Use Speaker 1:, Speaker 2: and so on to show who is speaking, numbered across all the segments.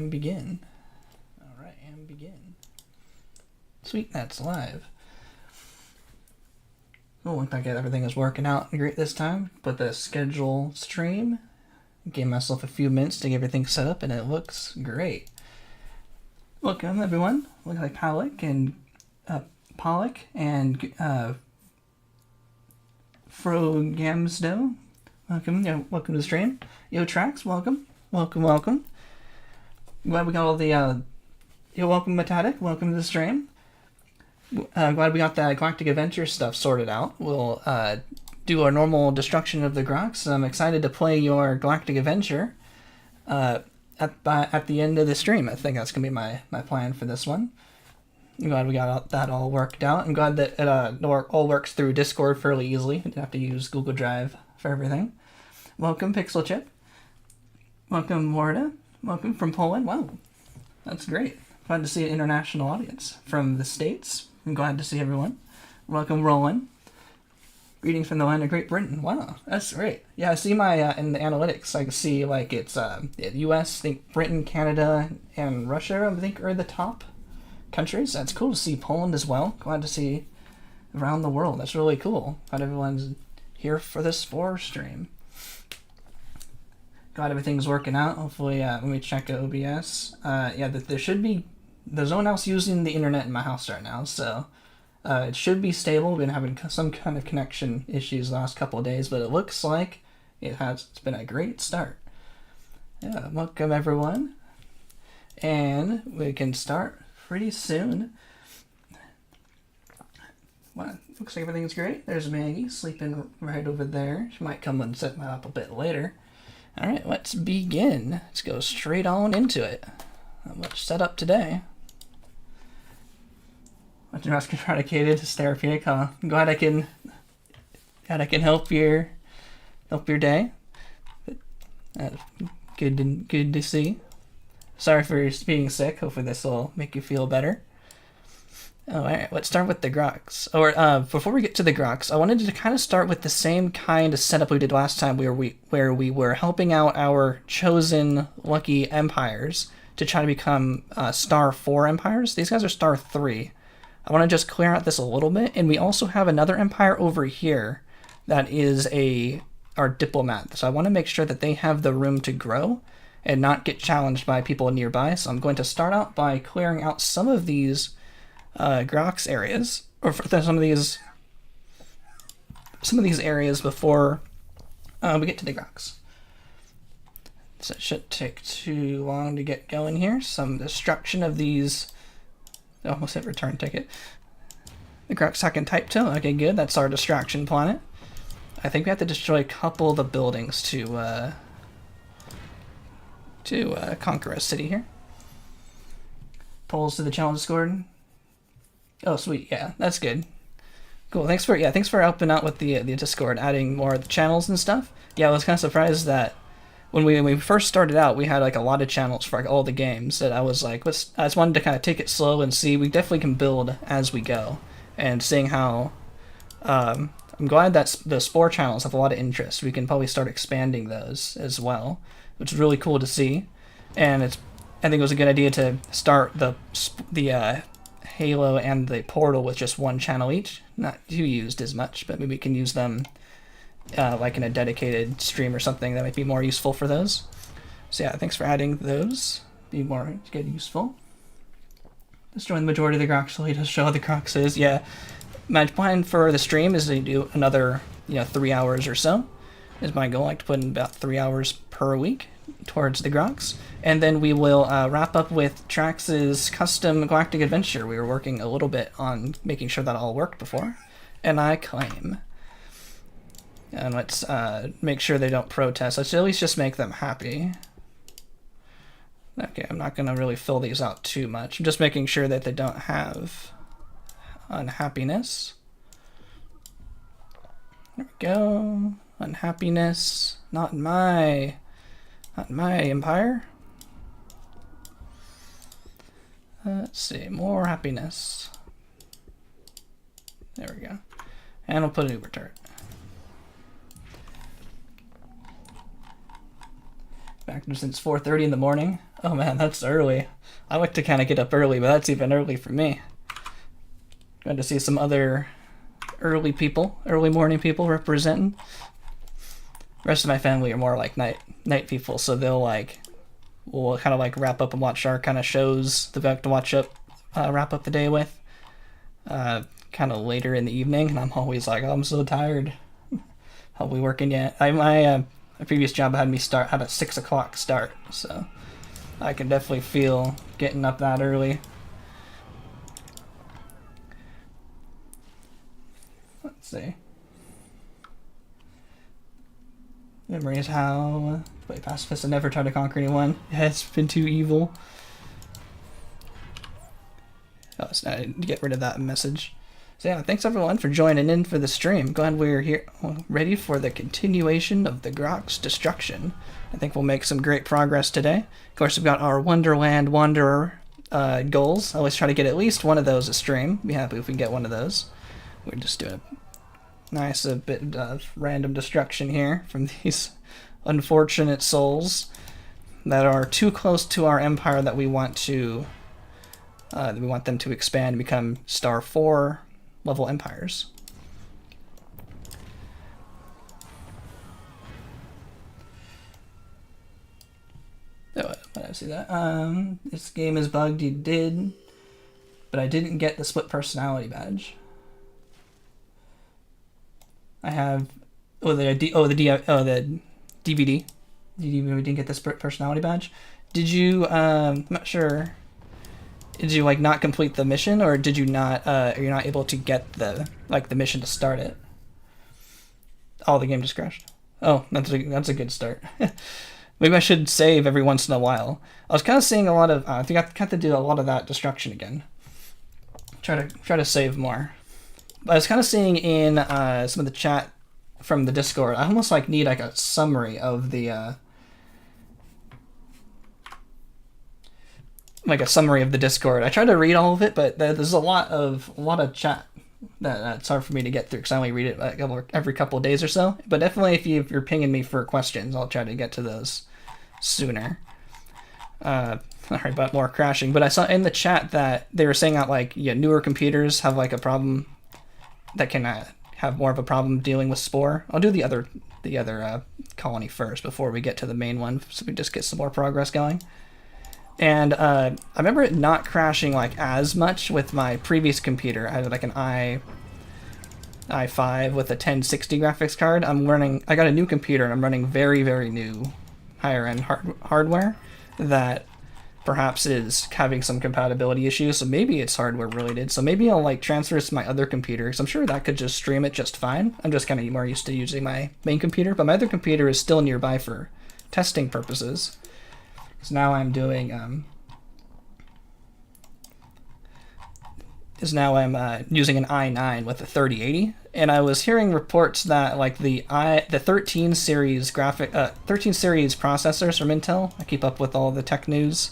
Speaker 1: and begin. Alright, and begin. Sweet, that's live. Oh, looks like everything is working out great this time. Put the schedule stream. Gave myself a few minutes to get everything set up, and it looks great. Welcome, everyone. Looks like Pollock and Frogamsdo. Welcome, yeah, welcome to the stream. Yo, Trax, welcome. Welcome. Glad we got all the, welcome, Metatic, welcome to the stream. Glad we got that Galactic Adventure stuff sorted out. We'll, do our normal destruction of the Grox. I'm excited to play your Galactic Adventure, at the end of the stream. I think that's going to be my plan for this one. I'm glad we got that all worked out. I'm glad that it all works through Discord fairly easily. I didn't have to use Google Drive for everything. Welcome, Pixel Chip. Welcome, Warda. Welcome from Poland. Wow, that's great. Glad to see an international audience from the States. I'm glad to see everyone. Welcome, Roland. Greetings from the land of Great Britain. Wow, that's great. Yeah, I see my, in the analytics, I can see, like, it's, US, I think Britain, Canada, and Russia, I think, are the top countries. That's cool to see Poland as well. Glad to see around the world. That's really cool. Glad everyone's here for this Spore stream. Glad everything's working out. Hopefully, let me check OBS. Yeah, there should be, there's no one else using the internet in my house right now, so it should be stable. We've been having some kind of connection issues the last couple of days, but it looks like it's been a great start. Yeah, welcome everyone. And we can start pretty soon. Well, looks like everything's great. There's Maggie sleeping right over there. She might come and set me up a bit later. Alright, let's begin. Let's go straight on into it. Not much set up today. Much eradicated is therapeutic, huh? I'm glad I can help your day. Good to see. Sorry for being sick. Hopefully this will make you feel better. Alright, let's start with the Grox. Before we get to the Grox, I wanted to kind of start with the same kind of setup we did last time, where we were helping out our chosen lucky empires to try to become star 4 empires. These guys are star 3. I want to just clear out this a little bit, and we also have another empire over here that is our diplomat. So I want to make sure that they have the room to grow and not get challenged by people nearby. So I'm going to start out by clearing out some of these Grox areas, or some of these areas before we get to the Grox. So it shouldn't take too long to get going here. Some destruction of these. I almost hit return ticket. The Grox second type till. Okay, good. That's our distraction planet. I think we have to destroy a couple of the buildings to conquer a city here. Polls to the challenge Discord. Oh, sweet. Yeah, that's good. Cool. Thanks for helping out with the Discord, adding more of the channels and stuff. Yeah, I was kind of surprised that when we first started out, we had like a lot of channels for like all the games. That I was like, I just wanted to kind of take it slow and see. We definitely can build as we go, and seeing how. I'm glad that the Spore channels have a lot of interest. We can probably start expanding those as well, which is really cool to see. And I think it was a good idea to start the Halo and the Portal with just one channel each. Not too used as much, but maybe we can use them like in a dedicated stream or something that might be more useful for those. So yeah, thanks for adding those. Be more useful. Destroying the majority of the Grox so to show how the Grox is. Yeah, my plan for the stream is to do another 3 hours or so. Is my goal. I like to put in about 3 hours per week towards the Grox, and then we will wrap up with Trax's custom Galactic Adventure. We were working a little bit on making sure that all worked before, and I claim. And let's make sure they don't protest. Let's at least just make them happy. Okay, I'm not going to really fill these out too much. I'm just making sure that they don't have unhappiness. There we go. Unhappiness. Not in my empire. Let's see. More happiness. There we go. And we'll put an Uber turret. active since 4:30 in the morning. Oh man, that's early. I like to kind of get up early, but that's even early for me. Glad to see some other early morning people representing. The rest of my family are more like night people, so we'll kind of like wrap up and watch our kind of shows that we have to wrap up the day with. Kind of later in the evening, and I'm always like, oh, I'm so tired. I'll be working yet. My previous job had a 6 o'clock start, so I can definitely feel getting up that early. Let's see. Memories how play pacifist and never try to conquer anyone. Yeah, it's been too evil. Oh, so I need to get rid of that message. So yeah, thanks everyone for joining in for the stream. Glad we're here, ready for the continuation of the Grox destruction. I think we'll make some great progress today. Of course, we've got our Wonderland Wanderer goals. I always try to get at least one of those a stream. Be happy if we can get one of those. We're just doing a nice bit of random destruction here from these unfortunate souls that are too close to our empire that we want them to expand and become Star 4 level empires. Oh, I didn't see that. This game is bugged. You did, but I didn't get the split personality badge. I have the DVD. You didn't get the split personality badge. Did you? I'm not sure. Did you like not complete the mission, or did you not? You're not able to get the mission to start it. Oh, the game just crashed. Oh, that's a good start. Maybe I should save every once in a while. I was kind of seeing a lot of. I think I have to do a lot of that destruction again. Try to save more. But I was kind of seeing in some of the chat from the Discord. I almost need a summary of the. A summary of the Discord. I tried to read all of it, but there's a lot of chat that's hard for me to get through because I only read it every couple of days or so. But definitely, if you're pinging me for questions, I'll try to get to those sooner. Sorry about more crashing, but I saw in the chat that they were saying that newer computers have a problem that can have more of a problem dealing with Spore. I'll do the other colony first before we get to the main one, so we just get some more progress going. And I remember it not crashing as much with my previous computer. I had an i5 with a 1060 graphics card. I got a new computer and I'm running very, very new higher end hardware that perhaps is having some compatibility issues. So maybe it's hardware related. So maybe I'll transfer this to my other computer because I'm sure that could just stream it just fine. I'm just kind of more used to using my main computer, but my other computer is still nearby for testing purposes. So now I'm doing using an i9 with a 3080, and I was hearing reports that the 13 series 13 series processors from Intel, I keep up with all the tech news,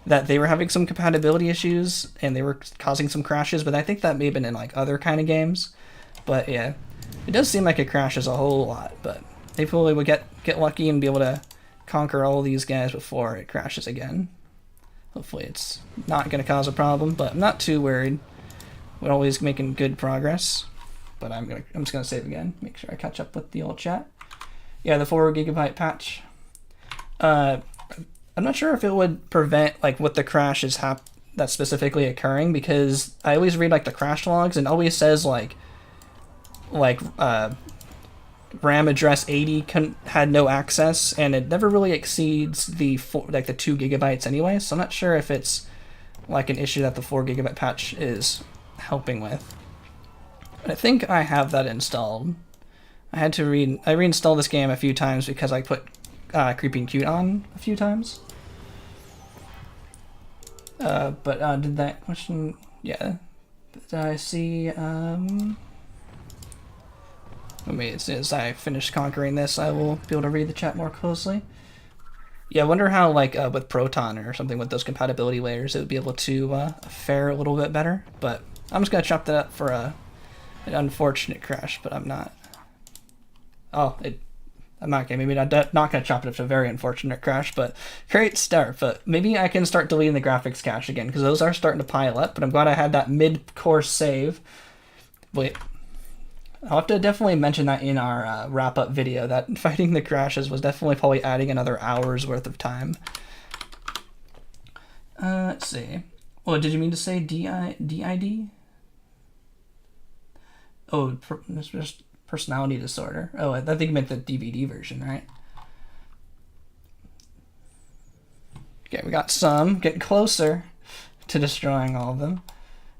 Speaker 1: that they were having some compatibility issues and they were causing some crashes, but I think that may have been in other kind of games. But yeah, it does seem like it crashes a whole lot, but they probably would get lucky and be able to conquer all these guys before it crashes again. Hopefully it's not going to cause a problem, but I'm not too worried. We're always making good progress. But I'm just gonna save again, make sure I catch up with the old chat. Yeah, the 4 GB patch. I'm not sure if it would prevent what the crash is that's specifically occurring, because I always read the crash logs and it always says RAM address 80 had no access, and it never really exceeds the 2 GB anyway. So I'm not sure if it's an issue that the 4 GB patch is helping with. But I think I have that installed. I reinstalled this game a few times because I put Creeping Cute on a few times. But did that question? Yeah. Did I see? As soon as I finish conquering this, I will be able to read the chat more closely. Yeah, I wonder how, with Proton or something with those compatibility layers, it would be able to fare a little bit better. But I'm just going to chop that up for an unfortunate crash, but I'm not. Oh, I'm not maybe not gonna chop it up to a very unfortunate crash, but great start. But maybe I can start deleting the graphics cache again, because those are starting to pile up. But I'm glad I had that mid-course save. Wait, I'll have to definitely mention that in our wrap-up video, that fighting the crashes was definitely probably adding another hour's worth of time. Let's see. Oh, did you mean to say DID? Oh, just personality disorder. Oh, I think you meant the DVD version, right? Okay, we got some. Getting closer to destroying all of them.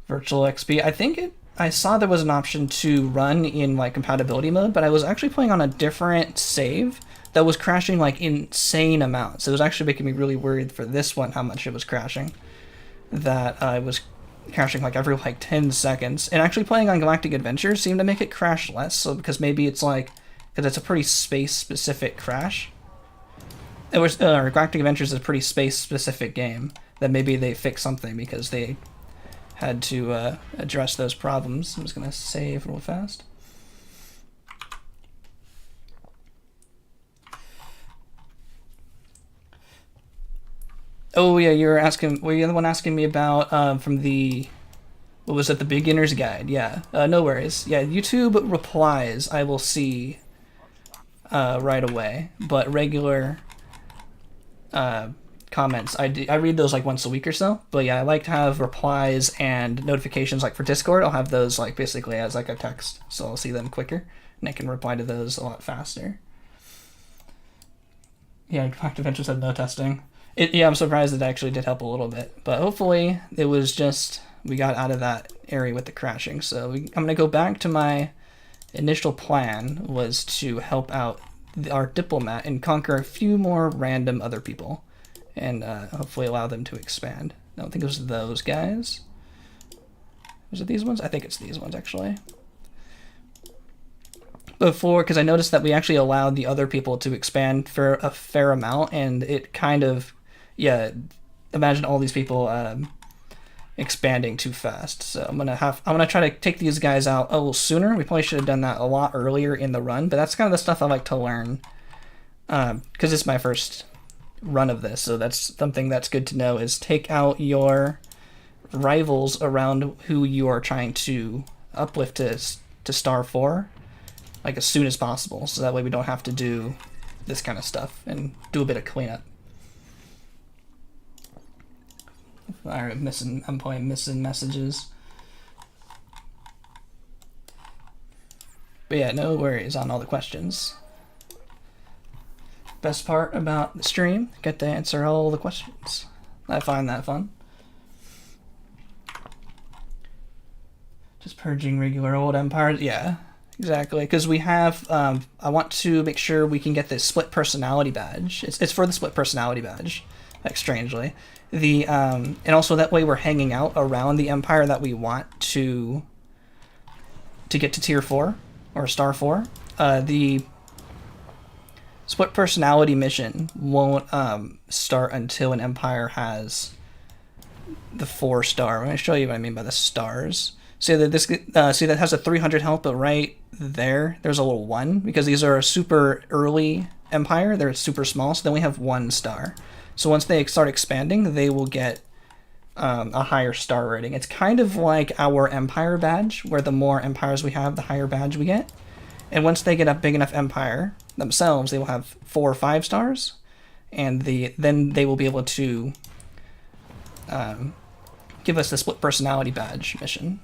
Speaker 1: Virtual XP. I think I saw there was an option to run in like compatibility mode, but I was actually playing on a different save that was crashing like insane amounts. It was actually making me really worried for this one how much it was crashing. That I was crashing like every like 10 seconds. And actually playing on Galactic Adventure seemed to make it crash less, so because maybe it's like, because it's a pretty space-specific crash. It was Galactic Adventure is a pretty space-specific game, that maybe they fixed something because they had to address those problems. I'm just gonna save real fast. Oh yeah, you're asking. Were you the one asking me about from the? What was it? The beginner's guide. Yeah. No worries. Yeah. YouTube replies I will see right away, but regular comments I read those like once a week or so. But yeah, I like to have replies and notifications like for Discord. I'll have those like basically as like a text, so I'll see them quicker and I can reply to those a lot faster. Yeah, Galactic Adventure said no testing. Yeah, I'm surprised it actually did help a little bit, but hopefully it was just we got out of that area with the crashing. So I'm gonna go back to my initial plan was to help out our diplomat and conquer a few more random other people, and hopefully allow them to expand. I don't think it was those guys. Was it these ones? I think it's these ones actually. Before, because I noticed that we actually allowed the other people to expand for a fair amount, and it kind of, yeah, imagine all these people expanding too fast. So I'm gonna try to take these guys out a little sooner. We probably should have done that a lot earlier in the run, but that's kind of the stuff I like to learn because it's my first run of this. So that's something that's good to know, is take out your rivals around who you are trying to uplift to star 4 like as soon as possible, so that way we don't have to do this kind of stuff and do a bit of cleanup. Alright, I'm probably missing messages. But yeah, no worries on all the questions. Best part about the stream, get to answer all the questions. I find that fun. Just purging regular old empires, yeah. Exactly, because we have, I want to make sure we can get this split personality badge. It's for the split personality badge, like strangely. And also that way we're hanging out around the empire that we want to get to tier 4, or star 4. The split personality mission won't start until an empire has the 4-star. I'm going to show you what I mean by the stars. See that this see that has a 300 health, but right there's a little 1, because these are a super early empire. They're super small, so then we have 1 star. So once they start expanding, they will get a higher star rating. It's kind of like our empire badge, where the more empires we have, the higher badge we get. And once they get a big enough empire themselves, they will have 4 or 5 stars, and then they will be able to give us the split personality badge mission.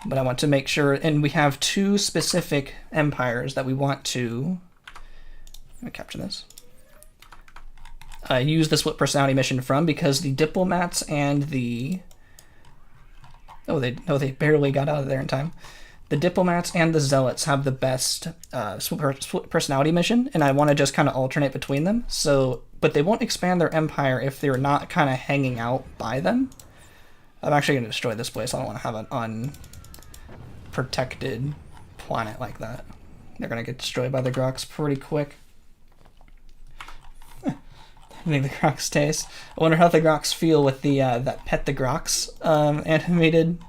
Speaker 1: But I want to make sure, and we have 2 specific empires that we want to, let me capture this, use the split personality mission from, because the diplomats and the, they barely got out of there in time. The diplomats and the zealots have the best split personality mission, and I want to just kind of alternate between them. So, but they won't expand their empire if they're not kind of hanging out by them. I'm actually going to destroy this place. I don't want to have an unprotected planet like that. They're going to get destroyed by the Grox pretty quick. I think the Grox taste. I wonder how the Grox feel with the that Pet the Grox animated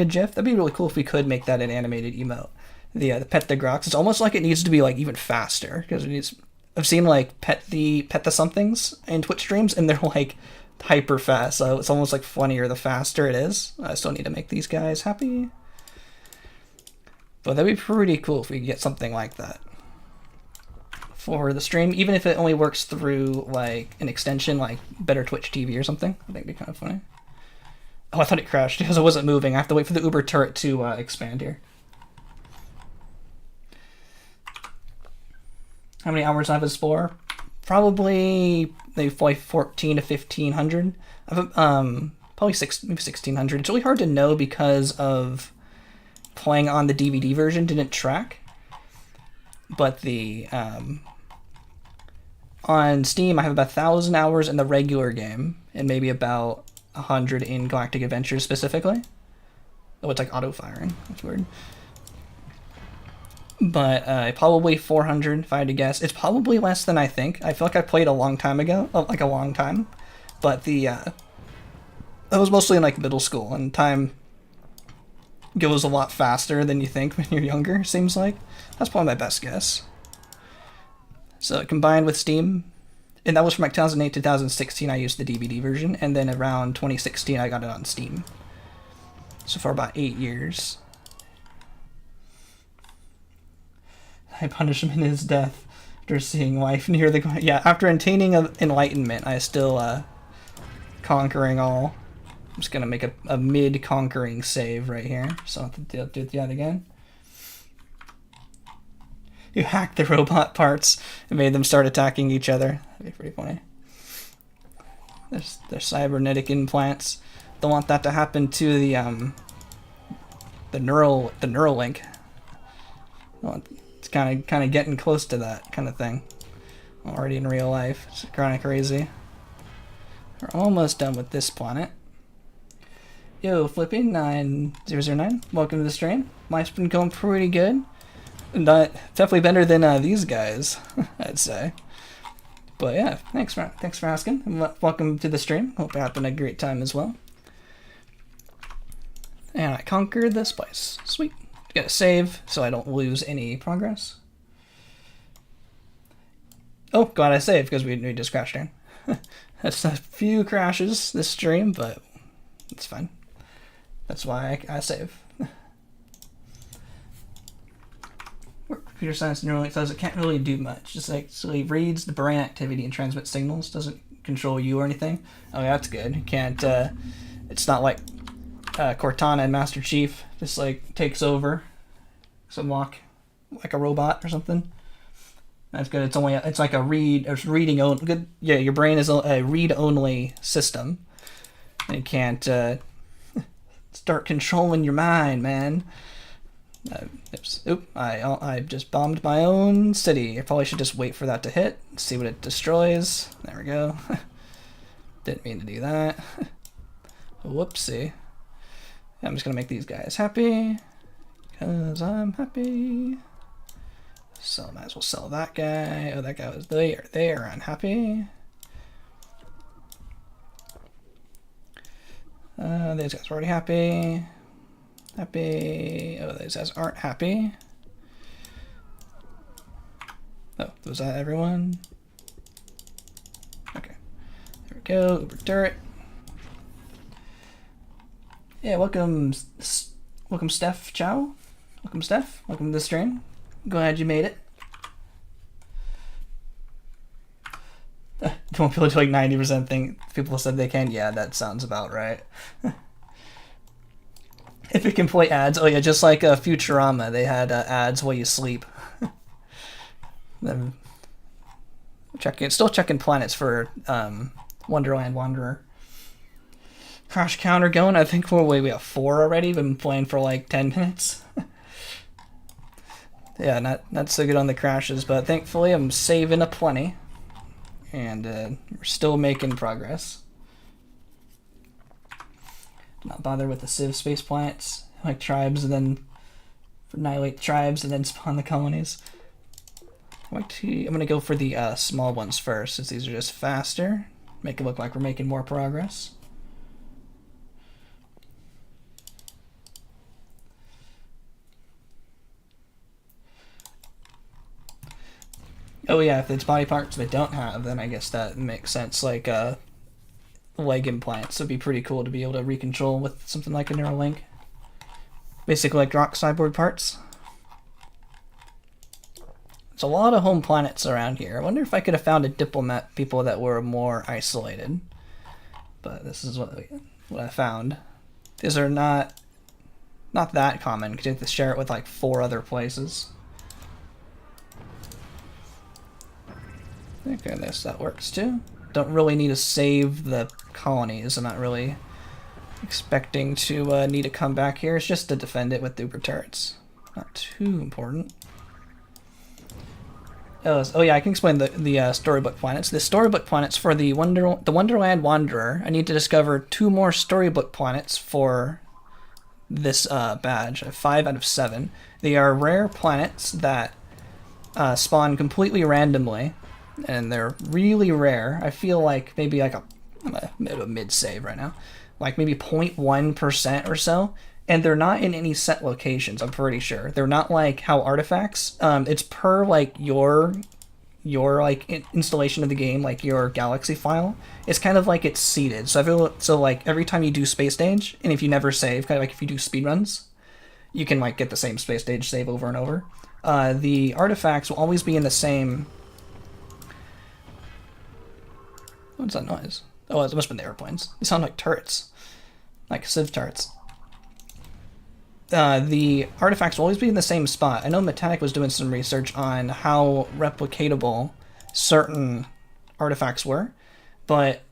Speaker 1: GIF. That'd be really cool if we could make that an animated emote. the pet the Grox. It's almost like it needs to be like even faster because it needs. I've seen like pet the somethings in Twitch streams and they're like hyper fast, so it's almost like funnier the faster it is. I still need to make these guys happy, but that'd be pretty cool if we could get something like that for the stream, even if it only works through like an extension like Better Twitch TV or something. I think it'd be kind of funny. Oh, I thought it crashed because it wasn't moving. I have to wait for the Uber turret to expand here. How many hours I have a Spore? Probably maybe 14 to 1500. I've probably maybe 1600. It's really hard to know because of playing on the DVD version didn't track. But the on Steam I have about 1,000 hours in the regular game and maybe about 100 in Galactic Adventure specifically. Oh, it's like auto firing. That's weird. But probably 400 if I had to guess. It's probably less than I think. I feel like I played a long time ago, like a long time. But the I was mostly in like middle school, and time goes a lot faster than you think when you're younger. Seems like that's probably my best guess. So combined with Steam, and that was from like 2008 to 2016. I used the DVD version, and then around 2016 I got it on Steam. So for about 8 years. I punish him in his death after seeing life near the... Yeah, after attaining enlightenment, I still conquering all. I'm just gonna make a mid-conquering save right here, so I'll have to do it yet again. You hacked the robot parts and made them start attacking each other. That'd be pretty funny. There's cybernetic implants. Don't want that to happen to the neural link. It's kind of getting close to that kind of thing. Already in real life. It's kind of crazy. We're almost done with this planet. Yo, Flippy9009, welcome to the stream. Life's been going pretty good. Definitely better than these guys, I'd say. But yeah, thanks for asking. And welcome to the stream. Hope you're having a great time as well. And I conquered this place. Sweet. Gotta save so I don't lose any progress. Oh, glad I saved because we just crashed there. That's a few crashes this stream, but it's fine. That's why I save. Computer science neuralink says it can't really do much. Just like, so he reads the brain activity and transmits signals. Doesn't control you or anything. Oh, yeah, that's good. It can't. It's not like Cortana and Master Chief just like takes over some like a robot or something. That's good. It's like a reading only. Good. Yeah, your brain is a read only system. And it can't start controlling your mind, man. Oops. Oop, I just bombed my own city. I probably should just wait for that to hit, see what it destroys. There we go. Didn't mean to do that. Whoopsie. I'm just gonna make these guys happy, because I'm happy. So I might as well sell that guy. Oh, that guy was there. They are unhappy. These guys are already happy. Happy. Oh, these guys aren't happy. Oh, was that everyone? Okay. There we go. Uber turret. Yeah, welcome Steph Chow. Welcome, Steph. Welcome to the stream. Glad you made it. Don't people do like 90% think people said they can? Yeah, that sounds about right. If it can play ads, oh yeah, just like Futurama, they had ads while you sleep. Still checking planets for Wonderland Wanderer. Crash counter going. I think we have 4 already. Been playing for like 10 minutes. Yeah, not so good on the crashes, but thankfully I'm saving a plenty, and we're still making progress. Not bother with the Civ space planets, like tribes, and then annihilate tribes and then spawn the colonies. I'm gonna go for the small ones first, since these are just faster. Make it look like we're making more progress. Oh yeah, if it's body parts they don't have, then I guess that makes sense. Like leg implants would be pretty cool to be able to recontrol with something like a Neuralink. Basically like Grox cyborg parts. There's a lot of home planets around here. I wonder if I could have found a diplomat people that were more isolated. But this is what I found. These are not that common because you have to share it with like 4 other places. Okay, that works too. Don't really need to save the colonies. I'm not really expecting to need to come back here. It's just to defend it with Uber turrets. Not too important. Oh yeah, I can explain the Storybook planets. The Storybook planets for the Wonderland Wanderer. I need to discover 2 more Storybook planets for this badge. 5 out of 7. They are rare planets that spawn completely randomly, and they're really rare. I feel like maybe like a mid-save right now, like maybe 0.1% or so. And they're not in any set locations, I'm pretty sure. They're not like how artifacts, it's per like your like installation of the game, like your galaxy file. It's kind of like it's seeded. So I feel so like every time you do space stage, and if you never save, kind of like if you do speedruns, you can like get the same space stage save over and over. The artifacts will always be in the same. What's that noise? Oh, it must have been the airplanes. They sound like turrets, like Civ turrets. The artifacts will always be in the same spot. I know Metallic was doing some research on how replicatable certain artifacts were, but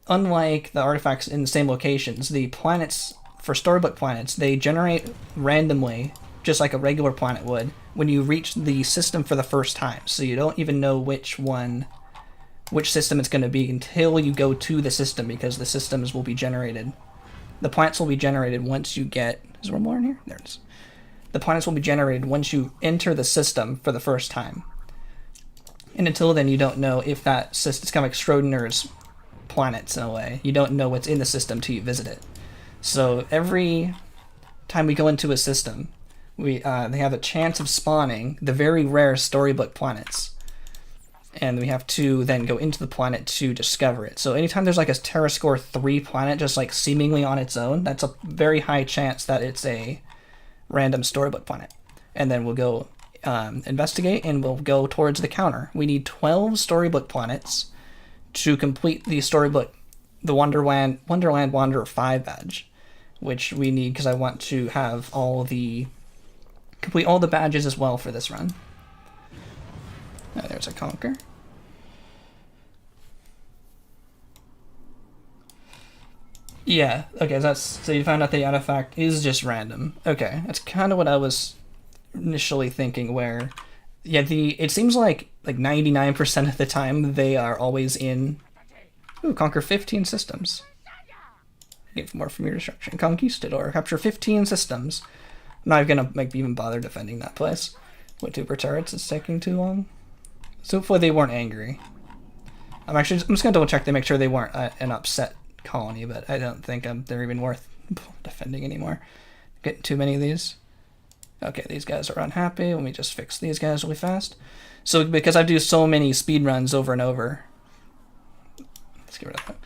Speaker 1: unlike the artifacts in the same locations, the planets, for Storybook planets, they generate randomly, just like a regular planet would, when you reach the system for the first time. So you don't even know which system it's going to be until you go to the system, because the systems will be generated. The planets will be generated once you get... Is there more in here? There it is. The planets will be generated once you enter the system for the first time. And until then, you don't know if that system... It's kind of like Schrodinger's planets in a way. You don't know what's in the system till you visit it. So every time we go into a system, they have a chance of spawning the very rare Storybook planets. And we have to then go into the planet to discover it. So anytime there's like a Terra Score 3 planet just like seemingly on its own, that's a very high chance that it's a random Storybook planet. And then we'll go investigate, and we'll go towards the counter. We need 12 Storybook planets to complete the Storybook, the Wonderland Wanderer 5 badge, which we need because I want to have complete all the badges as well for this run. Oh, there's a conquer. Yeah, okay, so you found out the artifact is just random. Okay, that's kind of what I was initially thinking, where, yeah, it seems like 99% of the time they are always in... Ooh, conquer 15 systems. Get more from your destruction. Conquistador, capture 15 systems. I'm not gonna even bother defending that place. With Uber turrets, it's taking too long. So hopefully they weren't angry. I'm just gonna double check to make sure they weren't an upset colony, but I don't think they're even worth defending anymore. Getting too many of these. Okay, these guys are unhappy. Let me just fix these guys really fast. So because I do so many speed runs over and over, let's get rid of that.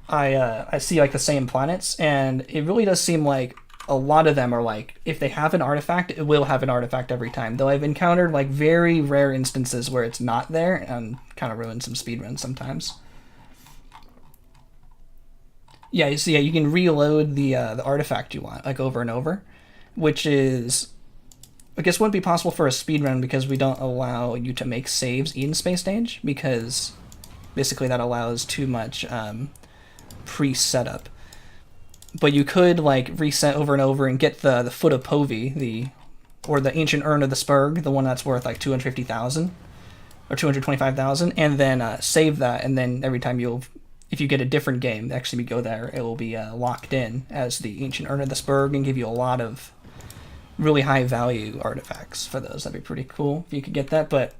Speaker 1: I see like the same planets, and it really does seem like a lot of them are like, if they have an artifact, it will have an artifact every time. Though I've encountered like very rare instances where it's not there, and kind of ruins some speedruns sometimes. Yeah, you see, you can reload the artifact you want, like over and over, which is, I guess, wouldn't be possible for a speedrun because we don't allow you to make saves in Space Stage, because basically that allows too much pre-setup. But you could like reset over and over and get the Foot of Povi, or the Ancient Urn of the Spurg, the one that's worth like 250,000 or 225,000, and then save that, and then every time if you get a different game, actually we go there, it will be locked in as the Ancient Urn of the Spurg and give you a lot of really high value artifacts for those. That'd be pretty cool if you could get that. But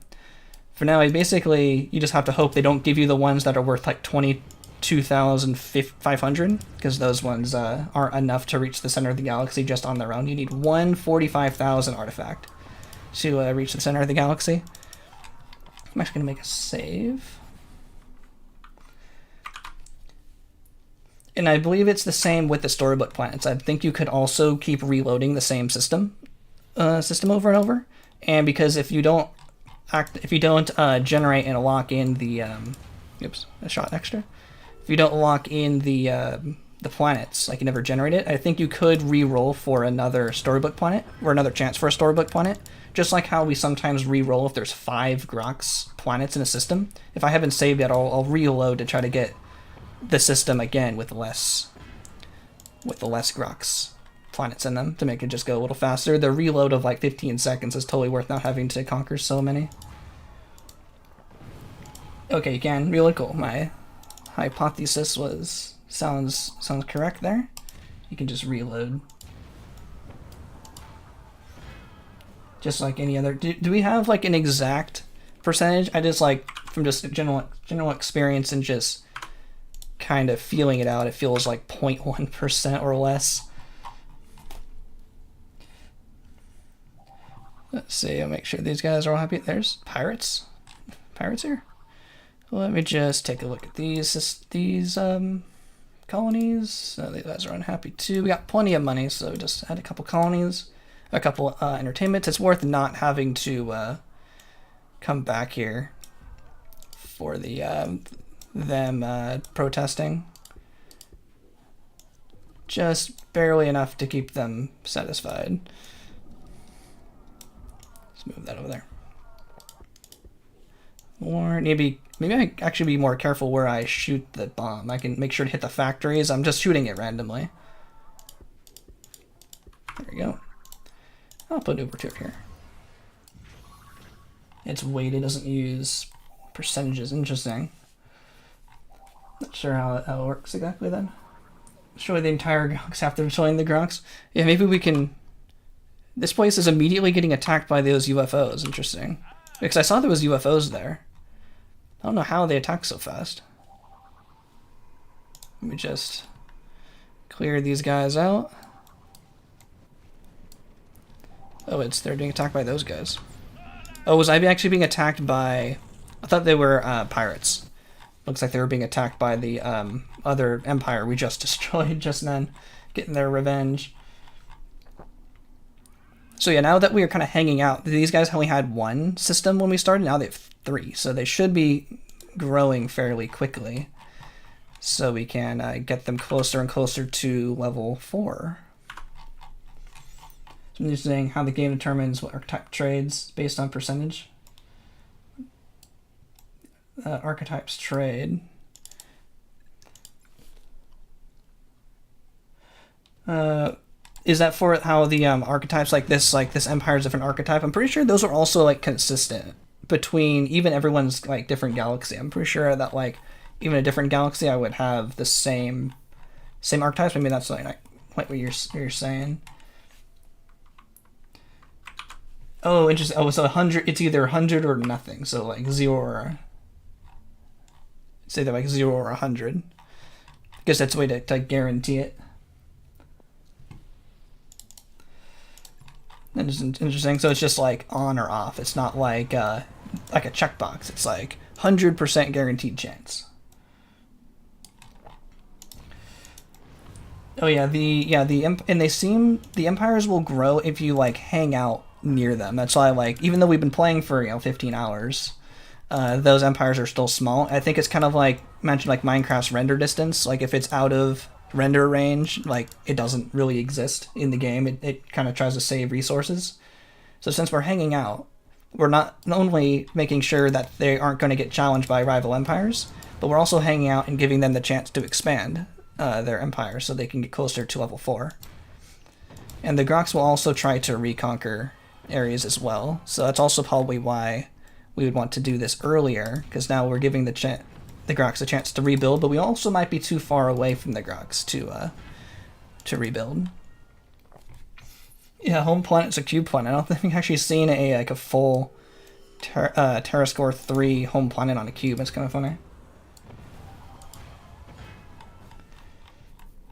Speaker 1: for now, basically you just have to hope they don't give you the ones that are worth like 22,500, because those ones aren't enough to reach the center of the galaxy just on their own. You need one 45,000 artifact to reach the center of the galaxy. I'm actually going to make a save. And I believe it's the same with the Storybook planets. I think you could also keep reloading the same system over and over. And because if you don't generate and lock in the oops, I shot extra. If you don't lock in the planets, like you never generate it, I think you could re-roll for another Storybook planet or another chance for a Storybook planet. Just like how we sometimes re-roll if there's 5 Grox planets in a system. If I haven't saved yet, I'll reload to try to get the system again with less Grox planets in them to make it just go a little faster. The reload of like 15 seconds is totally worth not having to conquer so many. Okay, you can. Really cool. My hypothesis sounds correct there. You can just reload. Just like any other. Do we have like an exact percentage? I just like from just general experience and just kind of feeling it out, it feels like 0.1% or less. Let's see, I'll make sure these guys are all happy. There's pirates here. Let me just take a look at these colonies. These guys are unhappy too. We got plenty of money, so just add a couple colonies, a couple entertainments. It's worth not having to come back here for the them protesting. Just barely enough to keep them satisfied. Let's move that over there. Or maybe I actually be more careful where I shoot the bomb. I can make sure to hit the factories. I'm just shooting it randomly. There we go. I'll put an overture here. It's weighted, doesn't use percentages. Interesting. Not sure how it works exactly then. Show the entire Grox after showing the Grox. Yeah, maybe we can... This place is immediately getting attacked by those UFOs. Interesting. Because I saw there was UFOs there. I don't know how they attack so fast. Let me just clear these guys out. Oh, they're being attacked by those guys. Oh, was I actually being attacked by... I thought they were pirates. Looks like they were being attacked by the other empire we just destroyed just then. Getting their revenge. So yeah, now that we are kind of hanging out, these guys only had 1 system when we started. Now they have 3. So they should be growing fairly quickly. So we can get them closer and closer to level 4. So I'm just saying how the game determines what archetype trades based on percentage. Archetypes trade. Is that for how the archetypes like this empire is different archetype? I'm pretty sure those are also like consistent between even everyone's like different galaxy. I'm pretty sure that like even a different galaxy I would have the same archetypes. Maybe that's like what you're saying. Oh, interesting. Oh, so 100. It's either 100 or nothing. So like 0 or say they're like 0 or 100. I guess that's a way to guarantee it. That is interesting. So it's just like on or off. It's not like a checkbox. It's like 100% guaranteed chance. Oh yeah, and the empires will grow if you like hang out near them. That's why like even though we've been playing for 15 hours, those empires are still small. I think it's kind of like mentioned like Minecraft's render distance. Like if it's out of render range, like it doesn't really exist in the game. It kind of tries to save resources. So since we're hanging out, we're not only making sure that they aren't going to get challenged by rival empires, but we're also hanging out and giving them the chance to expand their empire so they can get closer to level 4. And the Grox will also try to reconquer areas as well. So that's also probably why we would want to do this earlier, because now we're giving the Grox a chance to rebuild, but we also might be too far away from the Grox to rebuild. Yeah, home planet's a cube planet. I don't think we've actually seen a full Terrascore 3 home planet on a cube. It's kind of funny.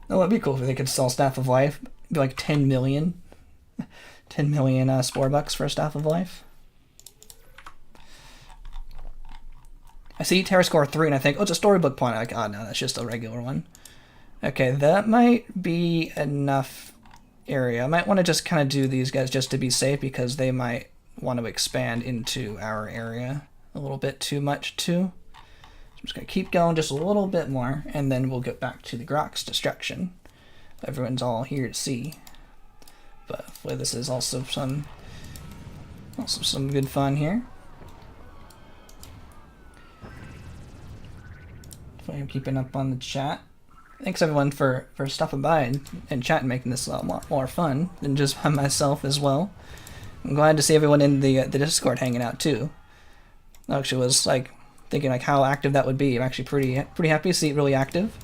Speaker 1: Oh, that'd be cool if they could sell Staff of Life. It'd be like 10 million. 10 million Spore bucks for a Staff of Life. I see Terra Score 3 and I think, oh, it's a storybook point. I'm like, oh no, that's just a regular one. Okay, that might be enough area. I might want to just kind of do these guys just to be safe because they might want to expand into our area a little bit too much too. So I'm just going to keep going just a little bit more and then we'll get back to the Grox destruction. Everyone's all here to see. But hopefully this is also some good fun here. Hopefully I'm keeping up on the chat. Thanks everyone for stopping by and chat and making this a lot more fun than just by myself as well. I'm glad to see everyone in the Discord hanging out too. I actually was like thinking like how active that would be. I'm actually pretty happy to see it really active.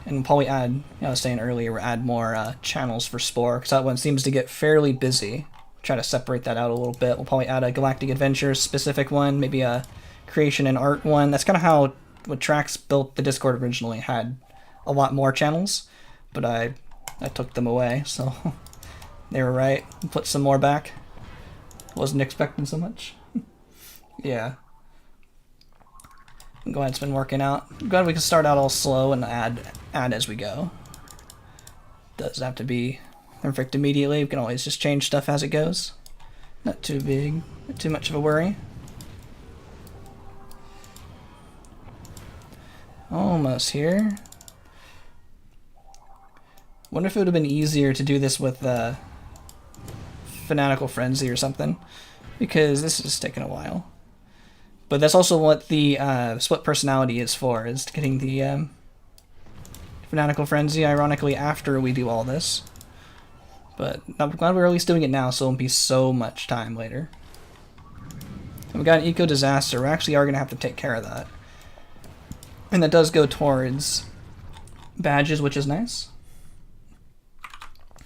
Speaker 1: And we'll probably add, I was saying earlier, we'll add more channels for Spore because that one seems to get fairly busy. Try to separate that out a little bit. We'll probably add a Galactic Adventure specific one, maybe a creation and art one. That's kind of how when Trax built the Discord originally, had a lot more channels, but I took them away, so they were right. Put some more back. Wasn't expecting so much. Yeah. I'm glad it's been working out. I'm glad we can start out all slow and add as we go. Doesn't have to be perfect immediately. We can always just change stuff as it goes. Not too big, not too much of a worry. Almost here. Wonder if it would have been easier to do this with Fanatical Frenzy or something, because this is taking a while. But that's also what the split personality is for, is getting the Fanatical Frenzy, ironically, after we do all this. But I'm glad we're at least doing it now, so it won't be so much time later. And we got an eco disaster. We actually are going to have to take care of that. And that does go towards badges, which is nice.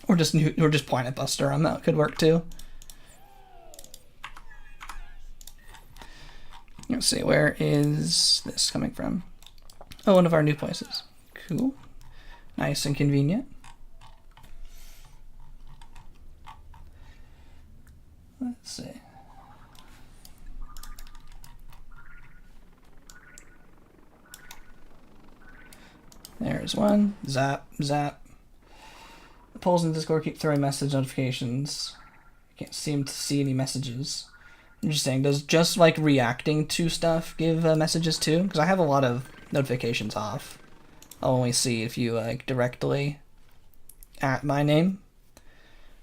Speaker 1: Or just Planet Buster. That could work too. Let's see, where is this coming from? Oh, one of our new places. Cool. Nice and convenient. Let's see. There's one. Zap, zap. The polls in Discord keep throwing message notifications. I can't seem to see any messages. Interesting. Does just like reacting to stuff give messages too? Because I have a lot of notifications off. I'll only see if you like directly at my name.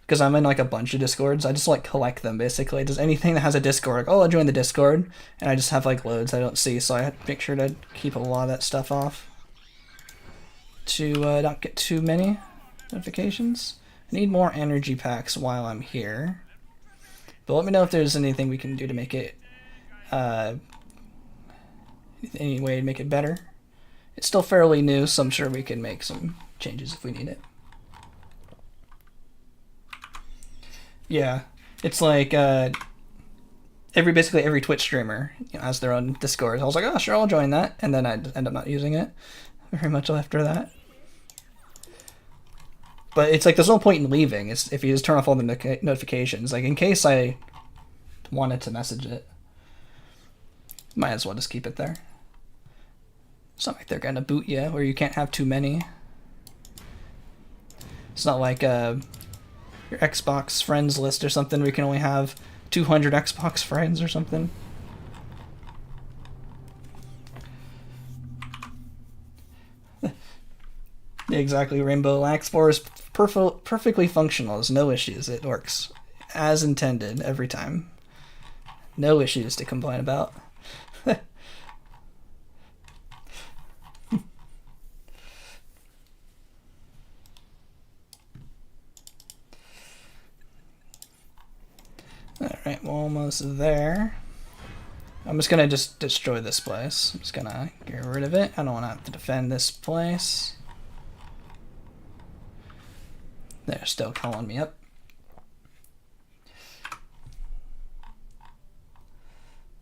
Speaker 1: Because I'm in like a bunch of Discords. I just like collect them basically. Does anything that has a Discord, like, oh, I'll join the Discord. And I just have like loads I don't see. So I have to make sure to keep a lot of that stuff off. To not get too many notifications. I need more energy packs while I'm here. But let me know if there's anything we can do to make it, any way to make it better. It's still fairly new, so I'm sure we can make some changes if we need it. Yeah, it's like basically every Twitch streamer has their own Discord. I was like, oh, sure, I'll join that, and then I end up not using it very much after that. But it's like there's no point in leaving. It's if you just turn off all the notifications. Like in case I wanted to message it, might as well just keep it there. It's not like they're gonna boot you, or you can't have too many. It's not like your Xbox friends list or something where you can only have 200 Xbox friends or something. Exactly, Rainbow Lax Spore is perfectly functional. There's no issues. It works as intended every time. No issues to complain about. Alright, we're almost there. I'm just gonna destroy this place. I'm just gonna get rid of it. I don't want to have to defend this place. They're still calling me up.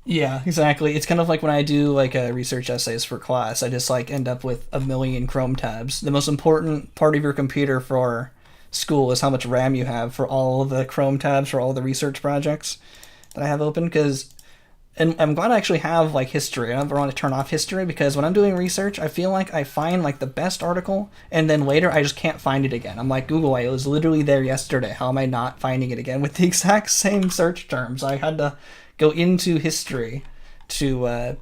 Speaker 1: Yeah, exactly. It's kind of like when I do like research essays for class. I just like end up with a million Chrome tabs. The most important part of your computer for school is how much RAM you have for all of the Chrome tabs for all the research projects that I have open, because and I'm glad I actually have like history. I never want to turn off history because when I'm doing research, I feel like I find like the best article and then later I just can't find it again. I'm like, Google, it was literally there yesterday. How am I not finding it again with the exact same search terms? I had to go into history to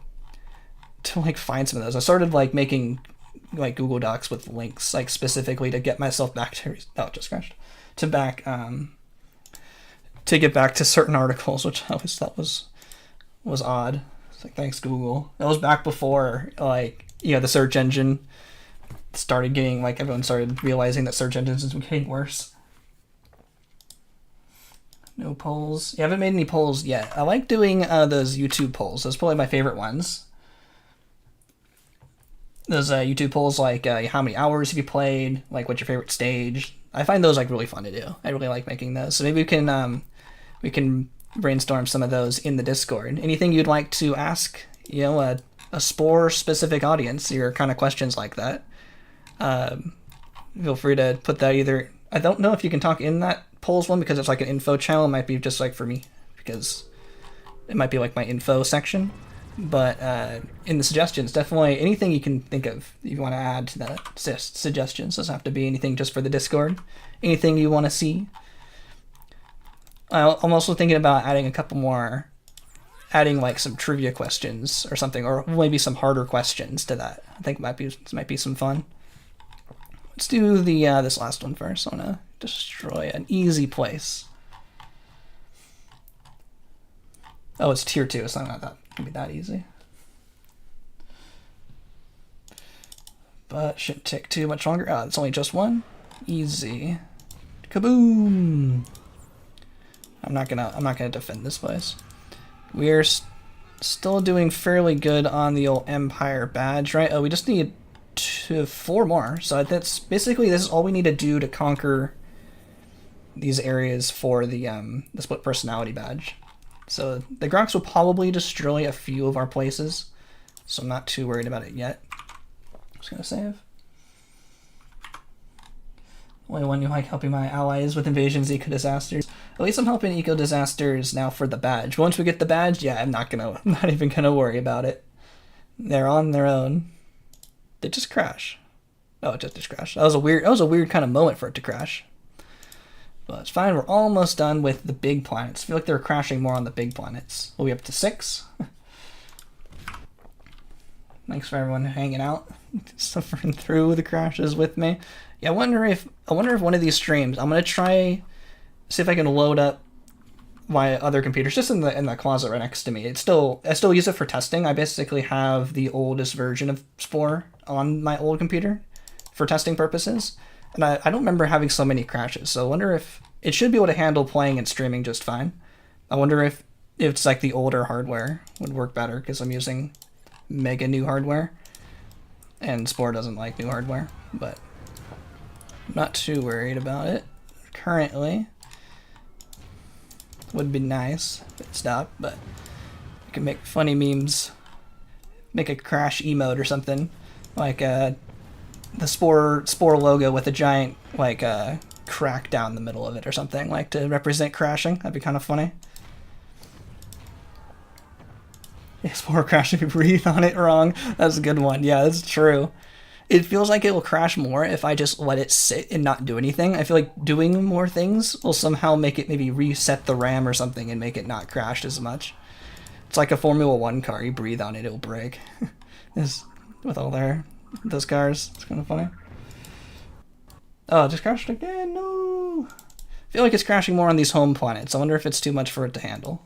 Speaker 1: like find some of those. I started like making like Google Docs with links like specifically to get myself back to it just crashed to back to get back to certain articles, which I always thought was odd. It's like, thanks Google. That was back before like, you know, the search engine started getting like, everyone started realizing that search engines were getting worse. No polls. You haven't made any polls yet. I like doing those YouTube polls. Those are probably my favorite ones. Those YouTube polls like how many hours have you played, like what's your favorite stage. I find those like really fun to do. I really like making those. So maybe we can brainstorm some of those in the Discord. Anything you'd like to ask, you know, a Spore specific audience, your kind of questions like that. Feel free to put that either. I don't know if you can talk in that polls one because it's like an info channel. It might be just like for me because it might be like my info section. But in the suggestions, definitely anything you can think of you want to add to that suggestions. Doesn't have to be anything just for the Discord. Anything you want to see. I'm also thinking about adding a couple more, adding like some trivia questions or something, or maybe some harder questions to that. I think this might be some fun. Let's do the this last one first. I want to destroy an easy place. Oh, it's tier 2. It's not that gonna be that easy. But shouldn't take too much longer. Oh, it's only just one. Easy. Kaboom! I'm not gonna defend this place. We're still doing fairly good on the old Empire badge, right? Oh, we just need 4 more. So that's basically, this is all we need to do to conquer these areas for the split personality badge. So the Grox will probably destroy a few of our places, so I'm not too worried about it yet. I'm just gonna save. Only one you like helping my allies with invasions, eco disasters. At least I'm helping eco disasters now for the badge. Once we get the badge, yeah, I'm not even gonna worry about it. They're on their own. They just crash. Oh, it just crashed. That was a weird kind of moment for it to crash. But it's fine, we're almost done with the big planets. I feel like they're crashing more on the big planets. We'll be up to 6. Thanks for everyone hanging out, suffering through the crashes with me. Yeah, I wonder if one of these streams, I'm gonna try see if I can load up my other computers just in the closet right next to me. I still use it for testing. I basically have the oldest version of Spore on my old computer for testing purposes. And I don't remember having so many crashes, so I wonder if it should be able to handle playing and streaming just fine. I wonder if it's like the older hardware would work better because I'm using mega new hardware, and Spore doesn't like new hardware, but I'm not too worried about it currently. Would be nice if it stopped, but you can make funny memes, make a crash emote or something, like the Spore logo with a giant like crack down the middle of it or something, like to represent crashing. That'd be kind of funny. Yeah, Spore crash if you breathe on it wrong. That's a good one. Yeah, that's true. It feels like it will crash more if I just let it sit and not do anything. I feel like doing more things will somehow make it maybe reset the RAM or something and make it not crash as much. It's like a Formula 1 car. You breathe on it, it'll break. With all those cars. It's kind of funny. Oh, it just crashed again. No. I feel like it's crashing more on these home planets. I wonder if it's too much for it to handle.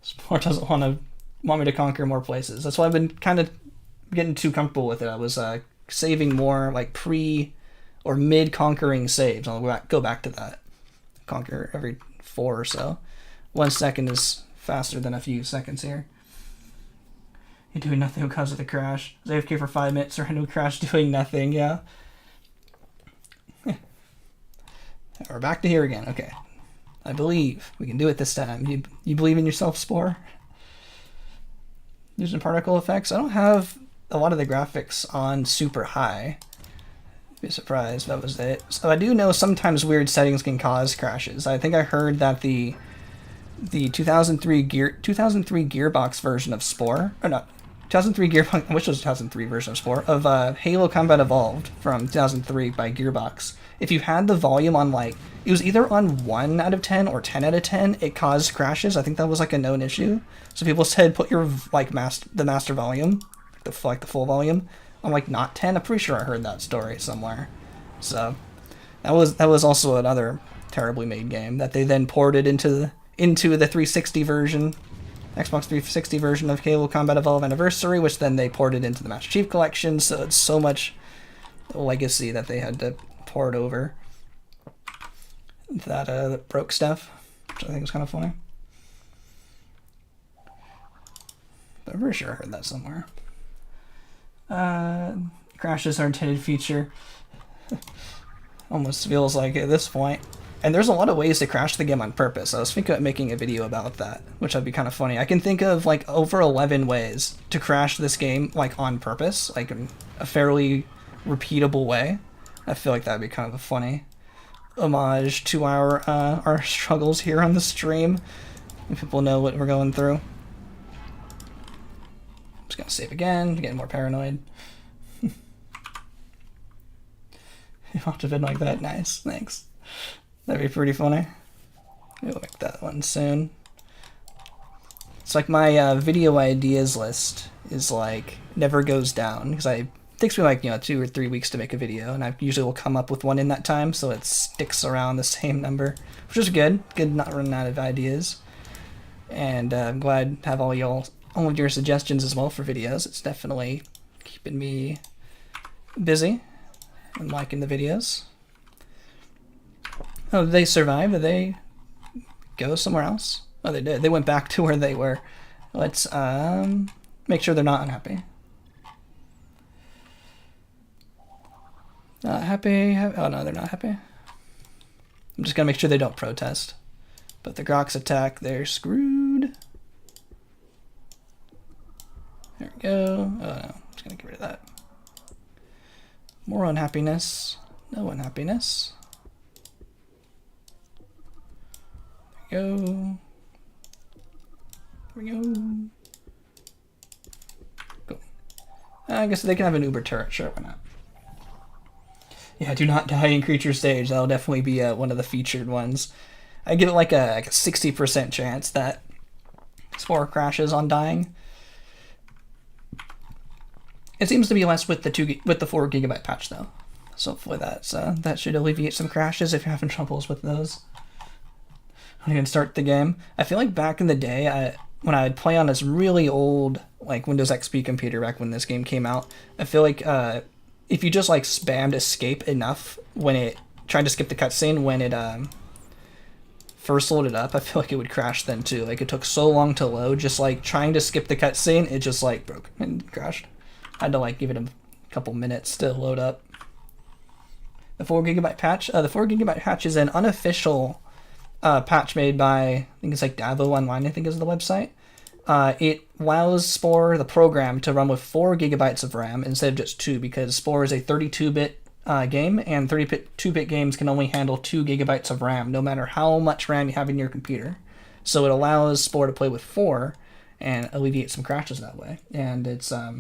Speaker 1: Spore doesn't want me to conquer more places. That's why I've been kind of getting too comfortable with it. I was saving more like pre or mid conquering saves. I'll go back to that. Conquer every 4 or so. 1 second is faster than a few seconds here. You're doing nothing because of the crash. I was AFK for 5 minutes, random crash doing nothing, yeah. We're back to here again, okay. I believe we can do it this time. You believe in yourself, Spore? Using particle effects. I don't have a lot of the graphics on super high. I'd be surprised if that was it. So I do know sometimes weird settings can cause crashes. I think I heard that the the 2003 Gearbox version of Spore, or not 2003 Gearbox. I wish it was 2003 version of Spore of Halo Combat Evolved from 2003 by Gearbox. If you had the volume on like it was either on 1 out of 10 or 10 out of 10, it caused crashes. I think that was like a known issue. So people said put your like the master volume, the full volume on like not 10. I'm pretty sure I heard that story somewhere. So that was also another terribly made game that they then ported into the 360 version, Xbox 360 version of Halo Combat Evolved Anniversary, which then they ported into the Master Chief Collection. So it's so much legacy that they had to port over that broke stuff, which I think was kind of funny. But I'm pretty sure I heard that somewhere. Crashes are intended feature. Almost feels like at this point. And there's a lot of ways to crash the game on purpose. I was thinking about making a video about that, which would be kind of funny. I can think of like over 11 ways to crash this game like on purpose, like in a fairly repeatable way. I feel like that'd be kind of a funny homage to our struggles here on the stream. And people know what we're going through. I'm just gonna save again, getting more paranoid. You want to been like that? Nice, thanks. That'd be pretty funny. We'll make that one soon. It's like my video ideas list is like never goes down because it takes me like 2 or 3 weeks to make a video, and I usually will come up with one in that time, so it sticks around the same number, which is good. Good not running out of ideas. And I'm glad to have all of your suggestions as well for videos. It's definitely keeping me busy and liking the videos. Oh, did they survive? Did they go somewhere else? Oh, they did. They went back to where they were. Let's make sure they're not unhappy. Not happy. Oh, no, they're not happy. I'm just going to make sure they don't protest. But the Grox attack, they're screwed. There we go. Oh, no. I'm just going to get rid of that. More unhappiness. No unhappiness. There we go. There we go. Cool. I guess they can have an Uber turret. Sure, why not? Yeah, do not die in creature stage. That'll definitely be one of the featured ones. I give it like a 60% chance that Spore crashes on dying. It seems to be less with the 4 GB patch though. So hopefully that should alleviate some crashes if you're having troubles with those. I'm gonna start the game. I feel like back in the day, when I would play on this really old like Windows XP computer back when this game came out, I feel like if you just like spammed escape enough when it tried to skip the cutscene when it first loaded up, I feel like it would crash then too. Like it took so long to load, just like trying to skip the cutscene, it just like broke and crashed. I had to like give it a couple minutes to load up. The 4 GB patch. The 4 GB patch is an unofficial patch made by, I think it's like Davo Online, I think is the website. It allows Spore, the program, to run with 4 GB of RAM instead of just 2, because Spore is a 32-bit game, and 32-bit games can only handle 2 GB of RAM, no matter how much RAM you have in your computer. So it allows Spore to play with 4 and alleviate some crashes that way. And it's, I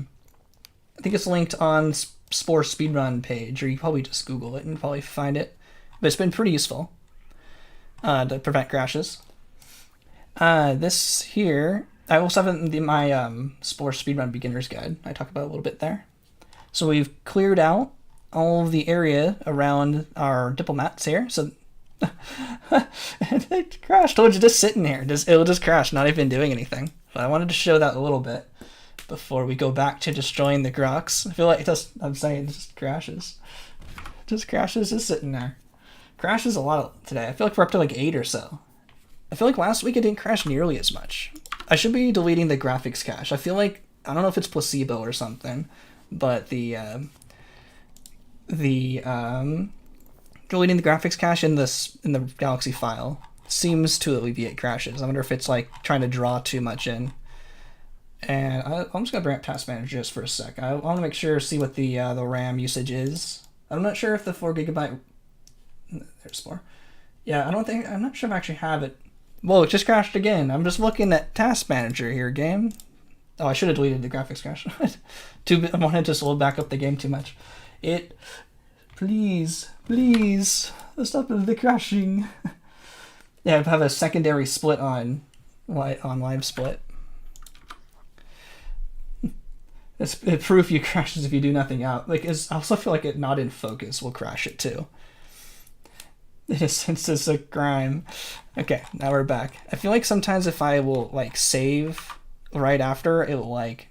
Speaker 1: think it's linked on Spore's speedrun page, or you probably just Google it and probably find it. But it's been pretty useful to prevent crashes. This here, I also have it in my Spore Speedrun Beginner's Guide. I talk about it a little bit there. So we've cleared out all of the area around our diplomats here. So it crashed. Told you, just sitting here. It'll just crash, not even doing anything. But I wanted to show that a little bit before we go back to destroying the Grox. I feel like I'm saying it just crashes. Just crashes, just sitting there. Crashes a lot today. I feel like we're up to like 8 or so. I feel like last week it didn't crash nearly as much. I should be deleting the graphics cache. I feel like, I don't know if it's placebo or something, but deleting the graphics cache in the Galaxy file seems to alleviate crashes. I wonder if it's like trying to draw too much in. And I'm just gonna bring up Task Manager just for a sec. I want to make sure, see what the RAM usage is. I'm not sure if the 4 GB. There's Spore. Yeah, I'm not sure if I actually have it Whoa, it just crashed again. I'm just looking at Task Manager here, game. Oh, I should have deleted the graphics crash. I wanted to just load back up the game too much. Please, stop the crashing. Yeah, I have a secondary split on live split. It's proof you crashes if you do nothing out. Like, I also feel like it not in focus will crash it too. It's just a crime. Okay, now we're back. I feel like sometimes if I will like save right after, it'll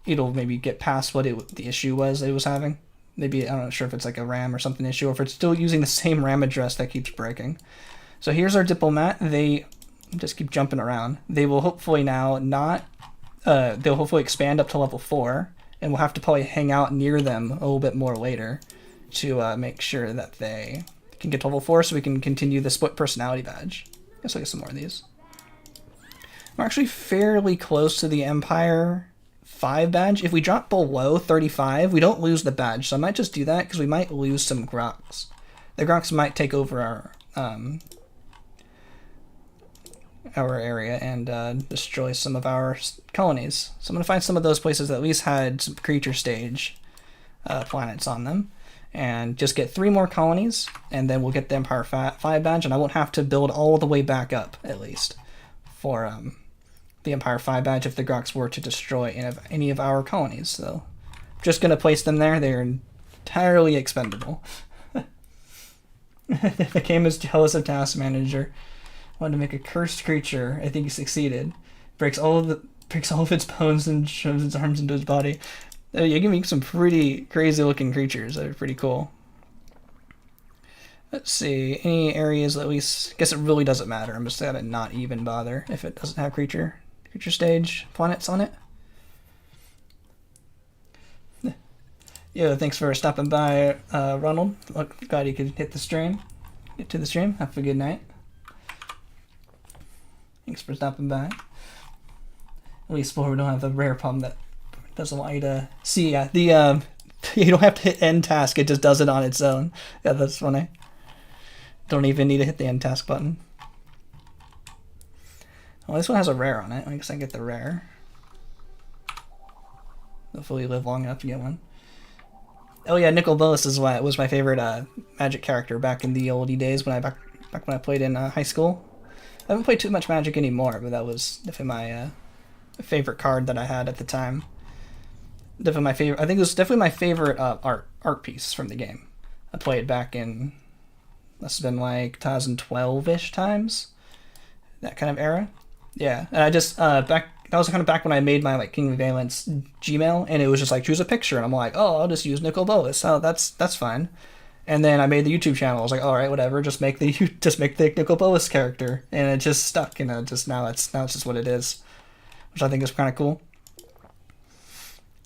Speaker 1: maybe get past what the issue was it was having. Maybe, I'm not sure if it's like a RAM or something issue, or if it's still using the same RAM address that keeps breaking. So here's our diplomat. They just keep jumping around. They will hopefully now they'll hopefully expand up to level 4, and we'll have to probably hang out near them a little bit more later to make sure that they can get to level 4 so we can continue the split personality badge. Guess I'll get some more of these. We're actually fairly close to the Empire 5 badge. If we drop below 35, we don't lose the badge, so I might just do that because we might lose some Grox. The Grox might take over our area and destroy some of our colonies. So I'm going to find some of those places that at least had some creature stage planets on them, and just get 3 more colonies, and then we'll get the Empire 5 badge, and I won't have to build all the way back up, at least, for the Empire 5 badge if the Grox were to destroy any of our colonies. So just going to place them there. They're entirely expendable. The game is jealous of Task Manager. Wanted to make a cursed creature. I think he succeeded. Breaks all of its bones and shoves its arms into his body. You can make some pretty crazy looking creatures that are pretty cool. Let's see, any areas that I guess it really doesn't matter. I'm just gonna not even bother if it doesn't have creature stage planets on it. Yeah, thanks for stopping by, Ronald. Glad you could get to the stream. Have a good night. Thanks for stopping by. At least Spore, we don't have the rare problem that doesn't want you to see. Yeah, you don't have to hit end task, it just does it on its own. Yeah, that's funny. Don't even need to hit the end task button. Well, this one has a rare on it. I guess I get the rare. Hopefully live long enough to get one. Oh yeah, Nicol Bolas was my favorite Magic character back in the oldie days when I played in high school. I haven't played too much Magic anymore, but that was definitely my favorite card that I had at the time. Definitely my favorite. I think it was definitely my favorite art piece from the game. I played back in, must have been like 2012-ish times, that kind of era. Yeah, and I just that was kind of back when I made my like King of Valence Gmail, and it was just like choose a picture, and I'm like, oh, I'll just use Nicol Bolas. Oh, that's fine. And then I made the YouTube channel. I was like, all right, whatever, just make the Nicol Bolas character, and it just stuck. You know, now it's just what it is, which I think is kind of cool.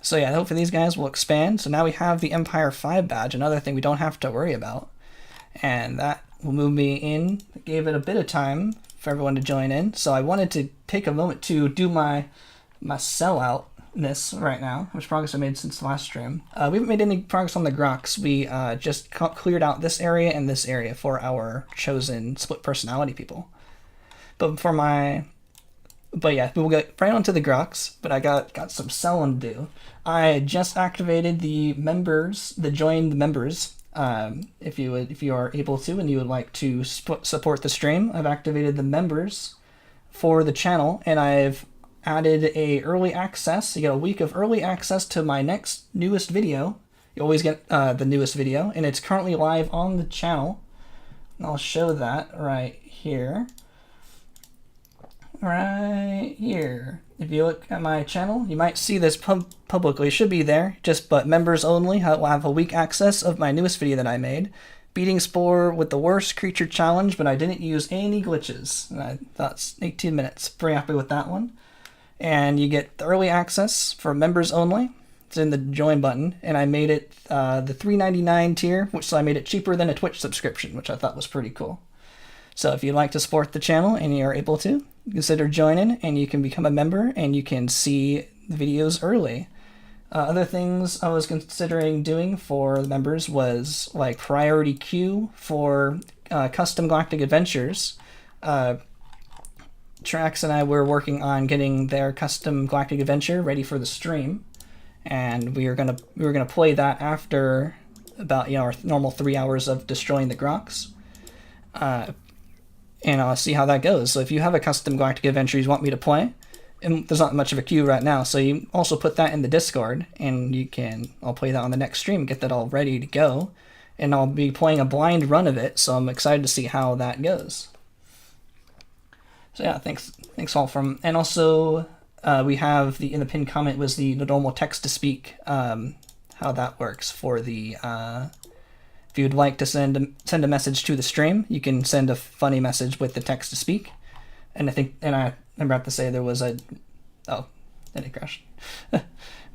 Speaker 1: So yeah, hopefully these guys will expand. So now we have the Empire 5 badge, another thing we don't have to worry about, and that will move me in. I gave it a bit of time for everyone to join in, so I wanted to take a moment to do my selloutness right now, which progress I made since the last stream. We haven't made any progress on the Grox. We just cleared out this area and this area for our chosen split personality people. But yeah, we'll get right onto the Grox, but I got some selling to do. I just activated the join the members. If you are able to and you would like to support the stream, I've activated the members for the channel, and I've added a early access. You get a week of early access to my newest video. You always get the newest video, and it's currently live on the channel. And I'll show that right here. Right here. If you look at my channel, you might see this publicly. It should be there, but members only will have a week access of my newest video that I made. Beating Spore with the worst creature challenge, but I didn't use any glitches. And I thought it's 18 minutes. Pretty happy with that one. And you get the early access for members only. It's in the join button, and I made it the $3.99 tier, so I made it cheaper than a Twitch subscription, which I thought was pretty cool. So if you'd like to support the channel and you are able to, consider joining, and you can become a member and you can see the videos early. Other things I was considering doing for the members was like priority queue for custom Galactic Adventures. Trax and I were working on getting their custom Galactic Adventure ready for the stream, and we were gonna play that after about our normal 3 hours of destroying the Grox, and I'll see how that goes. So if you have a custom Galactic Adventure you want me to play, and there's not much of a queue right now, so you also put that in the Discord, and I'll play that on the next stream, get that all ready to go, and I'll be playing a blind run of it, so I'm excited to see how that goes. So yeah, thanks all from, and also we have in the pinned comment was the normal text to speak, how that works for the if you'd like to send a message to the stream, you can send a funny message with the text to speak, and I remember I have to say there was then it crashed.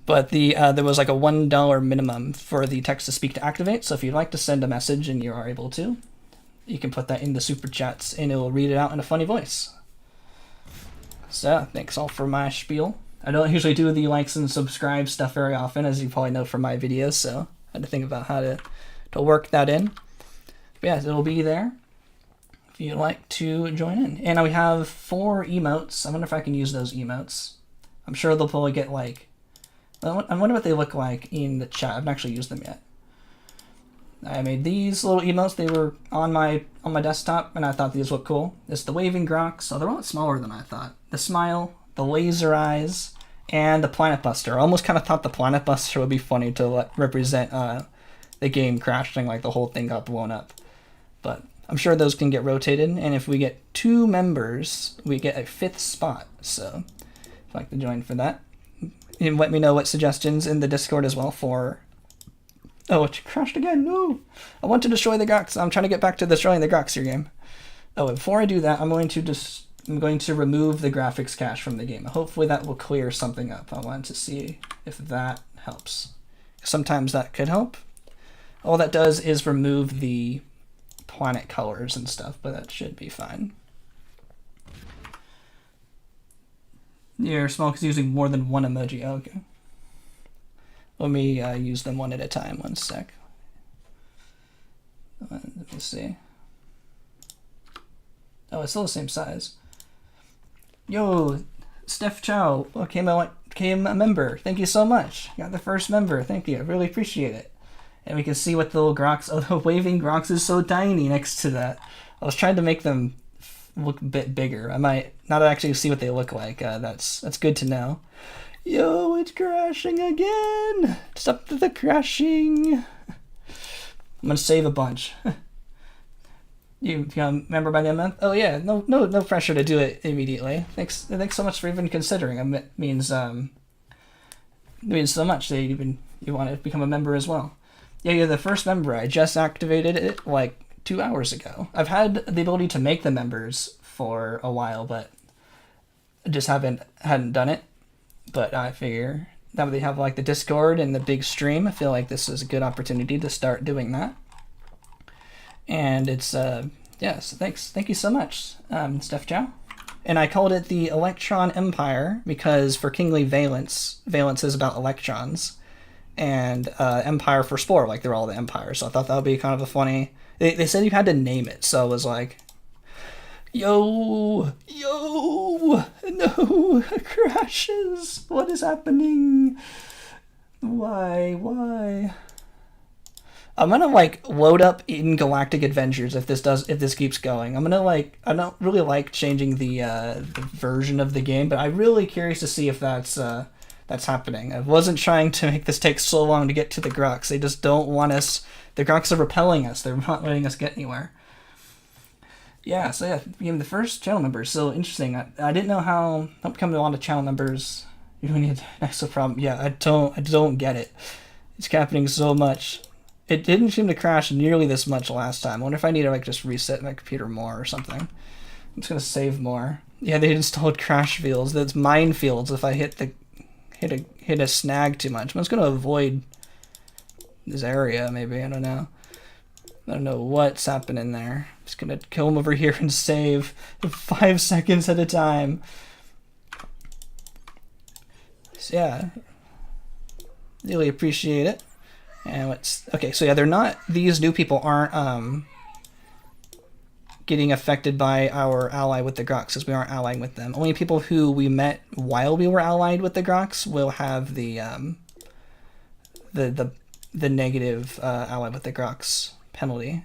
Speaker 1: But there was like a $1 minimum for the text to speak to activate. So if you'd like to send a message and you are able to, you can put that in the super chats and it will read it out in a funny voice. So thanks all for my spiel. I don't usually do the likes and subscribe stuff very often, as you probably know from my videos, so I had to think about how to work that in. But yeah, it'll be there if you'd like to join in. And we have 4 emotes. I wonder if I can use those emotes. I'm sure they'll probably get like, I wonder what they look like in the chat. I haven't actually used them yet. I made these little emotes. They were on my desktop, and I thought these looked cool. It's the waving Grox. So they're a lot smaller than I thought. The smile, the laser eyes, and the Planet Buster. I almost kind of thought the Planet Buster would be funny to represent the game crashing, like the whole thing got blown up. But I'm sure those can get rotated, and if we get 2 members, we get a 5th spot. So if you'd like to join for that, and let me know what suggestions in the Discord as well for... Oh, it crashed again. No! I want to destroy the Grox. I'm trying to get back to destroying the Grox here game. Oh, and before I do that, I'm going to remove the graphics cache from the game. Hopefully that will clear something up. I want to see if that helps. Sometimes that could help. All that does is remove the planet colors and stuff, but that should be fine. Your smoke is using more than 1 emoji. Oh, okay. Let me use them one at a time. 1 sec. Let me see. Oh, it's still the same size. Yo, Steph Chow became a member. Thank you so much. Got the first member. Thank you. I really appreciate it. And we can see what the little Grox... Oh, the waving Grox is so tiny next to that. I was trying to make them look a bit bigger. I might not actually see what they look like. That's good to know. Yo, it's crashing again. Stop the crashing. I'm gonna save a bunch. You become a member by the end of the month? Oh yeah, no pressure to do it immediately. Thanks so much for even considering. It means so much that you want to become a member as well. Yeah, you're the first member. I just activated it like 2 hours ago. I've had the ability to make the members for a while, but I just hadn't done it. But I figure now that they have like the Discord and the big stream, I feel like this is a good opportunity to start doing that. And it's yeah, so thank you so much, Steph Chow. And I called it the Electron Empire because for Kingly Valence is about electrons, and Empire for Spore, like they're all the Empire. So I thought that would be kind of a funny. They said you had to name it, so I was like, yo, no, crashes. What is happening? Why? I'm gonna like load up in Galactic Adventures if this keeps going. I don't really like changing the version of the game, but I'm really curious to see if that's happening. I wasn't trying to make this take so long to get to the Grox. They just don't want us. The Grox are repelling us. They're not letting us get anywhere. Yeah, so yeah, became the first channel member. So interesting. I didn't know how becoming a lot of channel members. You need next problem. Yeah, I don't get it. It's happening so much. It didn't seem to crash nearly this much last time. I wonder if I need to like just reset my computer more or something. I'm just gonna save more. Yeah, they installed crash fields. That's minefields if I hit a snag too much. I'm just gonna avoid this area maybe. I don't know what's happening there. I'm just gonna come over here and save 5 seconds at a time. So yeah, really appreciate it. And what's okay? So yeah, they're not. These new people aren't getting affected by our ally with the Grox, because we aren't allying with them. Only people who we met while we were allied with the Grox will have the negative ally with the Grox penalty.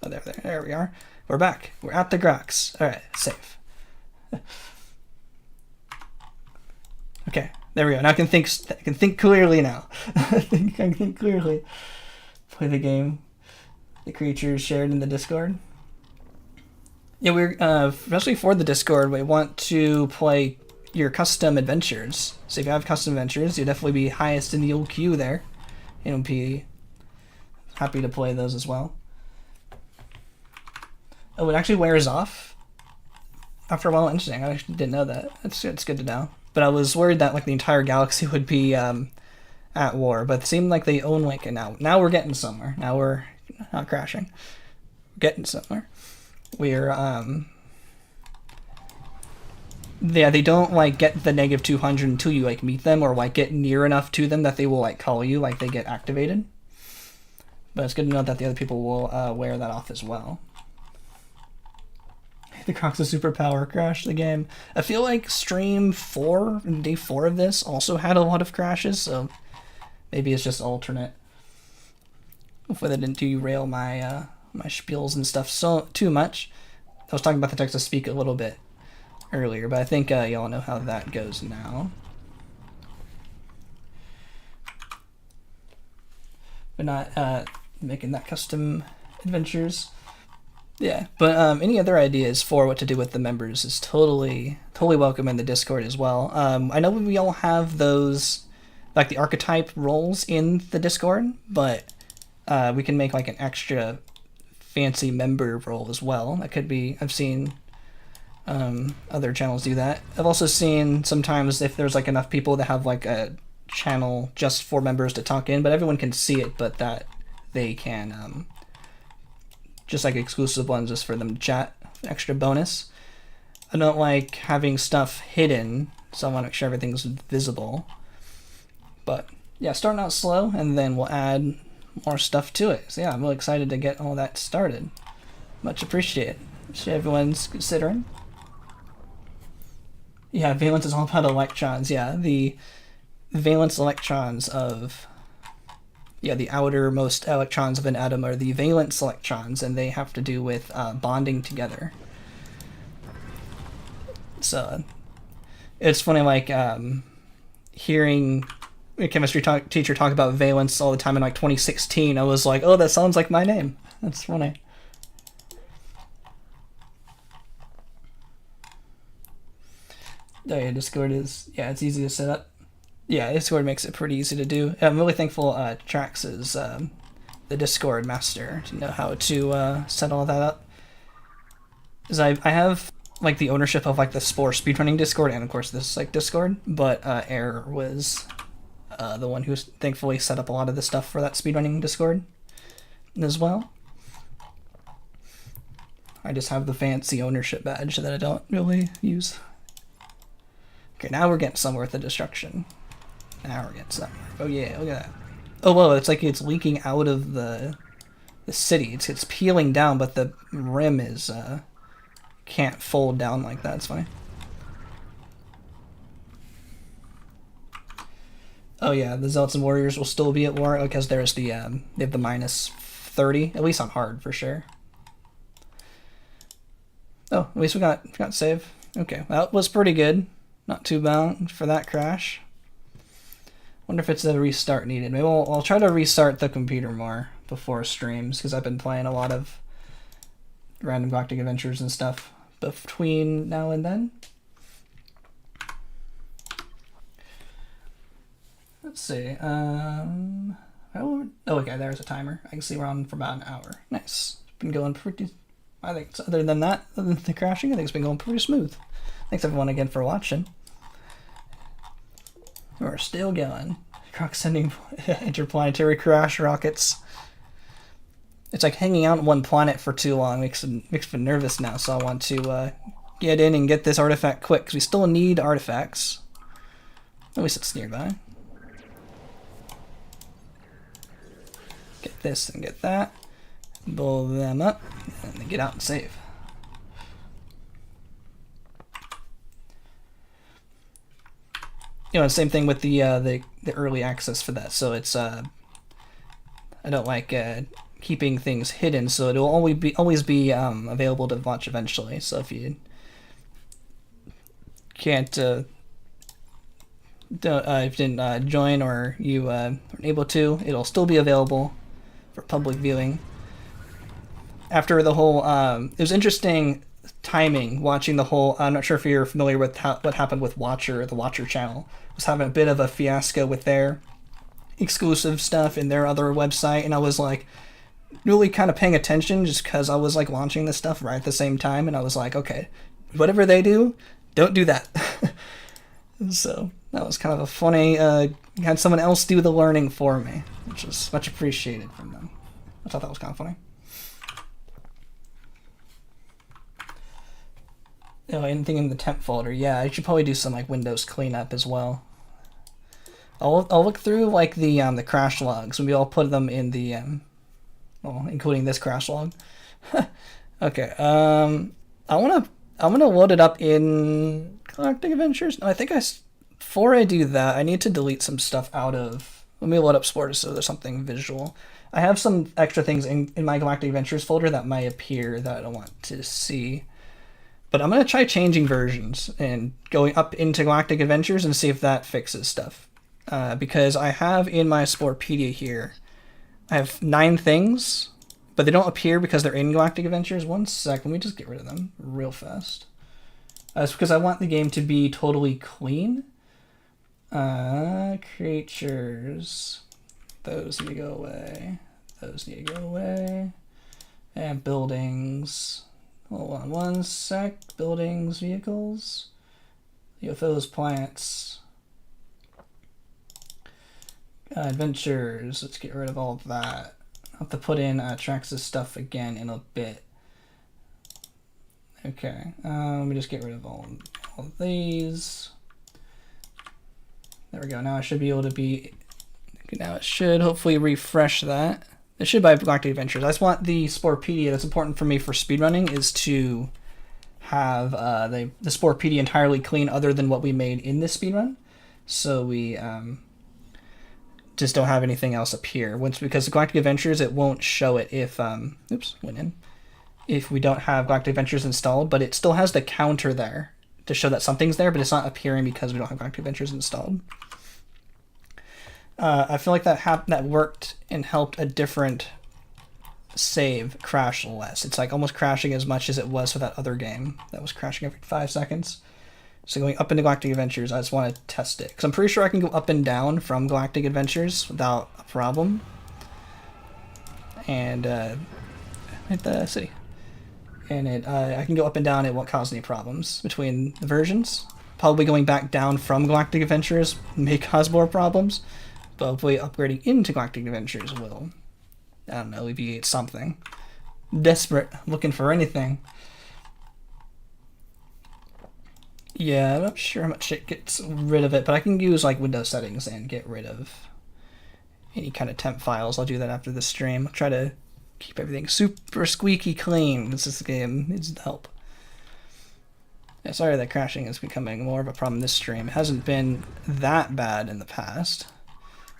Speaker 1: Oh, there we are. We're back. We're at the Grox. All right, safe. Okay, there we go. Now I can think clearly now. I can think clearly. Play the game. The creatures shared in the Discord. Yeah, we're especially for the Discord, we want to play your custom adventures. So if you have custom adventures, you'll definitely be highest in the old queue there. And be happy to play those as well. Oh, it actually wears off after a while. Interesting. I actually didn't know that. It's good to know. But I was worried that like the entire galaxy would be at war. But it seemed like they own like it now. Now we're getting somewhere. Now we're not crashing. We're getting somewhere. We're yeah, they don't like get the negative 200 until you like meet them or like get near enough to them that they will like call you, like they get activated. But it's good to know that the other people will wear that off as well. The Grox's superpower crashed the game. I feel like stream 4 and day 4 of this also had a lot of crashes, so maybe it's just alternate. Hopefully that didn't derail my my spiels and stuff so too much. I was talking about the text to speak a little bit earlier, but I think y'all know how that goes now. But not making that custom adventures. Yeah, but any other ideas for what to do with the members is totally welcome in the Discord as well. I know we all have those, like the archetype roles in the Discord, but we can make like an extra fancy member role as well. That could be, I've seen other channels do that. I've also seen sometimes if there's like enough people that have like a channel just for members to talk in, but everyone can see it, but that they can just like exclusive ones just for them to chat, extra bonus. I don't like having stuff hidden, so I want to make sure everything's visible. But yeah, starting out slow, and then we'll add more stuff to it. So yeah, I'm really excited to get all that started. Much appreciated. Appreciate everyone's considering. Yeah, valence is all about electrons. Yeah, the valence electrons of... Yeah, the outermost electrons of an atom are the valence electrons, and they have to do with bonding together. So it's funny, like hearing a chemistry teacher talk about valence all the time in like 2016. I was like, oh, that sounds like my name. That's funny. Oh yeah, Discord is, yeah, it's easy to set up. Yeah, Discord makes it pretty easy to do. And I'm really thankful Trax is the Discord master to know how to set all that up. Because I have like the ownership of like the Spore speedrunning Discord and of course this like Discord, but Air was the one who thankfully set up a lot of the stuff for that speedrunning Discord as well. I just have the fancy ownership badge that I don't really use. Okay, now we're getting somewhere with the destruction. Now we're getting somewhere. Oh yeah, look at that. Oh whoa, it's like it's leaking out of the city. It's peeling down, but the rim is can't fold down like that. It's funny. Oh yeah, the Zealots and Warriors will still be at war because there's the they have the minus 30, at least on hard for sure. Oh, at least we got save. Okay, well, that was pretty good. Not too bad for that crash. Wonder if it's a restart needed. Maybe I'll try to restart the computer more before streams because I've been playing a lot of random Galactic Adventures and stuff between now and then. Let's see. Oh, okay, there's a timer. I can see we're on for about an hour. Nice. It's been going pretty... I think, other than that, other than the crashing, I think it's been going pretty smooth. Thanks everyone again for watching. We're still going. Grox sending interplanetary crash rockets. It's like hanging out on one planet for too long makes me nervous now, so I want to get in and get this artifact quick, because we still need artifacts. At least it's nearby. Get this and get that. Blow them up. and then get out and save. You know, same thing with the early access for that. So it's I don't like keeping things hidden, so it'll always be available to watch eventually. So if you can't if you didn't join or you weren't able to, it'll still be available for public viewing. After the whole, it was interesting timing watching the whole. I'm not sure if you're familiar with what happened with Watcher. The Watcher channel was having a bit of a fiasco with their exclusive stuff in their other website, and I was like really kind of paying attention just because I was like launching this stuff right at the same time, and I was like, okay, whatever they do, don't do that. So that was kind of a funny, had someone else do the learning for me, which was much appreciated from them. I thought that was kind of funny. Oh, anything in the temp folder? Yeah, I should probably do some like Windows cleanup as well. I'll look through like the crash logs, and we all put them in the well, including this crash log. Okay. I'm gonna load it up in Galactic Adventures. No, I think before I do that, I need to delete some stuff out of. Let me load up Spore so there's something visual. I have some extra things in my Galactic Adventures folder that might appear that I don't want to see. But I'm going to try changing versions and going up into Galactic Adventures and see if that fixes stuff. Because I have in my Sporepedia here, I have 9 things, but they don't appear because they're in Galactic Adventures. One sec, let me just get rid of them real fast. It's because I want the game to be totally clean. Creatures. Those need to go away. Those need to go away. And buildings. Hold on one sec. Buildings, vehicles, UFOs, plants, adventures. Let's get rid of all of that. I'll have to put in Traxxas stuff again in a bit. Okay, let me just get rid of all of these. There we go. Now I should be able to be. Now it should hopefully refresh that. It should buy Galactic Adventures. I just want the Sporepedia. That's important for me for speedrunning is to have the Sporepedia entirely clean other than what we made in this speedrun. So we just don't have anything else appear. Because Galactic Adventures, it won't show it if oops, went in. If we don't have Galactic Adventures installed, but it still has the counter there to show that something's there, but it's not appearing because we don't have Galactic Adventures installed. I feel like that worked and helped a different save crash less. It's like almost crashing as much as it was for that other game that was crashing every 5 seconds. So going up into Galactic Adventures, I just want to test it. Because I'm pretty sure I can go up and down from Galactic Adventures without a problem. And hit the city. And I can go up and down, it won't cause any problems between the versions. Probably going back down from Galactic Adventures may cause more problems. But hopefully upgrading into Galactic Adventures will, I don't know, alleviate something. Desperate, looking for anything. Yeah, I'm not sure how much it gets rid of it, but I can use like Windows settings and get rid of any kind of temp files. I'll do that after the stream. I'll try to keep everything super squeaky clean. This game needs help. Yeah, sorry that crashing is becoming more of a problem this stream. It hasn't been that bad in the past.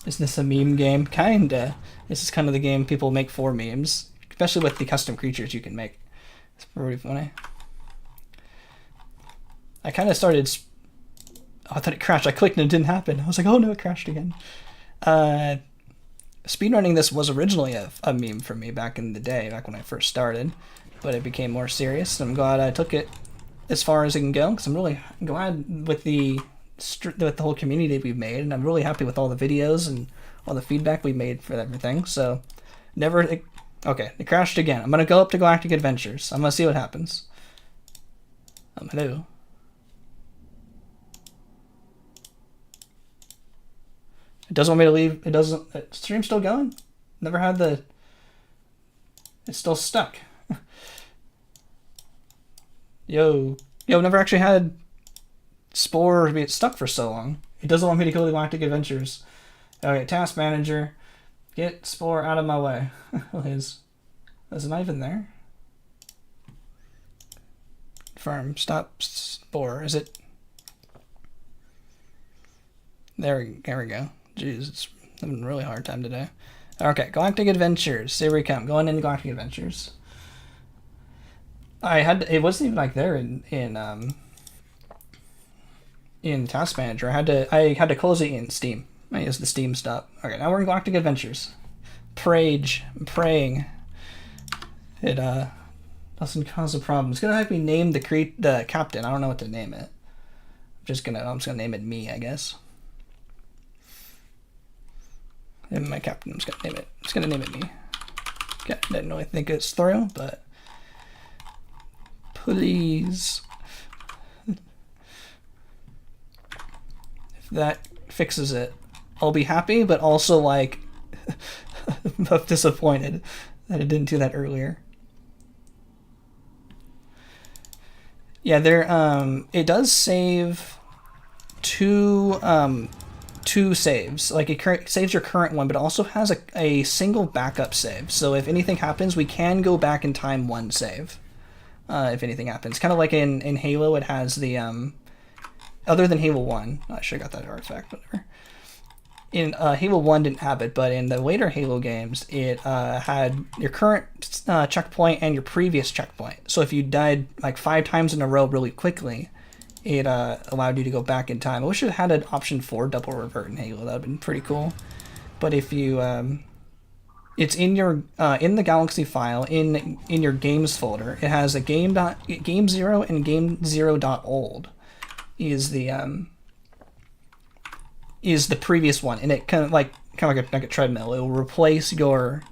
Speaker 1: Is this a meme game? Kinda. This is kind of the game people make for memes, especially with the custom creatures you can make. It's pretty funny. I kind of started. Oh, I thought it crashed. I clicked and it didn't happen. I was like, oh no, it crashed again. Speedrunning this was originally a meme for me back in the day, back when I first started, but it became more serious. I'm glad I took it as far as it can go, because I'm really glad with the whole community we've made, and I'm really happy with all the videos and all the feedback we made for everything. So okay, it crashed again. I'm gonna go up to Galactic Adventures. I'm gonna see what happens. Hello. It doesn't want me to leave. It doesn't. Stream's still going. Never had the. It's still stuck. Yo, never actually had Spore be stuck for so long. It doesn't want me to go to Galactic Adventures. Okay, Task Manager. Get Spore out of my way. Is it not even there? farm. Stop Spore. Is it? There we go. Jeez, it's having a really hard time today. Okay, Galactic Adventures. Here we come. Going into Galactic Adventures. It wasn't even like there in Task Manager. I had to close it in Steam. I used the Steam stop. Okay, now we're in Galactic Adventures. I'm praying. It doesn't cause a problem. It's gonna have me name the captain. I don't know what to name it. I'm just gonna name it me, I guess. And my captain, I'm just gonna name it. It's gonna name it me. Okay, didn't really think it's thorough, but please. If that fixes it, I'll be happy, but also like I'm disappointed that it didn't do that earlier. Yeah, it does save two saves. Like it saves your current one, but it also has a single backup save. So if anything happens, we can go back in time one save. If anything happens, kind of like in Halo, it has the other than Halo 1. I should have got that artifact, whatever. In Halo 1 didn't have it, but in the later Halo games, it had your current checkpoint and your previous checkpoint. So if you died like 5 times in a row really quickly, it allowed you to go back in time. I wish it had an option for double revert in Halo. That would have been pretty cool. But if you, it's in your in the Galaxy file in your games folder. It has a game 0 and game 0.old is the previous one, and it kind of like a treadmill. It will replace your.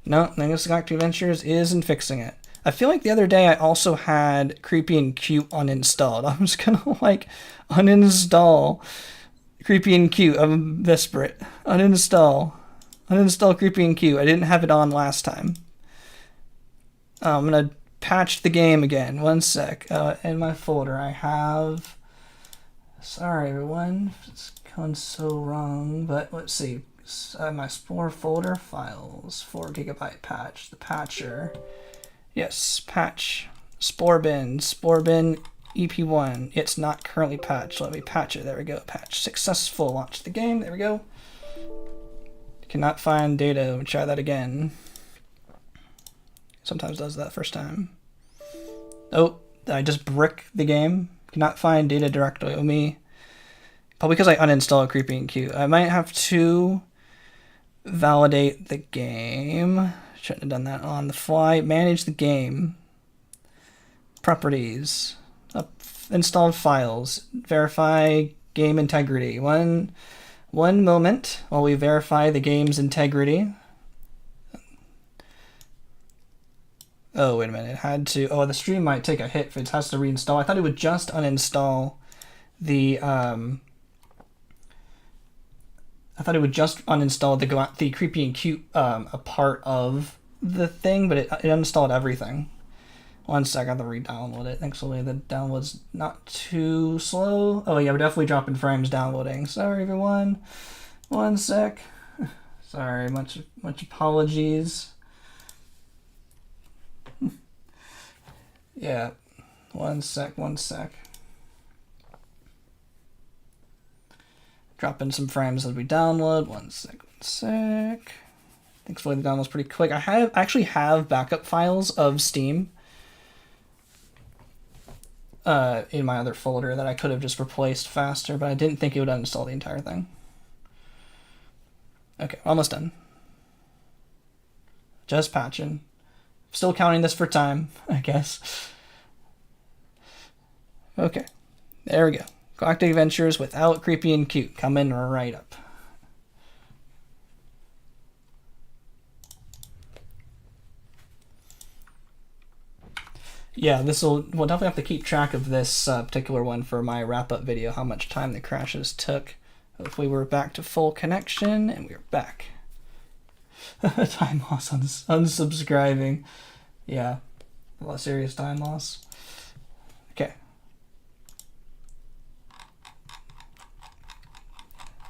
Speaker 1: No, I guess Galactic Adventures isn't fixing it. I feel like the other day I also had Creepy and Cute uninstalled. I'm just gonna like uninstall Creepy and Cute. I'm desperate. Uninstall Creepy and Cute. I didn't have it on last time. I'm gonna patch the game again. One sec. In my folder I have. Sorry everyone, it's gone so wrong, but let's see. My Spore folder files, 4 GB patch, the patcher. Yes, patch, Spore bin EP1. It's not currently patched. Let me patch it. There we go. Patch successful. Launch the game. There we go. Cannot find data. Let me try that again. Sometimes does that first time. Oh, did I just brick the game? Cannot find data directly. Let me. Probably because I uninstalled Creepy and Cute. I might have to validate the game. Shouldn't have done that on the fly. Manage the game. Properties. Installed files. Verify game integrity. One moment while we verify the game's integrity. Oh, wait a minute. It had to. Oh, the stream might take a hit if it has to reinstall. I thought it would just uninstall the. I thought it would just uninstall the Creepy and Cute a part of the thing, but it uninstalled everything. One sec, I have to re-download it. Thankfully, the download's not too slow. Oh yeah, we're definitely dropping frames downloading. Sorry, everyone. One sec. Sorry, much apologies. Yeah, one sec. Drop in some frames as we download. One sec. Thankfully, the download's pretty quick. I actually have backup files of Steam in my other folder that I could have just replaced faster, but I didn't think it would uninstall the entire thing. Okay, almost done. Just patching. Still counting this for time, I guess. Okay, there we go. Galactic Adventures without Creepy and Cute coming right up. Yeah, we'll definitely have to keep track of this particular one for my wrap-up video, how much time the crashes took. Hopefully we're back to full connection, and we're back. Time loss unsubscribing. Yeah, a lot of serious time loss. Okay.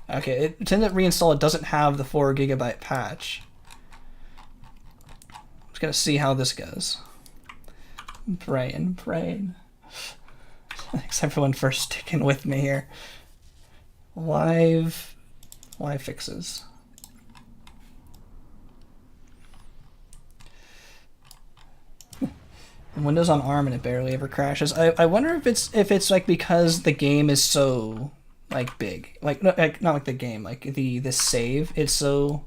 Speaker 1: Okay, it tends to reinstall. It doesn't have the 4 GB patch. I'm just gonna see how this goes. Praying. Thanks everyone for sticking with me here. Live fixes. Windows on ARM and it barely ever crashes. I wonder if it's like because the game is so like big, like not like the game, like the save. It's so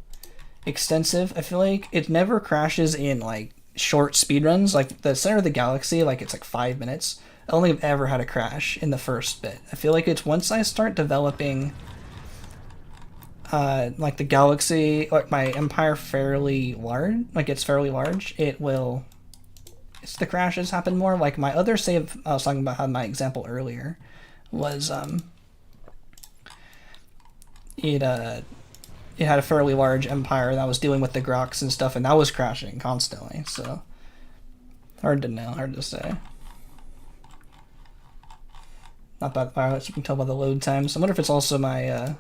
Speaker 1: extensive. I feel like it never crashes in like short speedruns. Like the Center of the Galaxy, like it's like 5 minutes. I only have ever had a crash in the first bit. I feel like it's once I start developing like the galaxy, like my empire fairly large, like it's fairly large, it will. The crashes happen more. Like my other save I was talking about, how my example earlier was it had a fairly large empire that was dealing with the Grox and stuff, and that was crashing constantly. So hard to know, hard to say. Not bad violence, you can tell by the load times. I wonder if it's also my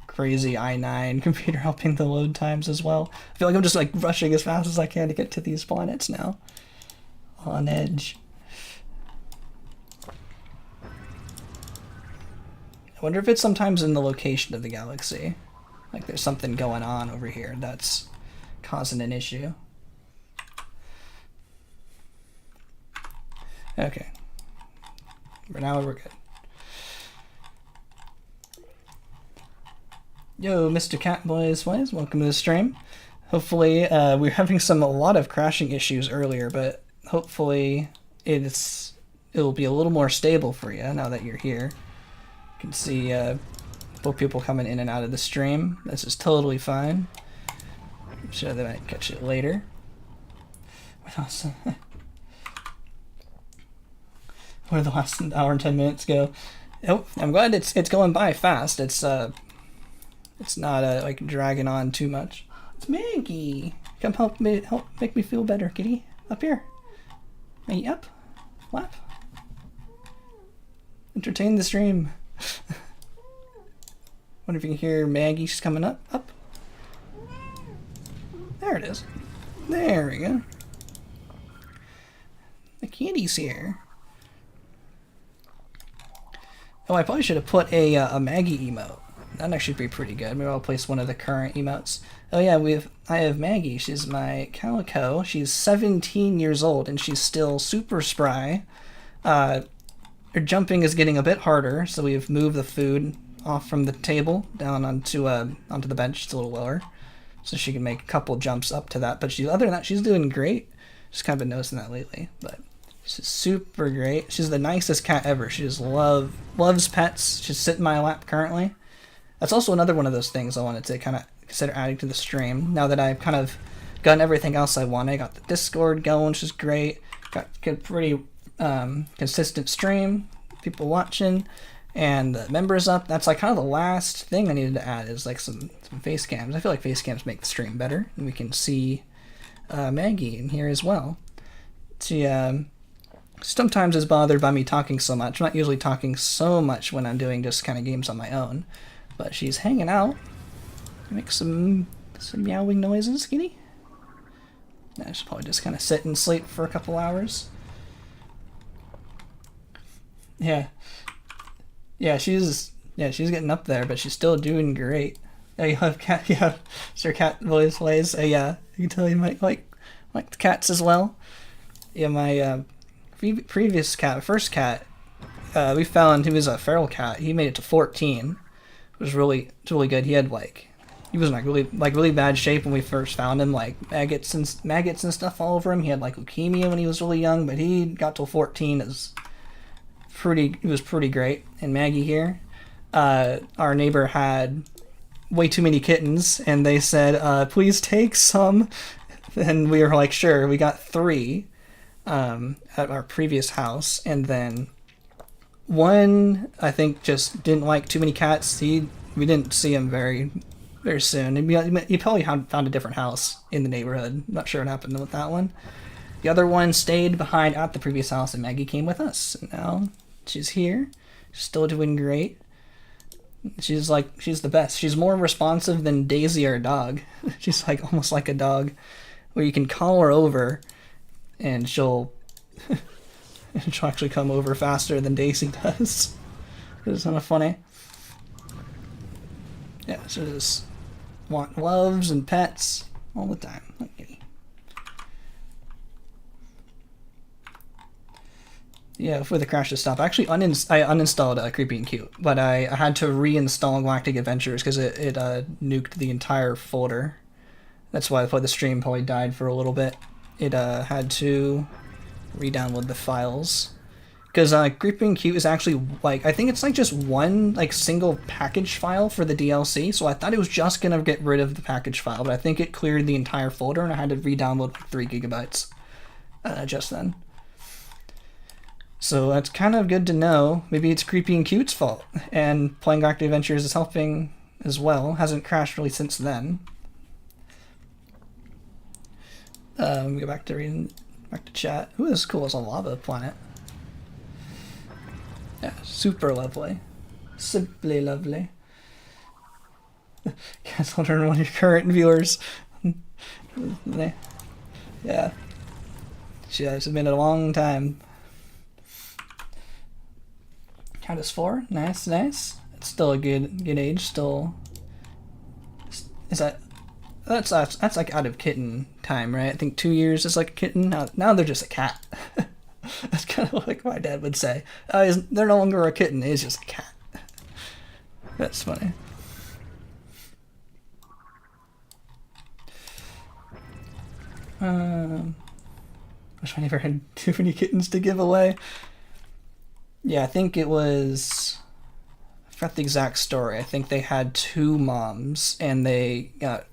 Speaker 1: crazy i9 computer helping the load times as well. I feel like I'm just like rushing as fast as I can to get to these planets now. On edge. I wonder if it's sometimes in the location of the galaxy. Like there's something going on over here that's causing an issue. Okay. For now we're good. Yo, Mr. Catboys, welcome to the stream. Hopefully, we were having a lot of crashing issues earlier, but hopefully it'll be a little more stable for you now that you're here. You can see both people coming in and out of the stream. This is totally fine. I'm sure they might catch it later. Where the last hour and 10 minutes go. Oh, I'm glad it's going by fast. It's not like dragging on too much. It's Maggie. Come help make me feel better, kitty. Up here. Maggie, up. Lap. Entertain the stream. Wonder if you can hear Maggie. She's coming up. Up. There it is. There we go. The kitty's here. Oh, I probably should have put a Maggie emote. That'd actually be pretty good. Maybe I'll place one of the current emotes. Oh yeah, I have Maggie. She's my calico. She's 17 years old and she's still super spry. Her jumping is getting a bit harder, so we've moved the food off from the table down onto the bench. It's a little lower, so she can make a couple jumps up to that. But other than that, she's doing great. Just kind of been noticing that lately, but. She's super great. She's the nicest cat ever. She just loves pets. She's sitting in my lap currently. That's also another one of those things I wanted to kind of consider adding to the stream. Now that I've kind of gotten everything else I want. I got the Discord going, which is great. Got a pretty consistent stream, people watching, and the members up. That's like kind of the last thing I needed to add is like some face cams. I feel like face cams make the stream better, and we can see Maggie in here as well. She sometimes is bothered by me talking so much. I'm not usually talking so much when I'm doing just kind of games on my own, but she's hanging out. Make some meowing noises, kitty. I should probably just kind of sit and sleep for a couple hours. Yeah, she's getting up there, but she's still doing great. Yeah, you have cat. Yeah, Sir Cat voice plays. Yeah, you can tell you might like the cats as well. Yeah, my previous cat, first cat, we found he was a feral cat. He made it to 14. It was really good. He had he was in really bad shape when we first found him, like maggots and stuff all over him. He had like leukemia when he was really young, but he got to 14. It was pretty great. And Maggie here, our neighbor had way too many kittens, and they said, please take some. And we were like, sure. We got 3 at our previous house, and then one I think just didn't like too many cats. We didn't see him very soon. He probably found a different house in the neighborhood. Not sure what happened with that one. The other one stayed behind at the previous house, and Maggie came with us. And now she's here, still doing great. She's the best. She's more responsive than Daisy, our dog. She's like almost like a dog, where you can call her over and she'll She'll actually come over faster than Daisy does. It's kind of funny. Yeah, so just want loves and pets all the time. Okay. Yeah, for the crash to stop. Actually, I uninstalled Creepy and Cute, but I had to reinstall Galactic Adventures because it nuked the entire folder. That's why the stream probably died for a little bit. It had to re-download the files. Because Creepy and Cute is actually, like, I think it's like just one like single package file for the DLC, so I thought it was just gonna get rid of the package file, but I think it cleared the entire folder and I had to re-download like 3 gigabytes just then. So that's kind of good to know. Maybe it's Creepy and Cute's fault, and playing Galactic Adventures is helping as well. Hasn't crashed really since then. Let me go back to reading, back to chat. Ooh, this is cool. It's a lava planet. Yeah, super lovely. Simply lovely. Guess I'll turn one of your current viewers. Yeah. She has been a long time. Count as 4. Nice, nice. It's still a good age. Still, is that that's like out of kitten time, right? I think 2 years is like a kitten. Now they're just a cat. That's kind of like my dad would say. They're no longer a kitten. It's just a cat. That's funny. Wish I never had too many kittens to give away. Yeah, I think it was, I forgot the exact story. I think they had 2 moms and they got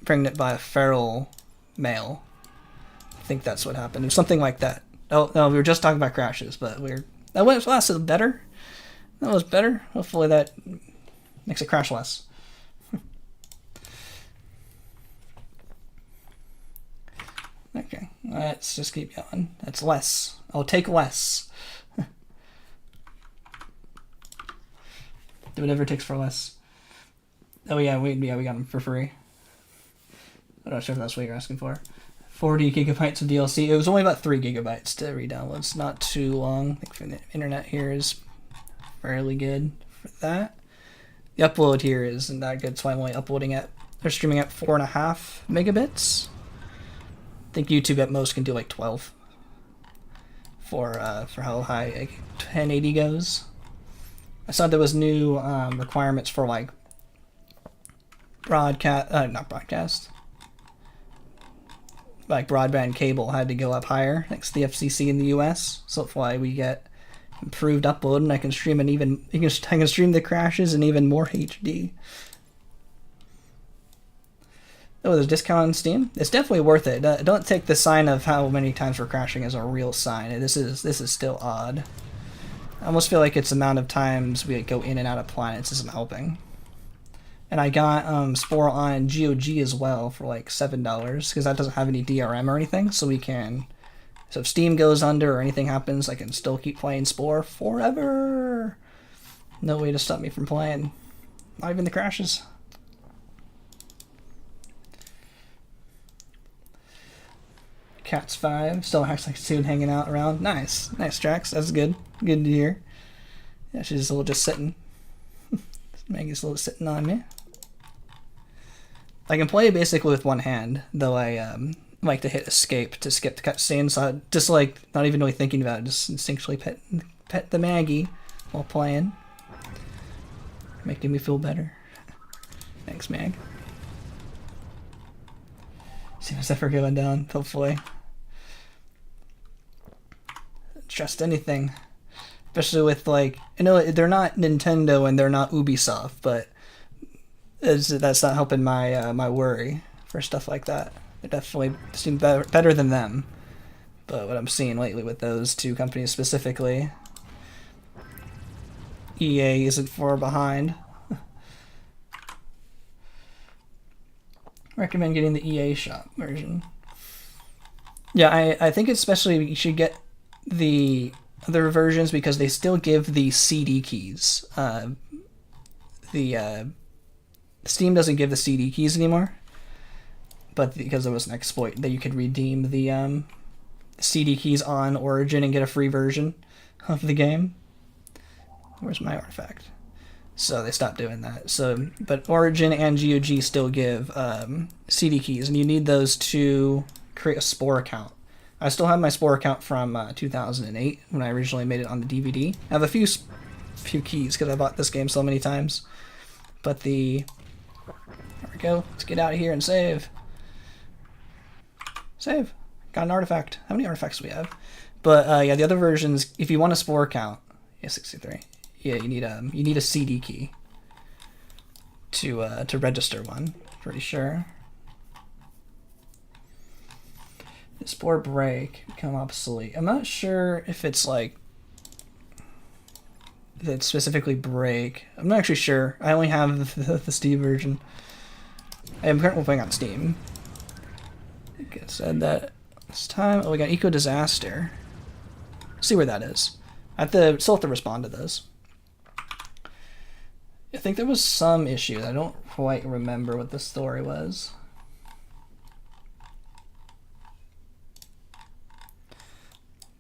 Speaker 1: pregnant by a feral male. I think that's what happened. It was something like that. Oh, no, we were just talking about crashes, but that was better. That was better. Hopefully that makes it crash less. Okay, let's just keep going. That's less. I'll take less. Do whatever it takes for less. Oh yeah, we got them for free. I'm not sure if that's what you're asking for. 40 gigabytes of DLC. It was only about 3 gigabytes to re-download. It's not too long. I think the internet here is fairly good for that. The upload here isn't that good, so I'm only uploading at, they're streaming at 4.5 megabits. I think YouTube at most can do like 12 for how high like 1080 goes. I saw there was new requirements for like not broadcast, like broadband cable had to go up higher thanks to the FCC in the US. So that's why we get improved upload, and I can stream I can stream the crashes in even more HD. Oh, there's a discount on Steam. It's definitely worth it. Don't take the sign of how many times we're crashing as a real sign. This is still odd. I almost feel like it's the amount of times we go in and out of planets isn't helping. And I got Spore on GOG as well for like $7 because that doesn't have any DRM or anything, so we can. So if Steam goes under or anything happens, I can still keep playing Spore forever. No way to stop me from playing. Not even the crashes. Cat's 5 still acts like soon hanging out around. Nice Drax. That's good. Good to hear. Yeah, she's a little just sitting. Maggie's a little sitting on me. I can play basically with one hand, though I like to hit escape to skip the cutscene. So I just like not even really thinking about it, just instinctually pet the Maggie while playing, making me feel better. Thanks, Mag. See what's ever going down, hopefully. Trust anything. Especially with, like, I know they're not Nintendo and they're not Ubisoft, but that's not helping my worry for stuff like that. They definitely seem better than them. But what I'm seeing lately with those 2 companies specifically, EA isn't far behind. Recommend getting the EA shop version. Yeah, I think especially you should get the other versions because they still give the CD keys. Steam doesn't give the CD keys anymore, but because there was an exploit that you could redeem the CD keys on Origin and get a free version of the game. Where's my artifact? So they stopped doing that. So, but Origin and GOG still give CD keys, and you need those to create a Spore account. I still have my Spore account from 2008 when I originally made it on the DVD. I have a few keys because I bought this game so many times. But there we go. Let's get out of here and save. Save. Got an artifact. How many artifacts do we have? But yeah, the other versions, if you want a Spore account, yeah, 63. Yeah, you need a CD key to register one. Pretty sure. The Spore break become obsolete. I'm not sure if it's like if it's specifically break. I'm not actually sure. I only have the Steam version. I'm currently playing on Steam. I think I said that this time. Oh, we got Eco Disaster. Let's see where that is. I still have to respond to those. I think there was some issues. I don't quite remember what the story was.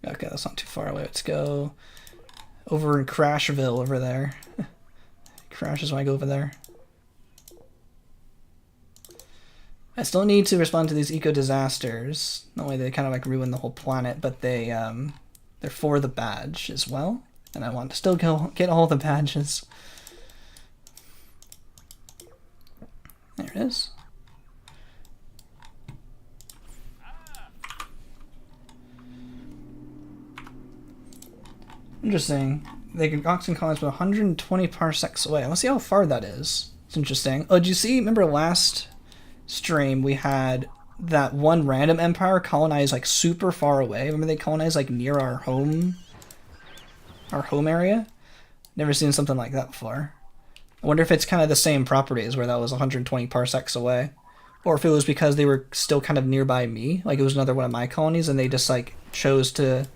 Speaker 1: Okay, that's not too far away. Let's go over in Crashville over there. Crashes when I go over there. I still need to respond to these eco disasters. Not only they kind of like ruin the whole planet, but they're for the badge as well. And I want to still get all the badges. There it is. Interesting. They can Oxen colonize from 120 parsecs away. Let's see how far that is. It's interesting. Oh, did you see? Remember last stream we had that one random empire colonize like super far away? Remember they colonized like near our home area? Never seen something like that before. I wonder if it's kind of the same properties where that was 120 parsecs away. Or if it was because they were still kind of nearby me. Like it was another one of my colonies and they just like chose to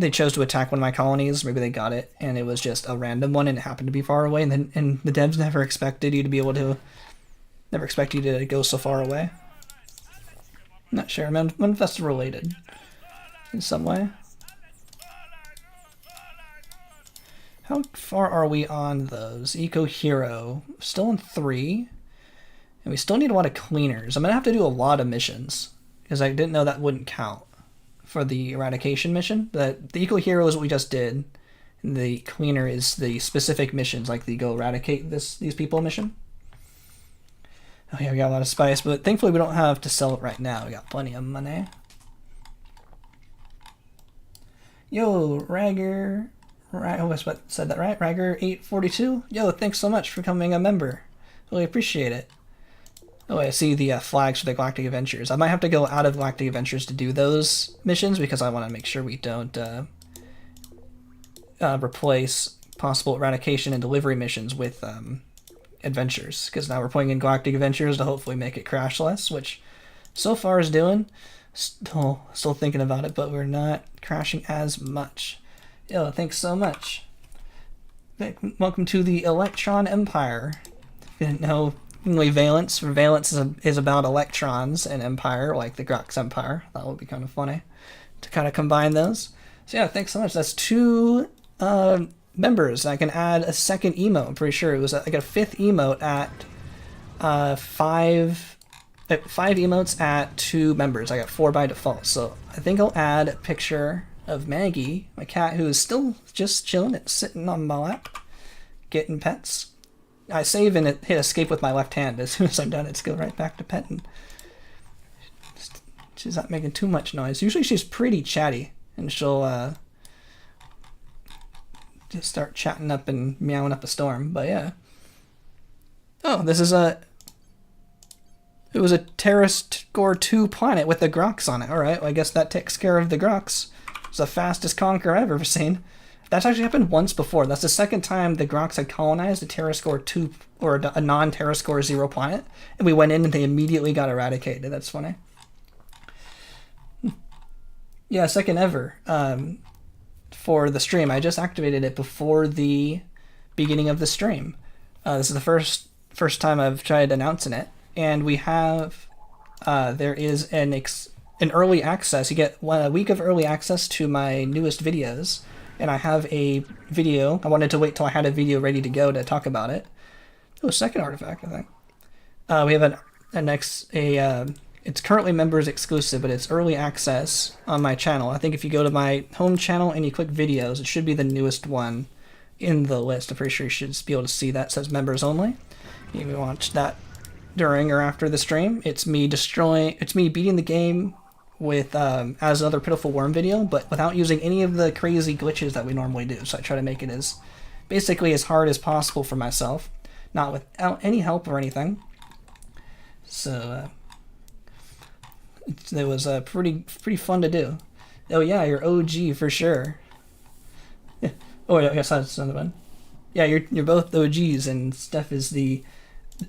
Speaker 1: attack one of my colonies. Maybe they got it and it was just a random one and it happened to be far away, and the devs never expected you to go so far away. I'm not sure. Manifest related in some way. How far are we on those? Eco Hero still in 3, and we still need a lot of cleaners. I'm gonna have to do a lot of missions because I didn't know that wouldn't count for the eradication mission. But the Eco Hero is what we just did, and the cleaner is the specific missions, like the go eradicate these people mission. Oh yeah, we got a lot of spice, but thankfully we don't have to sell it right now. We got plenty of money. Yo, Ragger. I always said that right. Ragger842. Yo, thanks so much for becoming a member. Really appreciate it. Oh, I see the flags for the Galactic Adventures. I might have to go out of Galactic Adventures to do those missions because I want to make sure we don't replace possible eradication and delivery missions with adventures. Because now we're playing in Galactic Adventures to hopefully make it crash less, which so far is doing. Still thinking about it, but we're not crashing as much. Yo, thanks so much. Welcome to the Electron Empire. If you didn't know, Valence is about electrons and Empire, like the Grox Empire. That would be kind of funny to kind of combine those. So yeah, thanks so much. That's 2 members. I can add a second emote. I'm pretty sure it was I got a 5th emote at 5 emotes at 2 members. I got 4 by default. So I think I'll add a picture of Maggie, my cat, who is still just chilling, sitting on my lap, getting pets. I save and hit escape with my left hand. As soon as I'm done, it's go right back to petting. She's not making too much noise. Usually she's pretty chatty, and she'll just start chatting up and meowing up a storm. But yeah. Oh, this is it was a Terrascore 2 planet with the Grox on it. Alright, well, I guess that takes care of the Grox. It's the fastest conquer I've ever seen. That's actually happened once before. That's the second time the Grox had colonized a Terrascore 2 or a non-Terrascore 0 planet, and we went in and they immediately got eradicated. That's funny. Yeah, second ever for the stream. I just activated it before the beginning of the stream. This is the first time I've tried announcing it, and we have there is an early access. You get a week of early access to my newest videos, and I have a video. I wanted to wait till I had a video ready to go to talk about it. Oh, second artifact, I think. We have it's currently members exclusive, but it's early access on my channel. I think if you go to my home channel and you click videos, it should be the newest one in the list. I'm pretty sure you should be able to see that. It says members only. You can watch that during or after the stream. It's me beating the game with as another Pitiful Worm video, but without using any of the crazy glitches that we normally do. So I try to make it as basically as hard as possible for myself, not without any help or anything. So it was pretty fun to do. Oh yeah, you're OG for sure. Yeah. Oh, I guess that's another one. Yeah, you're both OGs, and Steph is the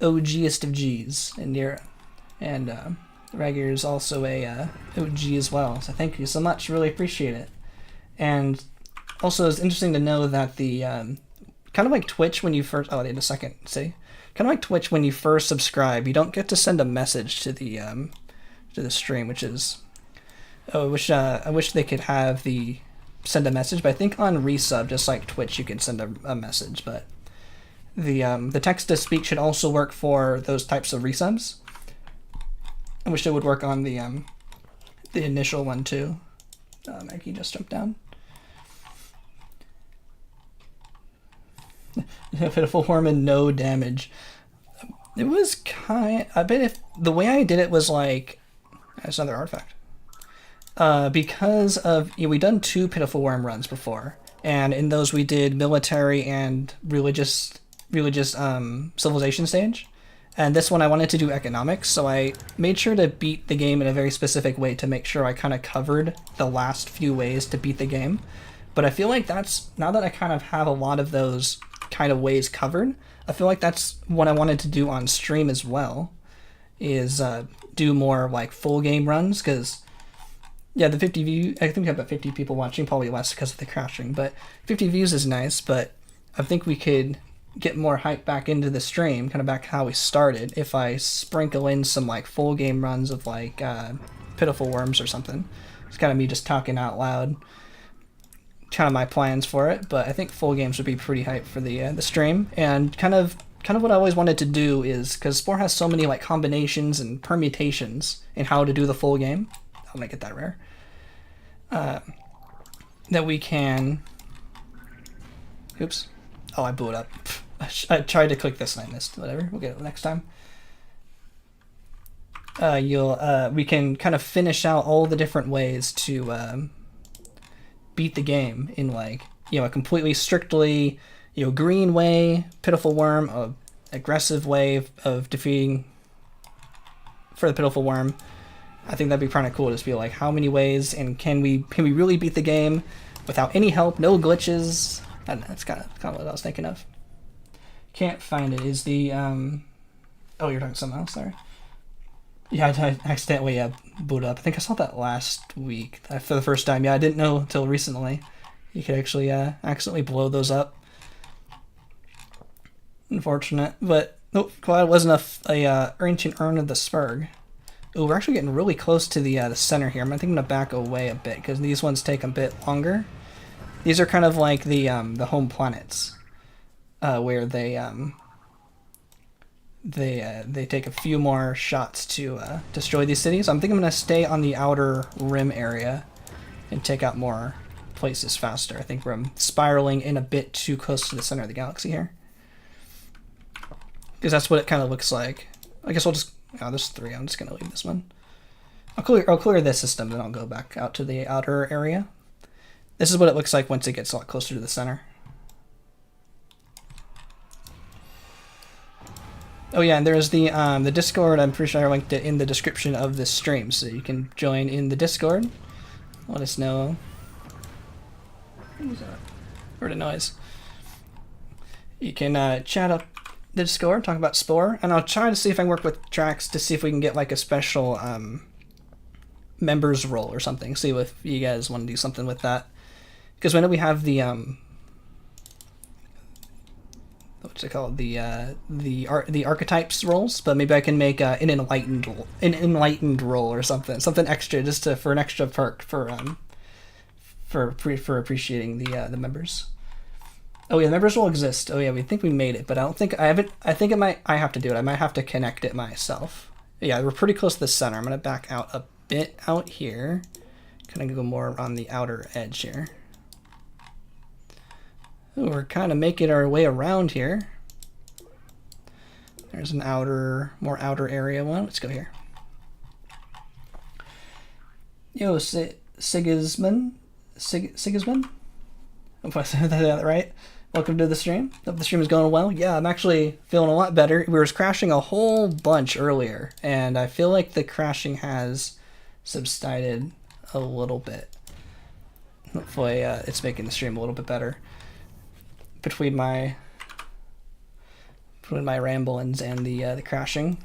Speaker 1: OGest of Gs, and Ragier is also a OG as well. So thank you so much. Really appreciate it. And also, it's interesting to know that the kind of like Twitch when you first. Oh, in a second. See, kind of like Twitch when you first subscribe, you don't get to send a message to the stream, which is. Oh, I wish they could have the send a message, but I think on resub, just like Twitch, you can send a message, but the text to speak should also work for those types of resubs. I wish it would work on the initial one too. Maggie just jumped down. Pitiful Worm and no damage. It was I bet if the way I did it was like that's another artifact. Because of we've done 2 Pitiful Worm runs before, and in those we did military and religious civilization stage, and this one I wanted to do economics, so I made sure to beat the game in a very specific way to make sure I kind of covered the last few ways to beat the game. But I feel like that's, now that I kind of have a lot of those kind of ways covered, I feel like that's what I wanted to do on stream as well, is do more like full game runs, because yeah, the 50 views, I think we have about 50 people watching, probably less because of the crashing, but 50 views is nice, but I think we could get more hype back into the stream, kind of back how we started, if I sprinkle in some like full game runs of like Pitiful Worms or something. It's kind of me just talking out loud, kind of my plans for it, but I think full games would be pretty hype for the stream. And kind of what I always wanted to do is, because Spore has so many like combinations and permutations in how to do the full game, I'll make it that rare, that we can, oops, oh, I blew it up. I tried to click this and I missed. Whatever, we'll get it next time. We can kind of finish out all the different ways to beat the game in like, a completely strictly, green way, Pitiful Worm, a aggressive way of defeating for the Pitiful Worm. I think that'd be kind of cool to just be like, how many ways, and can we really beat the game without any help, no glitches? I don't know, that's kind of what I was thinking of. Can't find it. Is the oh, you're talking something else, sorry. Yeah, I accidentally booted up. I think I saw that last week for the first time. Yeah, I didn't know until recently you could actually accidentally blow those up. Unfortunate, but oh, glad it wasn't a ancient urn of the Spurg. Oh, we're actually getting really close to the center here. I think I'm gonna back away a bit because these ones take a bit longer. These are kind of like the home planets, where they take a few more shots to destroy these cities. I think I'm gonna stay on the outer rim area and take out more places faster. I think we're spiraling in a bit too close to the center of the galaxy here, because that's what it kind of looks like. I guess I'll just, oh, there's 3. I'm just gonna leave this one. I'll clear this system, then I'll go back out to the outer area. This is what it looks like once it gets a lot closer to the center. Oh yeah, and there's the Discord. I'm pretty sure I linked it in the description of this stream, so you can join in the Discord. Let us know. What was that? Heard a noise. You can chat up the Discord, talk about Spore, and I'll try to see if I can work with Drax to see if we can get like a special members role or something. See if you guys want to do something with that. Because whenever we have the what's it called, the archetypes rolls, but maybe I can make an enlightened roll or something extra, just for an extra perk for appreciating the members. Oh yeah, the members will exist. Oh yeah, we think we made it, but I don't think I have it. I think I have to do it. I might have to connect it myself. Yeah, we're pretty close to the center. I'm gonna back out a bit out here. Kind of go more on the outer edge here. Ooh, we're kind of making our way around here. There's an more outer area one. Let's go here. Yo, Sigismund? Hope I said that right. Welcome to the stream. Hope the stream is going well. Yeah, I'm actually feeling a lot better. We were crashing a whole bunch earlier, and I feel like the crashing has subsided a little bit. Hopefully it's making the stream a little bit better. Between my ramblings and the crashing.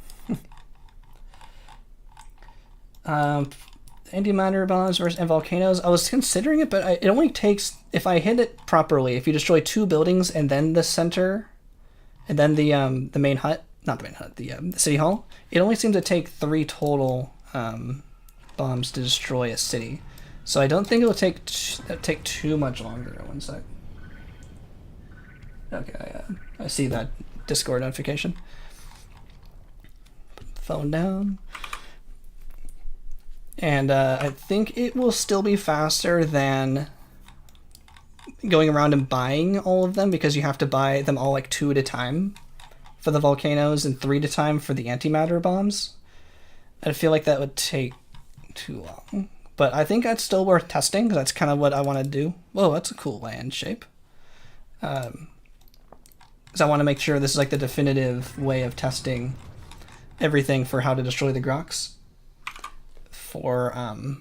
Speaker 1: Antimatter bombs and volcanoes. I was considering it, but it only takes, if I hit it properly, if you destroy 2 buildings and then the center, and then the main hut, not the main hut, the city hall, it only seems to take 3 total bombs to destroy a city. So I don't think it'll take too much longer. One sec. Okay, I see that Discord notification. Put the phone down. And I think it will still be faster than going around and buying all of them, because you have to buy them all like 2 at a time for the volcanoes and 3 at a time for the antimatter bombs. I feel like that would take too long. But I think that's still worth testing, because that's kind of what I want to do. Whoa, that's a cool land shape. Because I want to make sure this is like the definitive way of testing everything for how to destroy the Grox. For in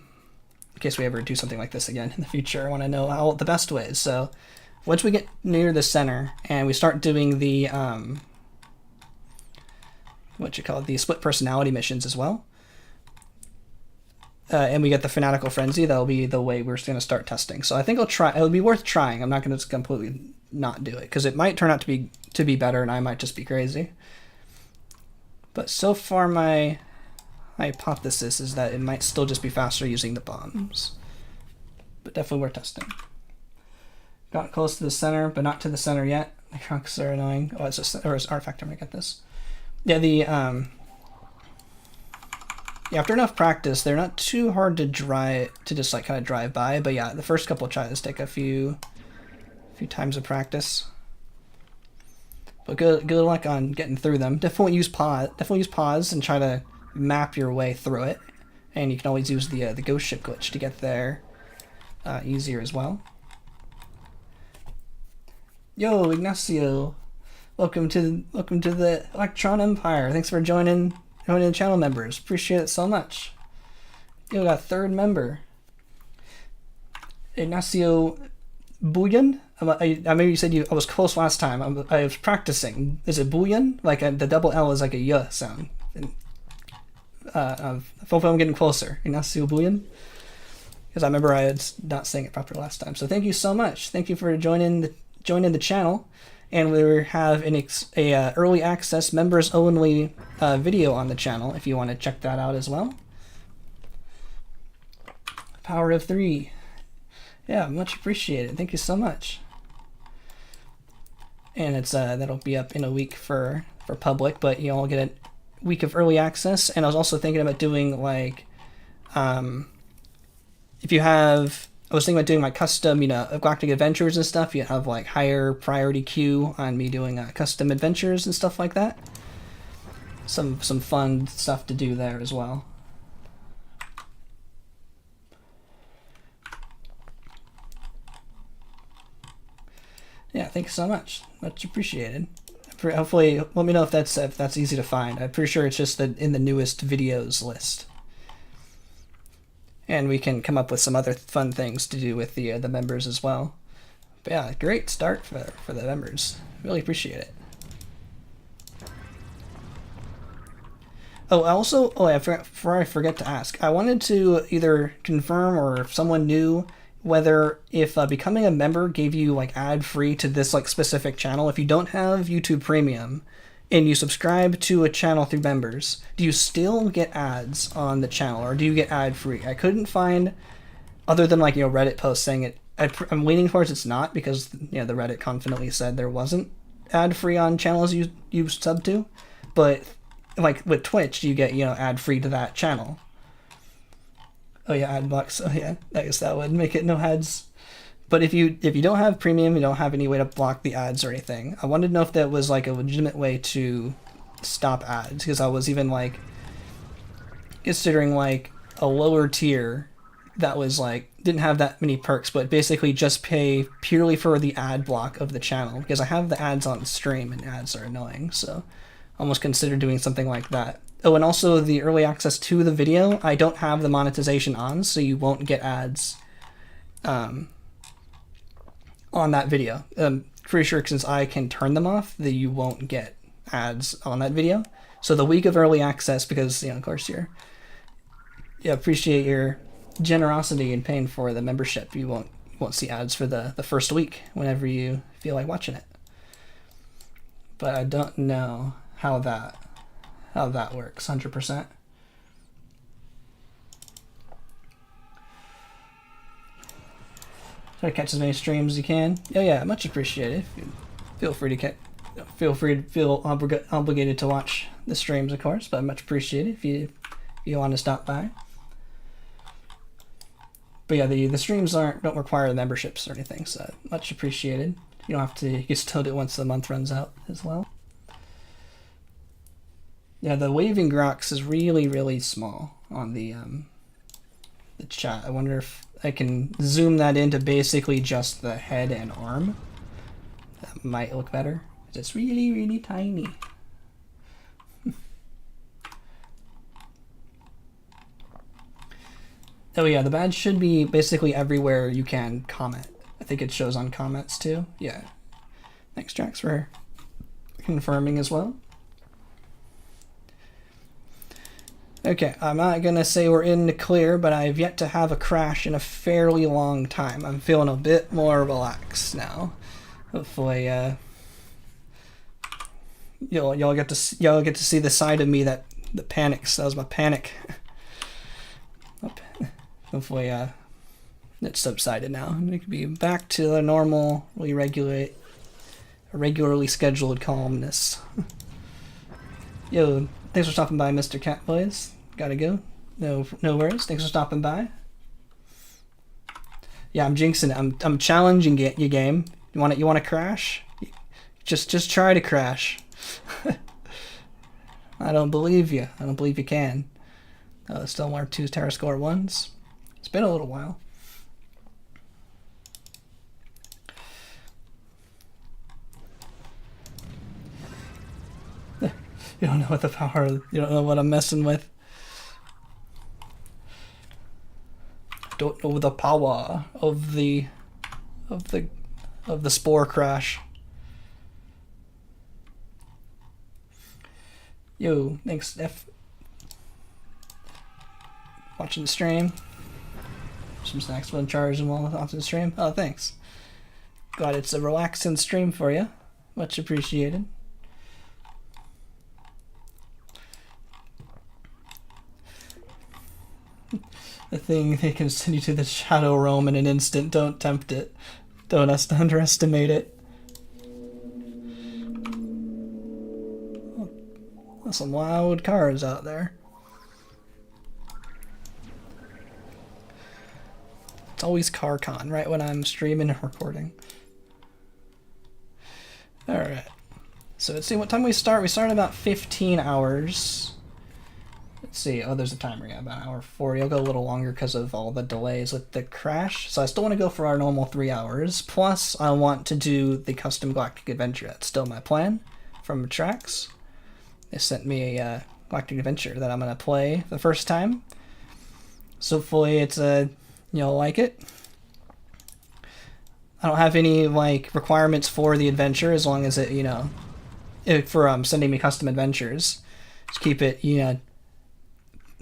Speaker 1: case we ever do something like this again in the future, I want to know how the best ways. So once we get near the center and we start doing the the split personality missions as well, and we get the fanatical frenzy, that'll be the way we're going to start testing. So I think I'll try. It would be worth trying. I'm not going to just completely not do it, because it might turn out to be better, and I might just be crazy. But so far, my hypothesis is that it might still just be faster using the bombs. But definitely worth testing. Got close to the center, but not to the center yet. The Grox are annoying. Oh, it's just, or it's artifact. I'm gonna get this. Yeah, after enough practice, they're not too hard to just like kind of drive by. But yeah, the first couple of tries take a few times of practice. But good luck on getting through them. Definitely use pause and try to map your way through it. And you can always use the ghost ship glitch to get there easier as well. Yo, Ignacio, welcome to the Electron Empire. Thanks for joining the channel, members. Appreciate it so much. Yo, got a 3rd member, Ignacio Bullion. I maybe you said I was close last time. I was practicing. Is it Bullion? Like the double L is like a y sound. Hopefully I'm getting closer. Ignacio Bullion. Because I remember I had not saying it properly last time. So thank you so much. Thank you for joining the channel. And we have a early access members only video on the channel if you want to check that out as well. Power of 3. Yeah, much appreciated. Thank you so much. And it's that'll be up in a week for public, but you'll get a week of early access. And I was also thinking about doing like I was thinking about doing like custom, Galactic Adventures and stuff. You have like higher priority queue on me doing custom adventures and stuff like that. Some fun stuff to do there as well. Yeah, thanks so much. Much appreciated. Hopefully, let me know if that's easy to find. I'm pretty sure it's just in the newest videos list. And we can come up with some other fun things to do with the members as well. But yeah, great start for the members. Really appreciate it. Oh, before I forget to ask, I wanted to either confirm, or if someone knew whether if becoming a member gave you like ad free to this like specific channel. If you don't have YouTube Premium and you subscribe to a channel through members, do you still get ads on the channel, or do you get ad free? I couldn't find, other than like, you know, Reddit posts saying it. I'm leaning towards it's not, because, you know, the Reddit confidently said there wasn't ad free on channels you sub to, but like with Twitch, you get, you know, ad free to that channel. Oh yeah, ad blocks. Oh yeah, I guess that would make it no ads. But if you don't have premium, you don't have any way to block the ads or anything. I wanted to know if that was like a legitimate way to stop ads, because I was even like considering like a lower tier that was like didn't have that many perks, but basically just pay purely for the ad block of the channel, because I have the ads on stream and ads are annoying. So I almost considered doing something like that. Oh, and also the early access to the video, I don't have the monetization on, so you won't get ads on that video. Pretty sure since I can turn them off, that you won't get ads on that video. So the week of early access, because, you know, of course appreciate your generosity in paying for the membership, you won't see ads for the first week whenever you feel like watching it. But I don't know how that works 100%. Try to catch as many streams as you can. Oh yeah, much appreciated. Feel free to feel obligated to watch the streams, of course, but much appreciated if you want to stop by. But yeah, the streams don't require memberships or anything, so much appreciated. You don't have to. You can still do it once the month runs out as well. Yeah, the waving Grox is really, really small on the chat. I wonder if I can zoom that into basically just the head and arm. That might look better. It's really, really tiny. Oh yeah, the badge should be basically everywhere you can comment. I think it shows on comments too. Yeah. Thanks, Jax, for confirming as well. Okay, I'm not gonna say we're in the clear, but I've yet to have a crash in a fairly long time. I'm feeling a bit more relaxed now. Hopefully, y'all get to see the side of me that panics. That was my panic. Hopefully, it's subsided now, and we can be back to the normal, regularly scheduled calmness. Yo. Thanks for stopping by, Mr. Catboys. Gotta go. No worries. Thanks for stopping by. Yeah, I'm jinxing it. I'm challenging you, game. You want to crash? Just try to crash. I don't believe you. I don't believe you can. Still more 2 Terra Score 1s. It's been a little while. You don't know what the power. You don't know what I'm messing with. Don't know the power of the Spore crash. Yo, thanks, F. Watching the stream. Some snacks when charging while watching the stream. Oh, thanks. Glad it's a relaxing stream for you. Much appreciated. The thing they can send you to the shadow realm in an instant. Don't tempt it. Don't underestimate it. There's some loud cars out there. It's always CarCon right when I'm streaming and recording. Alright. So let's see what time we start. We start about 15 hours. Let's see. Oh, there's a timer. Yeah, about 1:40. I'll go a little longer because of all the delays with the crash. So I still want to go for our normal 3 hours. Plus, I want to do the custom Galactic Adventure. That's still my plan from Trax. They sent me a Galactic Adventure that I'm going to play the first time. So hopefully it's like it. I don't have any like requirements for the adventure as long as it, for sending me custom adventures. Just keep it,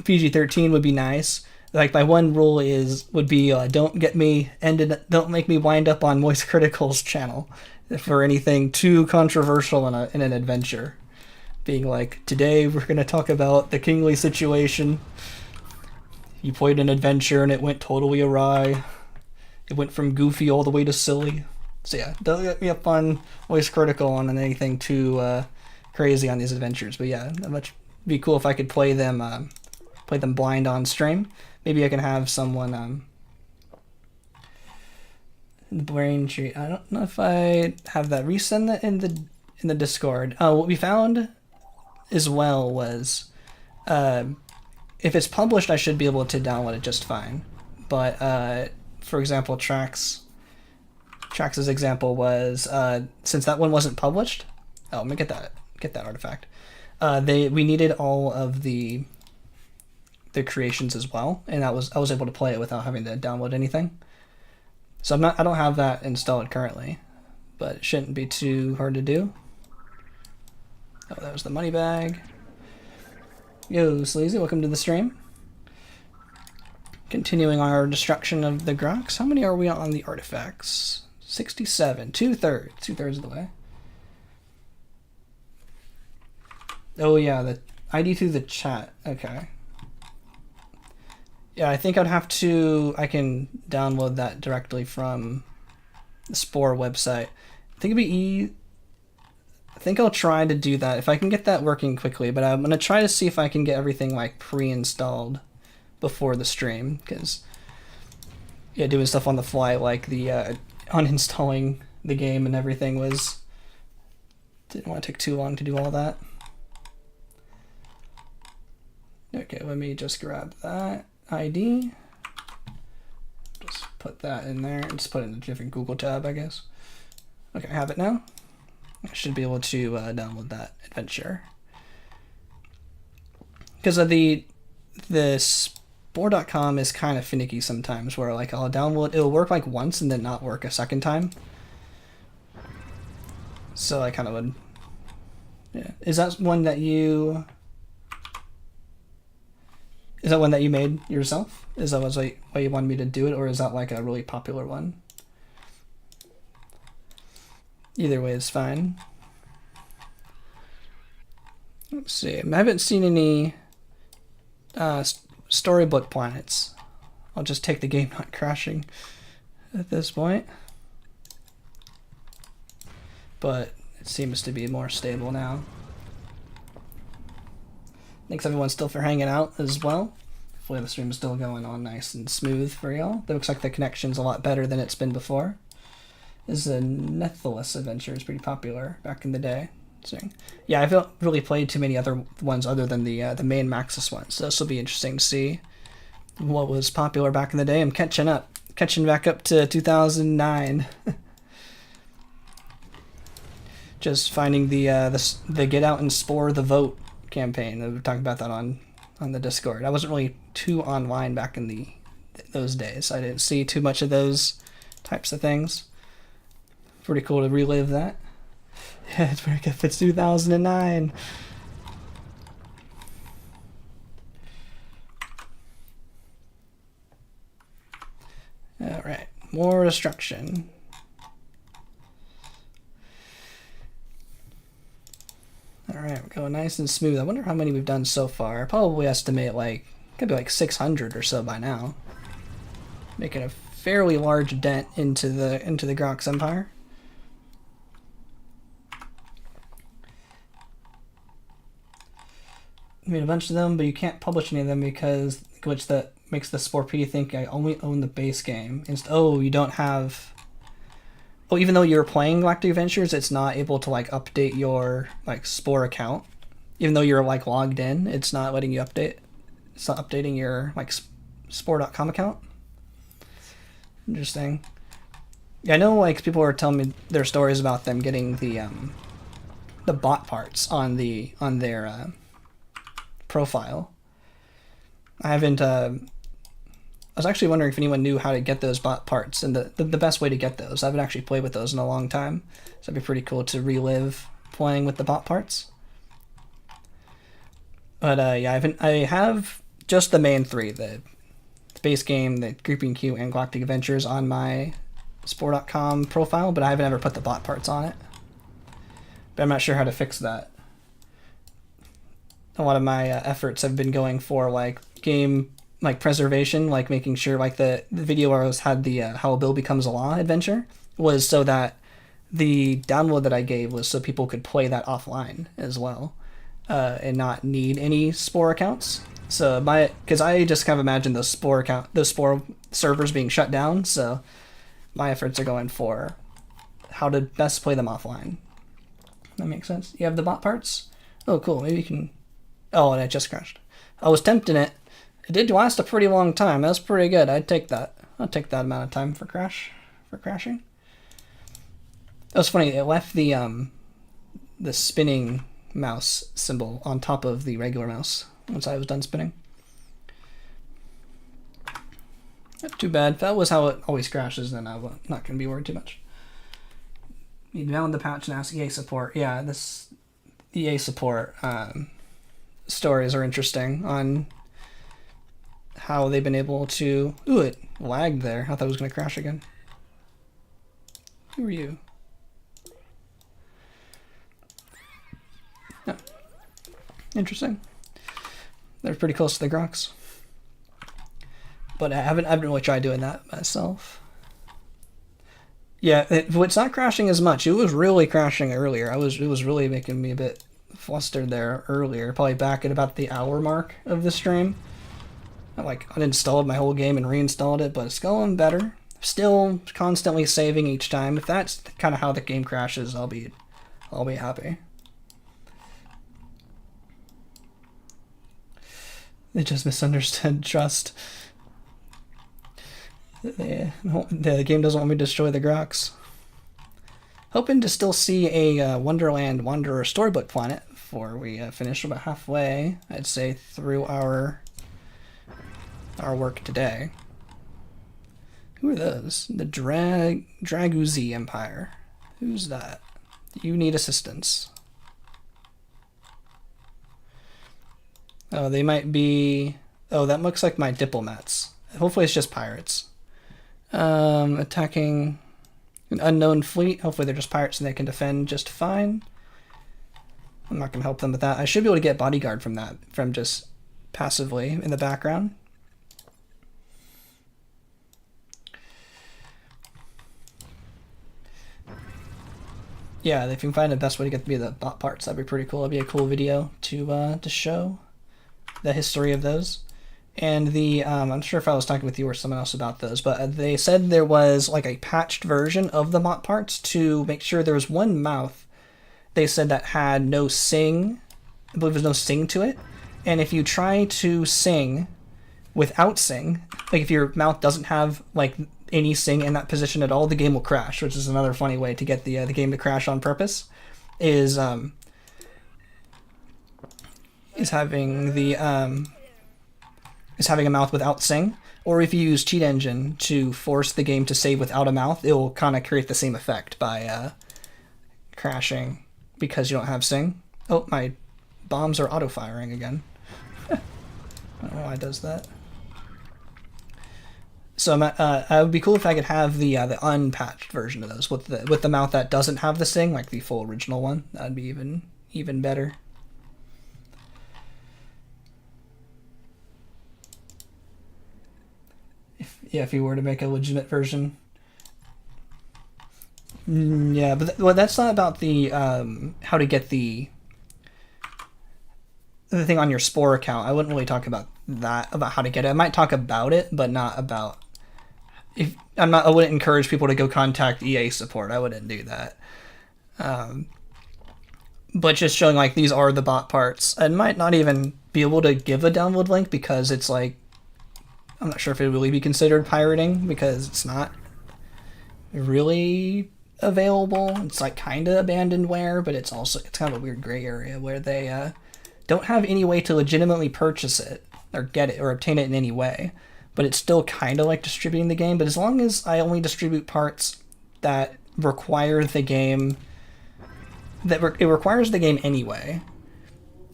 Speaker 1: PG-13 would be nice. like my one rule would be don't make me wind up on Moist Critical's channel for anything too controversial in an adventure. Being like, today we're gonna talk about the Kingly situation. You played an adventure and it went totally awry. It went from goofy all the way to silly. So yeah, don't get me up on Voice Critical on anything too crazy on these adventures. But yeah, it'd be cool if I could play them blind on stream. Maybe I can have someone in the brain tree. I don't know if I have that. Resend that in the Discord. What we found as well was if it's published, I should be able to download it just fine. But for example, Trax's example was since that one wasn't published. Oh, let me get that artifact. We needed all of the creations as well, and I was able to play it without having to download anything. So I don't have that installed currently, but it shouldn't be too hard to do. Oh, that was the money bag. Yo, Sleazy, welcome to the stream. Continuing our destruction of the Grox. How many are we on the artifacts? 67. Two-thirds of the way. Oh yeah, the ID through the chat. Okay. Yeah, I think I can download that directly from the Spore website. I think I think I'll try to do that if I can get that working quickly, but I'm gonna try to see if I can get everything like pre-installed before the stream, because yeah, doing stuff on the fly like the uninstalling the game and everything didn't want to take too long to do all that. Okay, let me just grab that ID. Just put that in there and just put it in a different Google tab, I guess. Okay, I have it now. I should be able to download that adventure. Because of the Spore.com is kind of finicky sometimes, where like I'll download, it'll work like once and then not work a second time. So I kind of would. Yeah, is that one that you made yourself? Is that why you wanted me to do it, or is that like a really popular one? Either way is fine. Let's see. I haven't seen any Storybook planets. I'll just take the game not crashing at this point. But it seems to be more stable now. Thanks everyone still for hanging out as well. Hopefully the stream is still going on nice and smooth for y'all. It looks like the connection's a lot better than it's been before. This is a Nethelus adventure. It's pretty popular back in the day. So, yeah, I haven't really played too many other ones other than the main Maxis ones. So this will be interesting to see what was popular back in the day. I'm catching back up to 2009. Just finding the Get Out and Spore the Vote campaign. We were talking about that on the Discord. I wasn't really too online back in those days. I didn't see too much of those types of things. Pretty cool to relive that. Yeah, it's pretty good. It's 2009. Alright, more destruction. Alright, we're going nice and smooth. I wonder how many we've done so far. I probably estimate could be like 600 or so by now. Making a fairly large dent into the Grox Empire. I made a bunch of them, but you can't publish any of them because that makes the Spore PD think I only own the base game. You don't have. Oh, even though you're playing Galactic Adventures, it's not able to update your Spore account. Even though you're logged in, it's not letting you update. It's not updating your Spore.com account. Interesting. Yeah, I know people are telling me their stories about them getting the bot parts on their profile. I haven't. I was actually wondering if anyone knew how to get those bot parts and the best way to get those. I haven't actually played with those in a long time, so it'd be pretty cool to relive playing with the bot parts. But yeah, I have just the main three, the the base game, the Grouping Queue, and Galactic Adventures on my Spore.com profile, but I haven't ever put the bot parts on it. But I'm not sure how to fix that. A lot of my efforts have been going for like game like preservation, like making sure like the video where I had the How a Bill Becomes a Law adventure was so that the download that I gave was so people could play that offline as well, and not need any Spore accounts. So because I just kind of imagine those Spore servers being shut down, so my efforts are going for how to best play them offline. That makes sense. You have the bot parts? Oh, cool. Maybe you can. Oh, and it just crashed. I was tempting it. It did last a pretty long time. That's pretty good. I'd take that. I'll take that amount of time for crashing. That was funny. It left the spinning mouse symbol on top of the regular mouse once I was done spinning. Not too bad. If that was how it always crashes, then I'm not going to be worried too much. You download the patch and ask EA support. Yeah, this EA support stories are interesting on how they've been able to... Ooh, it lagged there. I thought it was going to crash again. Who are you? Oh. Interesting. They're pretty close to the Grox. But I haven't really tried doing that myself. Yeah, it's not crashing as much. It was really crashing earlier. It was really making me a bit flustered there earlier. Probably back at about the hour mark of the stream. I uninstalled my whole game and reinstalled it, but it's going better. Still constantly saving each time. If that's kind of how the game crashes, I'll be happy. They just misunderstood trust. The game doesn't want me to destroy the Grox. Hoping to still see a Wonderland Wanderer Storybook planet before we finish. About halfway, I'd say, through our work today. Who are those? The Draguzi Empire. Who's that? You need assistance. Oh, they might be... Oh, that looks like my diplomats. Hopefully it's just pirates. Attacking an unknown fleet. Hopefully they're just pirates and they can defend just fine. I'm not going to help them with that. I should be able to get bodyguard from that, from just passively in the background. Yeah, if you can find the best way to get me the bot parts, that'd be pretty cool. That'd be a cool video to show the history of those. And I'm not sure if I was talking with you or someone else about those, but they said there was like a patched version of the bot parts to make sure there was one mouth they said that had no sing. I believe there's no sing to it. And if you try to sing without sing, like if your mouth doesn't have like any sing in that position at all, the game will crash, which is another funny way to get the game to crash on purpose. Is having a mouth without sing, or if you use cheat engine to force the game to save without a mouth, it will kind of create the same effect by crashing because you don't have sing. Oh, my bombs are auto-firing again. I don't know why it does that. So it would be cool if I could have the unpatched version of those with the mouth that doesn't have the sing, like the full original one. That'd be even better. If you were to make a legitimate version. Yeah, but that's not about the how to get the thing on your Spore account. I wouldn't really talk about that, about how to get it. I might talk about it, but not about... I wouldn't encourage people to go contact EA support. I wouldn't do that. But just showing like these are the bot parts. I might not even be able to give a download link because it's like... I'm not sure if it would really be considered pirating because it's not really available. It's like kind of abandonware, but it's kind of a weird gray area where they don't have any way to legitimately purchase it or get it or obtain it in any way. But it's still kind of like distributing the game. But as long as I only distribute parts that require the game, it requires the game anyway.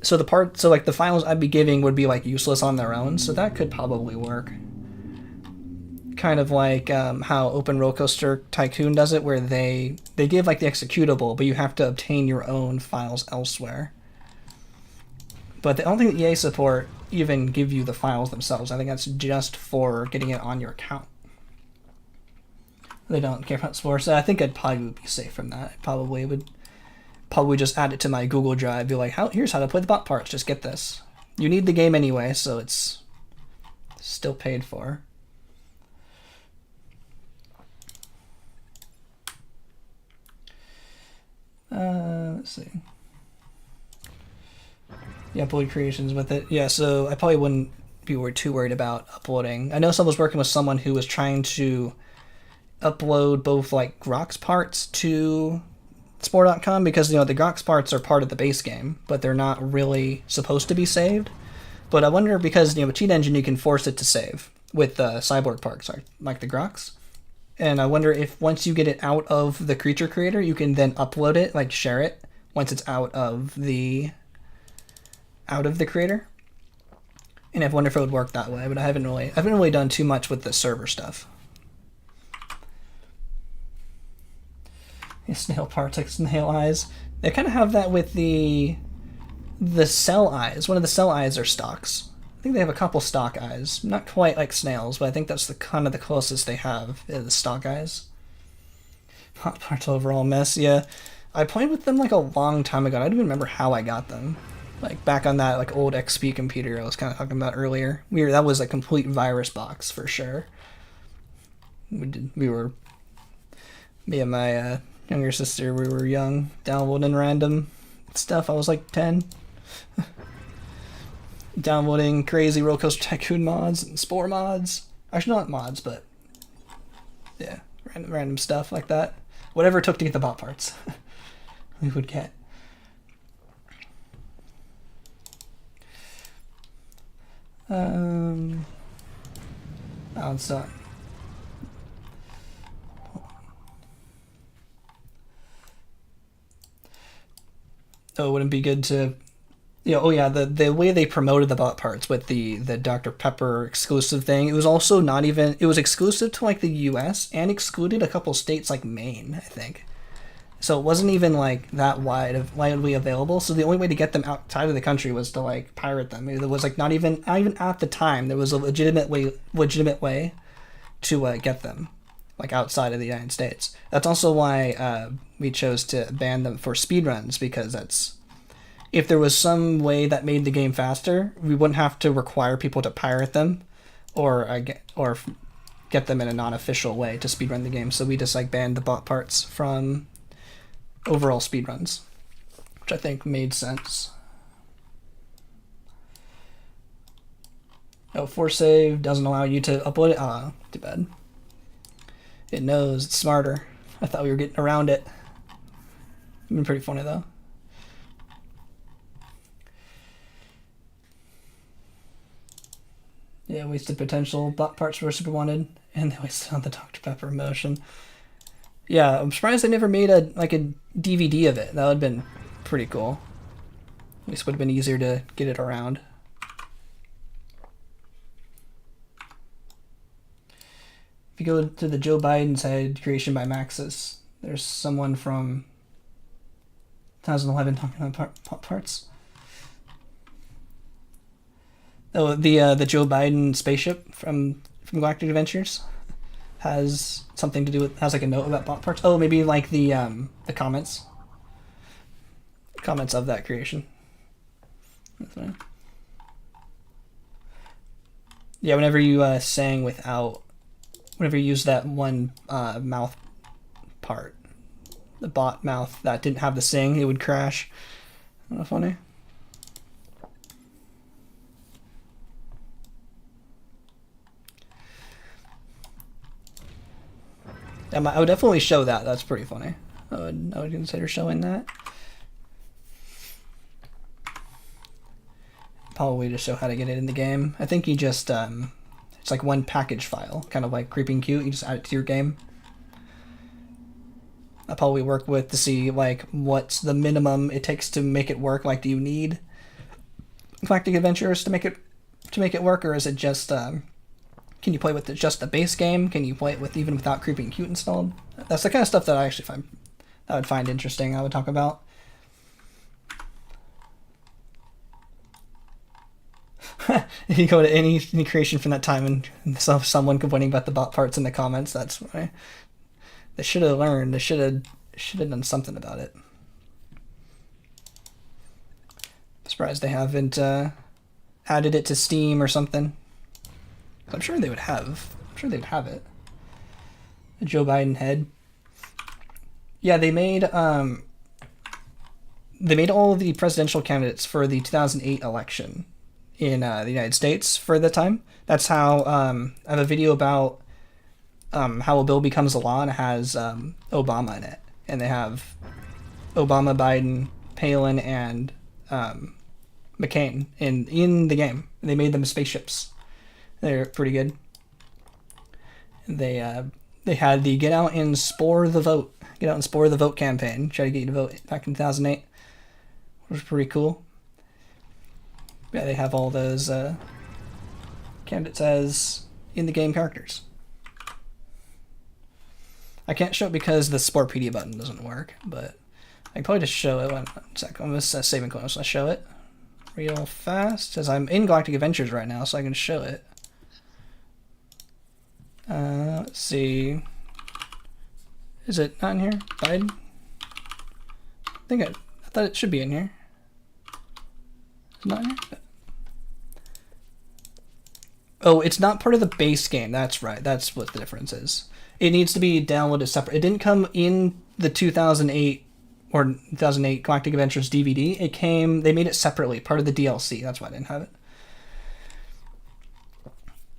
Speaker 1: So like the files I'd be giving would be like useless on their own, so that could probably work. kind of like how Open Roller Coaster Tycoon does it, where they give like the executable, but you have to obtain your own files elsewhere. But I don't think that EA support even give you the files themselves. I think that's just for getting it on your account. They don't care about Spore, so I think I'd probably be safe from that. I probably would just add it to my Google Drive, be like, here's how to play the bot parts, just get this. You need the game anyway, so it's still paid for. Let's see. Yeah, upload creations with it. Yeah, so I probably wouldn't be too worried about uploading. I know someone was working with someone who was trying to upload both like Grox parts to Spore.com, because the Grox parts are part of the base game, but they're not really supposed to be saved. But I wonder, because with Cheat Engine you can force it to save with cyborg parts, like the Grox. And I wonder if once you get it out of the creature creator, you can then upload it, like share it, once it's out of the creator. And I wonder if it would work that way, but I haven't really done too much with the server stuff. Snail parts, like snail eyes. They kind of have that with the cell eyes. One of the cell eyes are stocks. I think they have a couple stock eyes. Not quite like snails, but I think that's the kind of the closest they have is the stock eyes. Hot parts overall mess. Yeah, I played with them like a long time ago. I don't even remember how I got them. Like back on that like old XP computer I was kind of talking about earlier. That was a complete virus box for sure. Me and my younger sister, we were young, downloading random stuff. I was like 10. Downloading crazy Roller Coaster Tycoon mods and Spore mods. Actually, not mods, but yeah, random stuff like that. Whatever it took to get the bot parts, we would get. Balance up. Oh, it wouldn't be good to, the way they promoted the bot parts with the Dr. Pepper exclusive thing, it was also not even, it was exclusive to like the US and excluded a couple states like Maine, I think. So it wasn't even like that widely available. So the only way to get them outside of the country was to like pirate them. It was like not even at the time there was a legitimate way to get them like outside of the United States. That's also why we chose to ban them for speedruns, because if there was some way that made the game faster, we wouldn't have to require people to pirate them or get them in a non-official way to speedrun the game. So we just like banned the bot parts from overall speedruns, which I think made sense. Oh, force save doesn't allow you to upload it? Ah, too bad. It knows, it's smarter. I thought we were getting around it. It's been pretty funny though. Yeah, wasted potential. Bot parts were super wanted, and they wasted on the Dr. Pepper emotion. Yeah, I'm surprised they never made a DVD of it. That would have been pretty cool. At least would have been easier to get it around. If you go to the Joe Biden side, creation by Maxis, there's someone from 2011 talking about parts. Oh, the Joe Biden spaceship from Galactic Adventures has something to do with, has like a note about bot parts. Oh, maybe like the comments of that creation. That's fine. Yeah, whenever you sang whenever you use that one mouth part, the bot mouth that didn't have the sing, it would crash. Isn't that funny? I would definitely show that. That's pretty funny. I would consider showing that. Probably to show how to get it in the game. I think you just it's like one package file, kind of like Creeping Cute. You just add it to your game. I'll probably work with to see like what's the minimum it takes to make it work. Like, do you need Galactic Adventures to make it work, or is it just Can you play with just the base game? Can you play it with even without Creeping Cute installed? That's the kind of stuff that I actually would find interesting. I would talk about. If you go to any creation from that time and someone complaining about the bot parts in the comments, that's why they should have learned. They should have done something about it. I'm surprised they haven't added it to Steam or something. I'm sure they would have. I'm sure they'd have it. A Joe Biden head. Yeah, they made all of the presidential candidates for the 2008 election in the United States for the time. That's how I have a video about how a bill becomes a law, and it has Obama in it, and they have Obama, Biden, Palin, and McCain in the game. They made them spaceships. They're pretty good. They had the Get Out and Spore the Vote campaign. Try to get you to vote back in 2008. Which was pretty cool. Yeah, they have all those candidates as in-the-game characters. I can't show it because the Spore PD button doesn't work, but I can probably just show it. One sec. I'm just saving close. I'll show it real fast, as I'm in Galactic Adventures right now, so I can show it. Let's see. Is it not in here? Biden? I thought it should be in here. It's not in here? Oh, it's not part of the base game. That's right. That's what the difference is. It needs to be downloaded separate. It didn't come in the 2008 Galactic Adventures DVD. They made it separately, part of the DLC. That's why I didn't have it.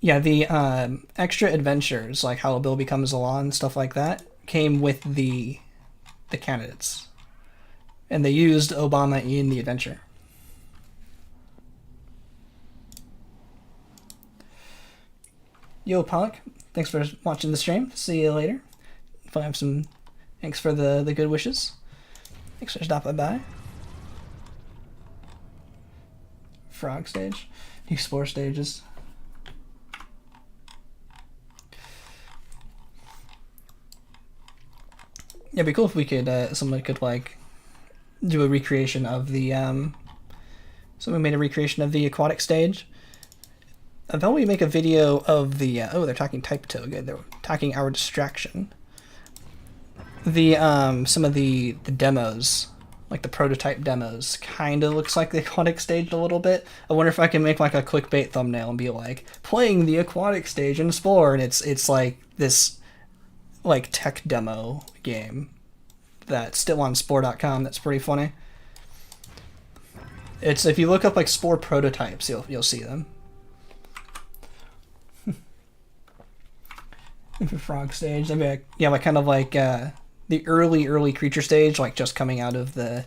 Speaker 1: Yeah, the extra adventures, like how a bill becomes a law and stuff like that, came with the candidates. And they used Obama in the adventure. Yo, Pollock, thanks for watching the stream. See you later. If I have some thanks for the good wishes. Thanks for stopping by. Frog stage. New Spore stages. Yeah, it'd be cool if we could, someone could, like, do a recreation of the, someone made a recreation of the aquatic stage. I thought we'd make a video of the, oh, they're talking type toe, good, they're talking our distraction. The, some of the demos, like the prototype demos, kind of looks like the aquatic stage a little bit. I wonder if I can make, like, a clickbait thumbnail and be like, playing the aquatic stage in Spore, and it's like this, like, tech demo game that's still on Spore.com. That's pretty funny. It's, if you look up, like, Spore prototypes, you'll see them. Frog stage, maybe like, yeah, like kind of like the early creature stage, like just coming out of the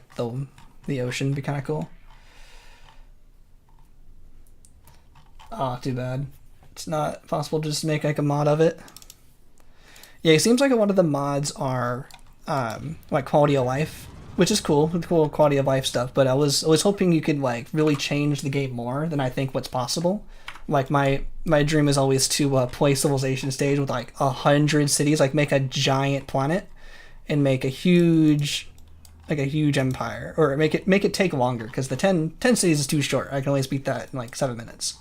Speaker 1: ocean, be kind of cool. Ah, too bad it's not possible to just make like a mod of it. Yeah, it seems like a lot of the mods are like quality of life, which is cool, cool quality of life stuff. But I was hoping you could like really change the game more than I think what's possible. Like my dream is always to play Civilization stage with like 100 cities, like make a giant planet and make a huge empire, or make it take longer, because the 10 cities is too short. I can always beat that in like 7 minutes.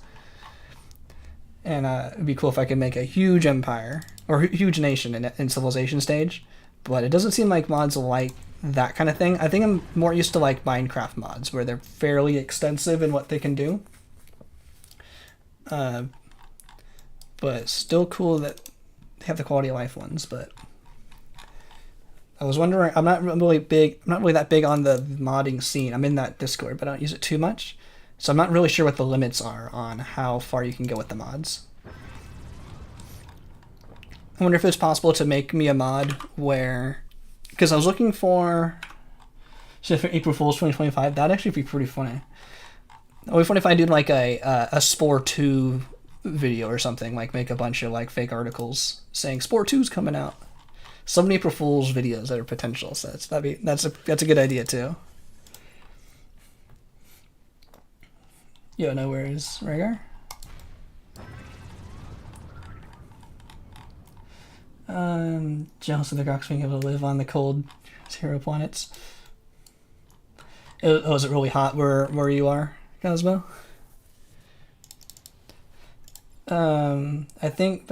Speaker 1: And it'd be cool if I could make a huge empire or huge nation in Civilization stage, but it doesn't seem like mods like that kind of thing. I think I'm more used to like Minecraft mods, where they're fairly extensive in what they can do. But still cool that they have the quality of life ones. But I was wondering, I'm not really that big on the modding scene. I'm in that Discord, but I don't use it too much, so I'm not really sure what the limits are on how far you can go with the mods. I wonder if it's possible to make me a mod where, because I was looking for April Fool's 2025. That'd actually be pretty funny. It would be funny if I did like a Spore 2 video or something, like make a bunch of like fake articles saying Spore 2's coming out. So many April Fool's videos that are potential sets. That's a good idea too. Yo, no, where is Rhaegar? Jealous of the Grox being able to live on the cold zero planets. Is it really hot where you are, Cosmo? I think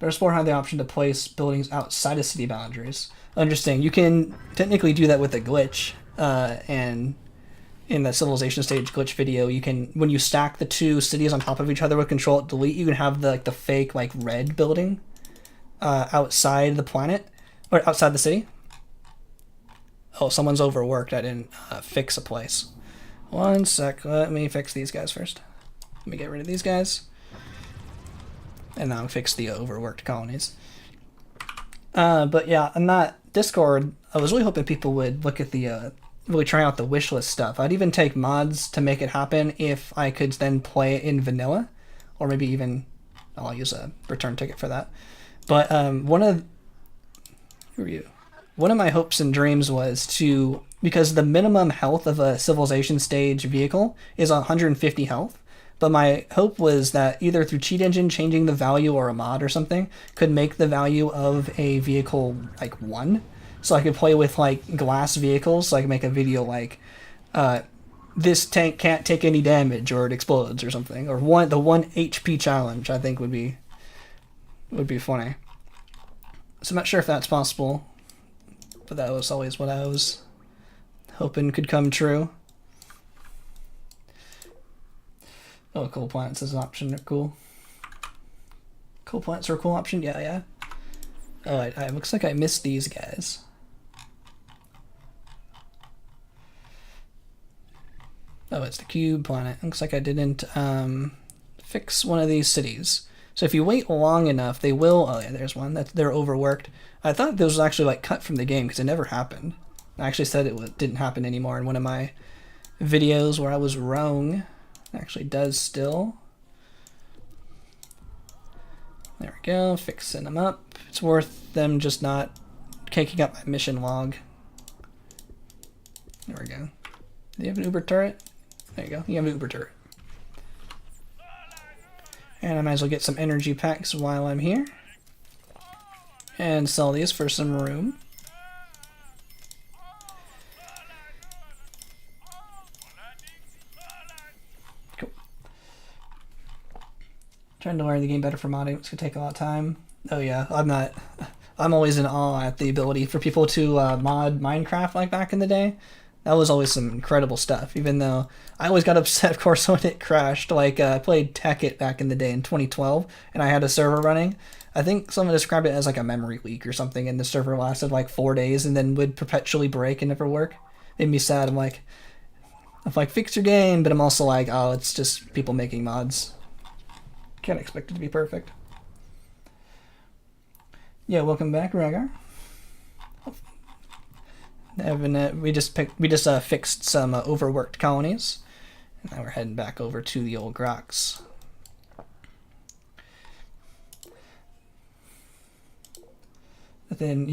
Speaker 1: Spore had the option to place buildings outside of city boundaries. Interesting. You can technically do that with a glitch, and in the civilization stage glitch video, you can, when you stack the two cities on top of each other with Control-Delete, you can have the fake red building outside the planet or outside the city. Oh, someone's overworked. I didn't fix a place. One sec. Let me fix these guys first. Let me get rid of these guys. And now fix the overworked colonies. But yeah, on that Discord, I was really hoping people would look at the really try out the wishlist stuff. I'd even take mods to make it happen if I could then play it in vanilla, or maybe even I'll use a return ticket for that. But one of my hopes and dreams was to, because the minimum health of a civilization stage vehicle is 150 health. But my hope was that either through cheat engine changing the value or a mod or something could make the value of a vehicle 1. So I could play with glass vehicles, so I could make a video this tank can't take any damage or it explodes or something. Or the 1 HP challenge I think would be funny. So I'm not sure if that's possible, but that was always what I was hoping could come true. Oh, coal plants is an option. They're cool. Coal plants are a cool option. Yeah. Oh, it looks like I missed these guys. Oh, it's the cube planet. Looks like I didn't fix one of these cities. So if you wait long enough, they will. Oh yeah, there's one. They're overworked. I thought this was actually cut from the game because it never happened. I actually said it didn't happen anymore in one of my videos where I was wrong. Actually does still. There we go, fixing them up. It's worth them just not caking up my mission log. There we go. Do you have an Uber turret? There you go, you have an Uber turret. And I might as well get some energy packs while I'm here. And sell these for some room. Trying to learn the game better for modding. It's gonna take a lot of time. Oh yeah, I'm always in awe at the ability for people to mod Minecraft like back in the day. That was always some incredible stuff, even though I always got upset, of course, when it crashed. I played Tekkit back in the day in 2012, and I had a server running. I think someone described it as a memory leak or something, and the server lasted 4 days and then would perpetually break and never work. Made me sad. I'm like, fix your game, but I'm also oh, it's just people making mods. Can't expect it to be perfect. Yeah, welcome back, Ragar. Evan, we just fixed some overworked colonies, and now we're heading back over to the old Grox. But then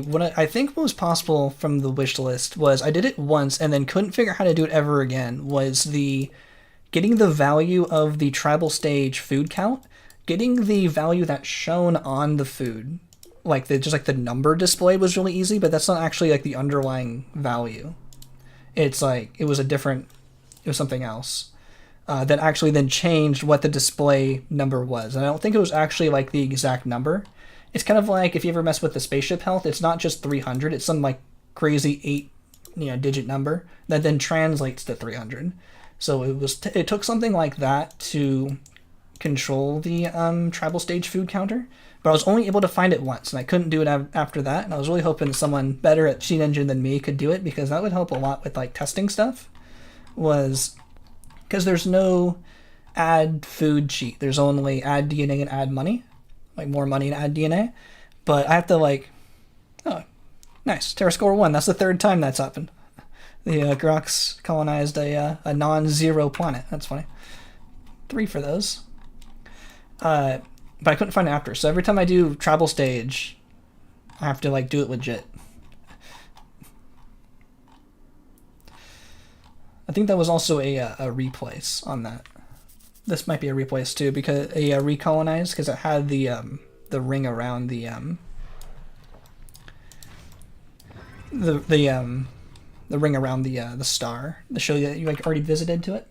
Speaker 1: what I think was possible from the wish list was I did it once and then couldn't figure out how to do it ever again. Was getting the value of the tribal stage food count, getting the value that's shown on the food, the number display was really easy, but that's not actually the underlying value. It's it was something else that actually then changed what the display number was. And I don't think it was actually the exact number. It's kind of if you ever mess with the spaceship health, it's not just 300, it's some crazy 8 digit number that then translates to 300. So it took something like that to control the tribal stage food counter, but I was only able to find it once, and I couldn't do it after that. And I was really hoping someone better at cheat engine than me could do it, because that would help a lot with testing stuff. Was because there's no add food cheat. There's only add DNA and add money, more money and add DNA. But I have to oh, nice, Terra score 1. That's the 3rd time that's happened. The Grox colonized a non-zero planet. That's funny. 3 for those. But I couldn't find it after. So every time I do tribal stage, I have to do it legit. I think that was also a replace on that. This might be a replace too, because a recolonize, because it had the ring around the ring around the star to show you that you like already visited to it.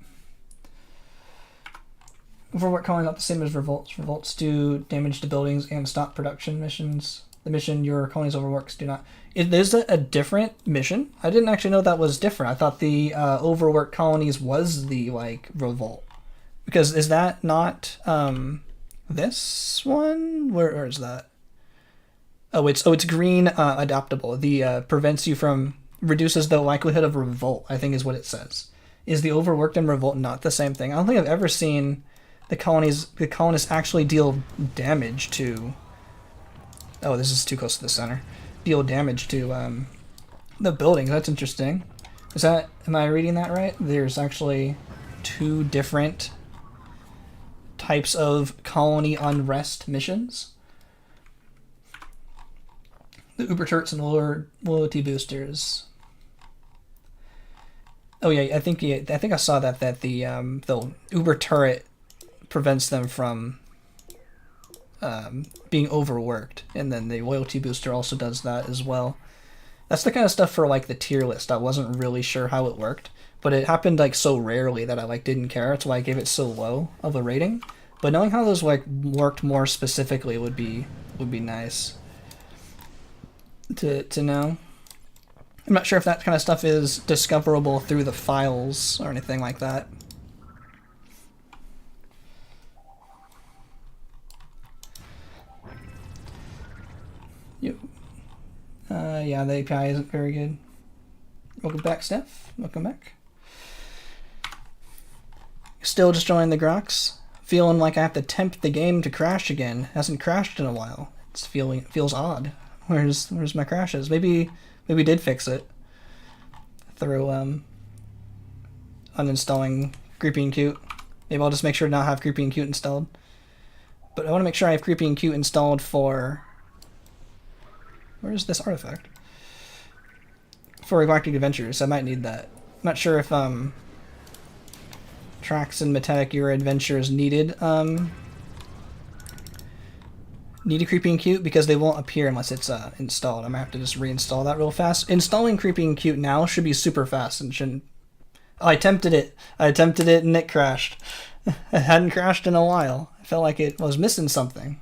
Speaker 1: Overwork colony not the same as revolts. Revolts do damage to buildings and stop production missions. The mission your colony's overworks do not. There's a different mission. I didn't actually know that was different. I thought the overworked colonies was the like revolt. Because is that not this one? Where is that? Oh, it's green adaptable. The prevents you from reduces the likelihood of revolt, I think is what it says. Is the overworked and revolt not the same thing? I don't think I've ever seen the colonists actually deal damage to. Oh, this is too close to the center. Deal damage to the buildings. That's interesting. Is that? Am I reading that right? There's actually two different types of colony unrest missions. The Uber turrets and loyalty boosters. Oh yeah, I think I saw that the Uber turret prevents them from being overworked, and then the loyalty booster also does that as well. That's the kind of stuff for like the tier list. I wasn't really sure how it worked, but it happened like so rarely that I like didn't care. That's why I gave it so low of a rating. But knowing how those like worked more specifically would be nice to know. I'm not sure if that kind of stuff is discoverable through the files or anything like that. Yeah, the API isn't very good. Welcome back, Steph. Welcome back. Still just joining the Grox. Feeling like I have to tempt the game to crash again. Hasn't crashed in a while. It feels odd. Where's my crashes? Maybe did fix it through uninstalling Creepy and Cute. Maybe I'll just make sure to not have Creepy and Cute installed. But I want to make sure I have Creepy and Cute installed for. Where's this artifact? For Galactic Adventures, I might need that. I'm not sure if Tracks and Metallic Era Adventures needed Creepy and Cute, because they won't appear unless it's installed. I'm gonna have to just reinstall that real fast. Installing Creepy and Cute now should be super fast and shouldn't. Oh, I attempted it and it crashed. It hadn't crashed in a while. I felt like it was missing something.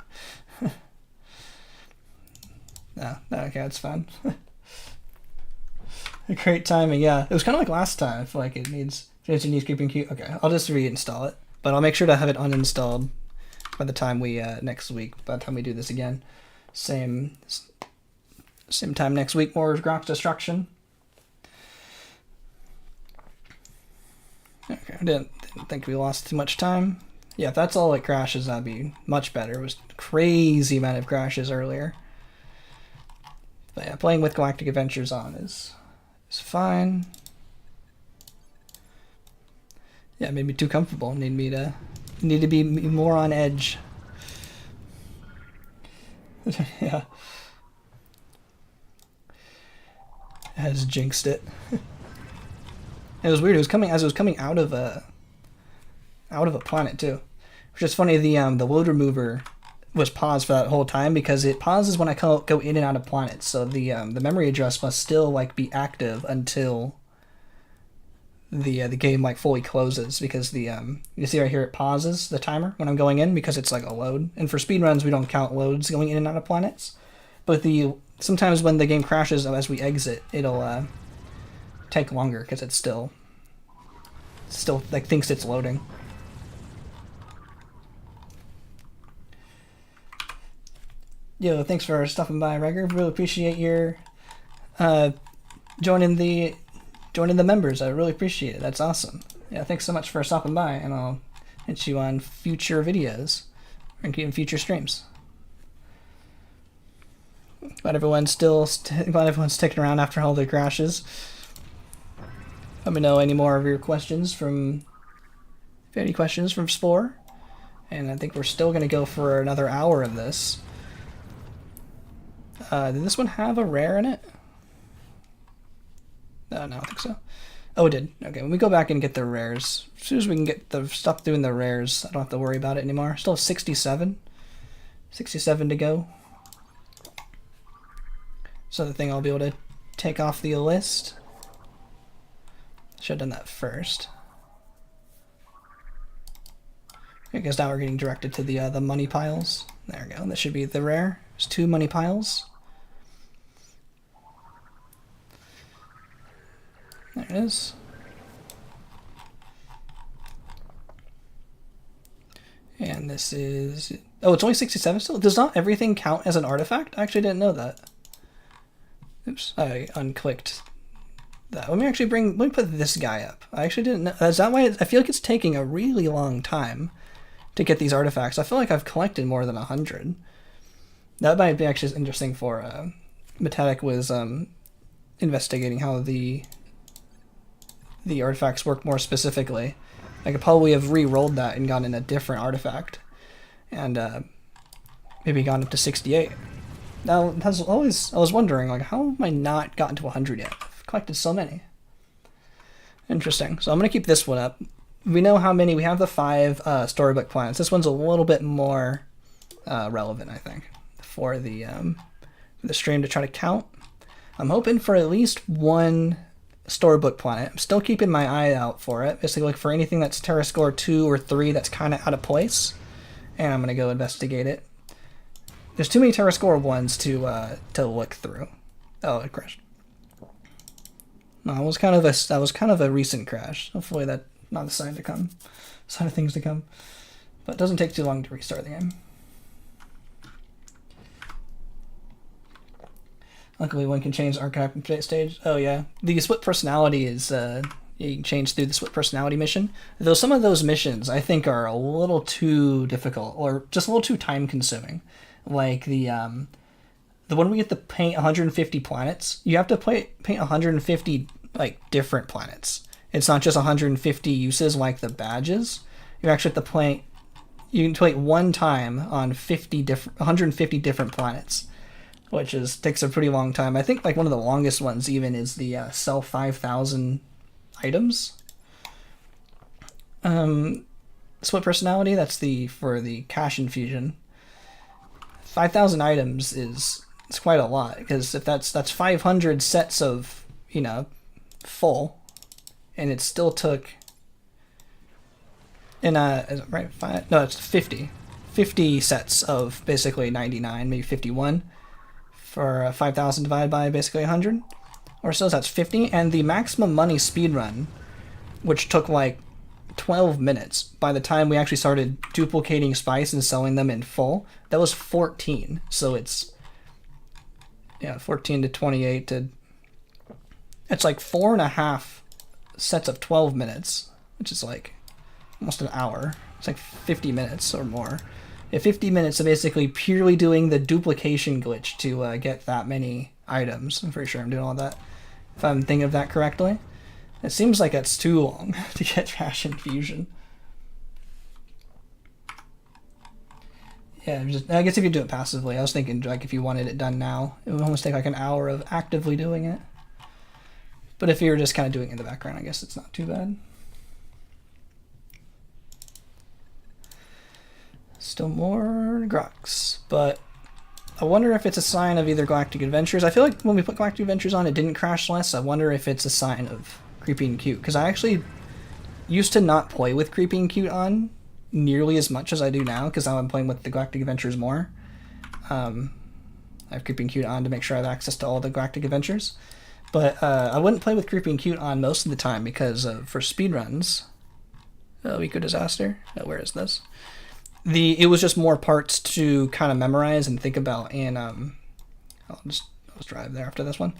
Speaker 1: No, okay, that's fine. Great timing, yeah. It was kind of like last time. I feel like it needs Creepy and Cute. Okay, I'll just reinstall it, but I'll make sure to have it uninstalled by the time we next week. By the time we do this again, same time next week. More Grox destruction. Okay, I didn't think we lost too much time. Yeah, if that's all it crashes, that'd be much better. It was a crazy amount of crashes earlier. But yeah, playing with Galactic Adventures on is fine. Yeah, it made me too comfortable. Need to be more on edge. Yeah. It has jinxed it. It was weird. It was coming as it was coming out of a planet too. Which is funny. The load remover was paused for that whole time because it pauses when I go in and out of planets. So the memory address must still like be active until the game like fully closes, because the you see right here it pauses the timer when I'm going in because it's like a load. And for speedruns we don't count loads going in and out of planets. But sometimes when the game crashes as we exit, it'll take longer because it's still like thinks it's loading. Yo, thanks for stopping by, Regger. Really appreciate your joining the members. I really appreciate it. That's awesome. Yeah, thanks so much for stopping by, and I'll hit you on future videos and in future streams. Glad everyone's sticking around after all the crashes. Let me know any more of your questions if you have any questions from Spore. And I think we're still going to go for another hour of this. Did this one have a rare in it? No, I don't think so. Oh, it did. Okay, when we go back and get the rares, as soon as we can get the stuff doing the rares, I don't have to worry about it anymore. Still have 67. 67 to go. So the thing I'll be able to take off the list. Should have done that first. I guess now we're getting directed to the money piles. There we go. That should be the rare. There's 2 money piles. There it is. And this is... Oh, it's only 67 still? Does not everything count as an artifact? I actually didn't know that. Oops, I unclicked that. Let me put this guy up. I actually didn't know. Is that why I feel like it's taking a really long time to get these artifacts? I feel like I've collected more than 100. That might be actually interesting for... Metatic was investigating how the artifacts work more specifically. I could probably have re-rolled that and gotten a different artifact. And maybe gone up to 68. Now, I was wondering, like, how have I not gotten to 100 yet? I've collected so many. Interesting. So I'm going to keep this one up. We know how many, we have the 5 Storybook planets. This one's a little bit more relevant, I think, for the stream to try to count. I'm hoping for at least 1 Storybook planet. I'm still keeping my eye out for it. Basically, look for anything that's Terra Score 2 or 3 that's kind of out of place. And I'm going to go investigate it. There's too many Terra Score 1s to look through. Oh, it crashed. No, it was kind of a recent crash. Hopefully that's not the sign of things to come. But it doesn't take too long to restart the game. Luckily, one can change the archive stage. Oh yeah, the split personality is you can change through the split personality mission. Though some of those missions I think are a little too difficult or just a little too time consuming. Like the one we get to paint 150 planets. You have to paint 150 like different planets. It's not just 150 uses like the badges. You actually have to paint. You can paint one time on 150 different planets, which takes a pretty long time. I think like one of the longest ones even is the sell 5,000 items. Split personality. That's for the cash infusion. 5,000 items is quite a lot, because if that's 500 sets of full, and it still took it's 50 sets of basically 99, maybe 51 for 5,000 divided by basically 100 or so. That's 50, and the maximum money speedrun, which took like 12 minutes by the time we actually started duplicating spice and selling them in full, that was 14. So it's 14 to 28 to it's like 4.5 sets of 12 minutes, which is like almost an hour. It's like 50 minutes or more. 50 minutes of basically purely doing the duplication glitch to get that many items. I'm pretty sure I'm doing all that, if I'm thinking of that correctly. It seems like it's too long to get cash infusion. Yeah, I guess if you do it passively, I was thinking like if you wanted it done now, it would almost take like an hour of actively doing it. But if you're just kind of doing it in the background, I guess it's not too bad. Still more Grox, but I wonder if it's a sign of either Galactic Adventures. I feel like when we put Galactic Adventures on, it didn't crash less. I wonder if it's a sign of Creepy and Cute, because I actually used to not play with Creepy and Cute on nearly as much as I do now, because now I'm playing with the Galactic Adventures more. I have Creepy and Cute on to make sure I have access to all the Galactic Adventures, but I wouldn't play with Creepy and Cute on most of the time because for speedruns, Eco Disaster. Where is this? It was just more parts to kind of memorize and think about, and I'll drive there after this one.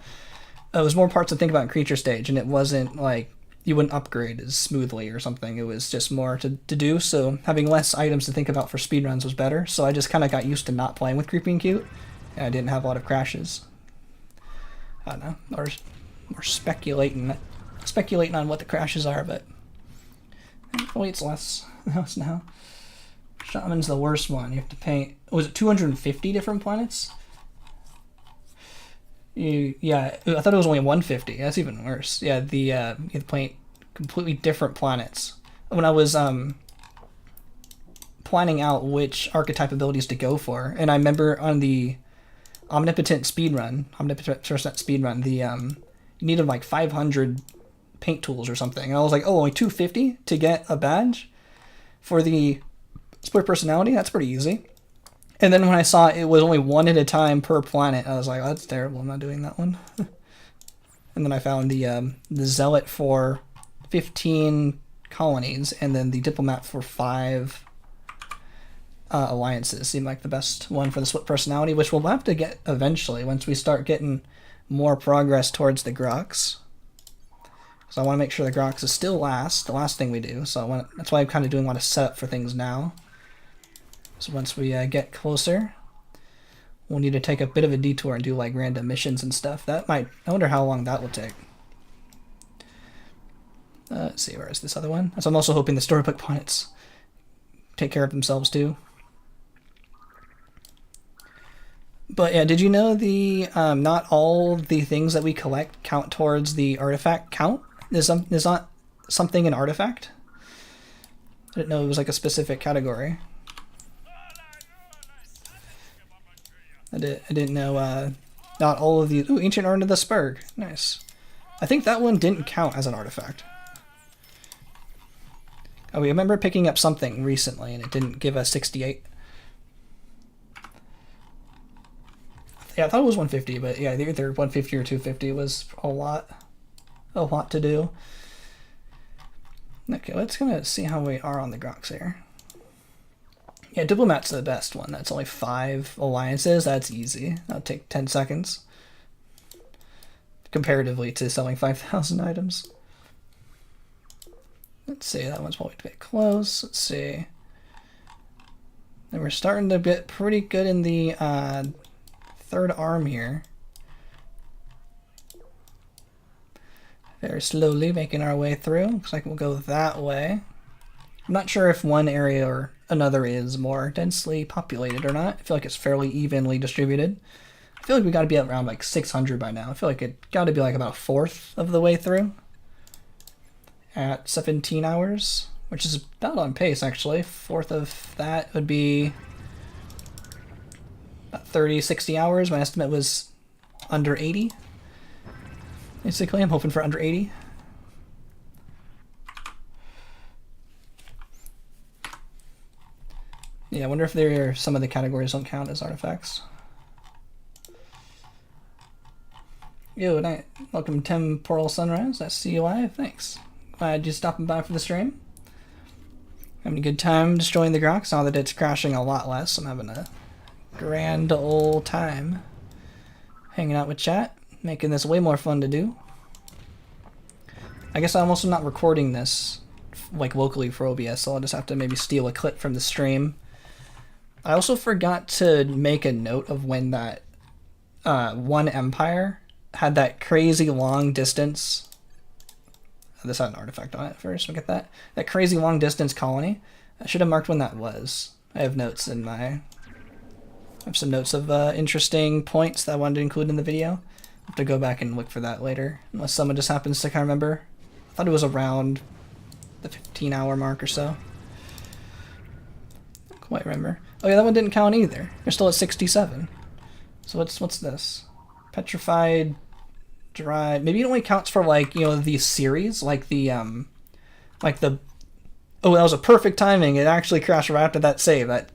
Speaker 1: It was more parts to think about in Creature Stage, and it wasn't like you wouldn't upgrade as smoothly or something. It was just more to do, so having less items to think about for speedruns was better. So I just kind of got used to not playing with Creepy and Cute, and I didn't have a lot of crashes. I don't know, or speculating on what the crashes are, but hopefully it's less now. Shaman's the worst one. You have to paint, was it 250 different planets? Yeah, I thought it was only 150. That's even worse. Yeah, the playing completely different planets. When I was planning out which archetype abilities to go for, and I remember on the omnipotent speedrun, the you needed like 500 paint tools or something, and I was like, oh, only 250 to get a badge for the split personality. That's pretty easy. And then when I saw it was only one at a time per planet, I was like, oh, that's terrible. I'm not doing that one. And then I found the zealot for 15 colonies, and then the diplomat for 5 alliances seemed like the best one for the split personality, which we'll have to get eventually once we start getting more progress towards the Grox. So I want to make sure the Grox is still the last thing we do. So that's why I'm kind of doing a lot of setup for things now. So once we get closer, we'll need to take a bit of a detour and do like random missions and stuff. I wonder how long that will take. Let's see, where is this other one? So I'm also hoping the Storybook planets take care of themselves too. But yeah, did you know the not all the things that we collect count towards the artifact count? There's not something an artifact? I didn't know it was like a specific category. I didn't know not all of the... Ooh, Ancient Art of the Spurg. Nice. I think that one didn't count as an artifact. Oh, we remember picking up something recently and it didn't give us 68. Yeah, I thought it was 150, but yeah, either 150 or 250 was a lot to do. Okay, let's gonna see how we are on the Grox here. Yeah, Diplomat's the best one. That's only 5 alliances. That's easy. That'll take 10 seconds. Comparatively to selling 5,000 items. Let's see, that one's probably a bit close. Let's see. And we're starting to get pretty good in the third arm here. Very slowly making our way through. Looks like we'll go that way. I'm not sure if one area or another is more densely populated or not. I feel like it's fairly evenly distributed. I feel like we got to be around like 600 by now. I feel like it got to be like about a fourth of the way through at 17 hours, which is about on pace actually. Fourth of that would be about 30, 60 hours. My estimate was under 80. Basically, I'm hoping for under 80. Yeah, I wonder if some of the categories don't count as artifacts. Yo, night. Welcome Temporal Sunrise. That's CUI. Thanks. Glad you stopping by for the stream. Having a good time destroying the Grox. Now that it's crashing a lot less, I'm having a grand old time hanging out with chat, making this way more fun to do. I guess I'm also not recording this like locally for OBS, so I'll just have to maybe steal a clip from the stream. I also forgot to make a note of when that one empire had that crazy long distance. This had an artifact on it first. Look at that. That crazy long distance colony. I should have marked when that was. I have notes in I have some notes of interesting points that I wanted to include in the video. I'll have to go back and look for that later, unless someone just happens to kind of remember. I thought it was around the 15-hour mark or so. Don't quite remember. Oh yeah, that one didn't count either. You're still at 67. So what's this? Petrified, dry. Maybe it only counts for like, you know, these series, like the oh, that was a perfect timing. It actually crashed right after that save. That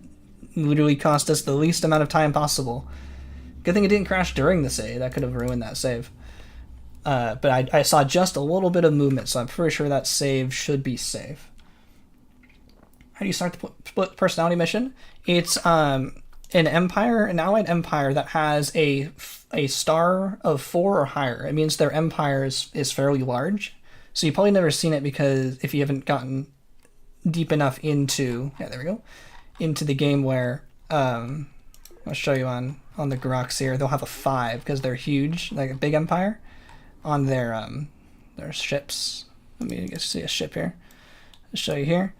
Speaker 1: literally cost us the least amount of time possible. Good thing it didn't crash during the save. That could have ruined that save. But I saw just a little bit of movement, so I'm pretty sure that save should be safe. How do you start the split personality mission? It's an empire, an allied empire that has a star of 4 or higher. It means their empire is fairly large. So you've probably never seen it because if you haven't gotten deep enough into, yeah, there we go, into the game where, I'll show you on the Grox here, they'll have a 5 because they're huge, like a big empire, on their ships. Let me just see a ship here. I'll show you here.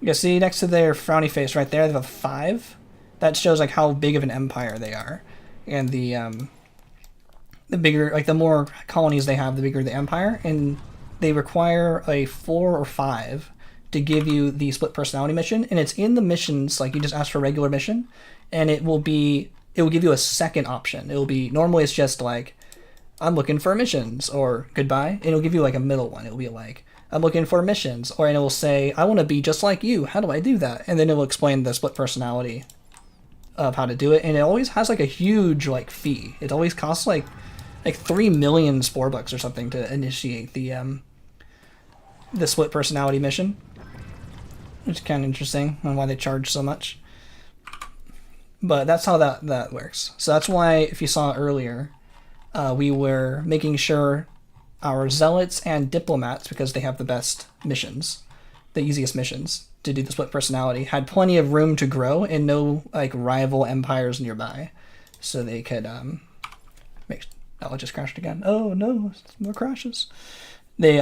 Speaker 1: You see next to their frowny face right there, they have a 5. That shows like how big of an empire they are. And the the bigger, like the more colonies they have, the bigger the empire, and they require a 4 or 5 to give you the split personality mission, and it's in the missions. Like you just ask for a regular mission, and it will give you a second option. It will be normally it's just like I'm looking for missions or goodbye, and it'll give you like a middle one. It'll be like I'm looking for missions, or and it will say I want to be just like you. How do I do that? And then it will explain the split personality of how to do it, and it always has like a huge like fee. It always costs like 3 million Spore bucks or something to initiate the split personality mission, which is kind of interesting on why they charge so much. But that's how that works. So that's why if you saw earlier, we were making sure our zealots and diplomats, because they have the best missions, the easiest missions to do the split personality, had plenty of room to grow and no like rival empires nearby, so they could make. Oh, it just crashed again. Oh no, more crashes. They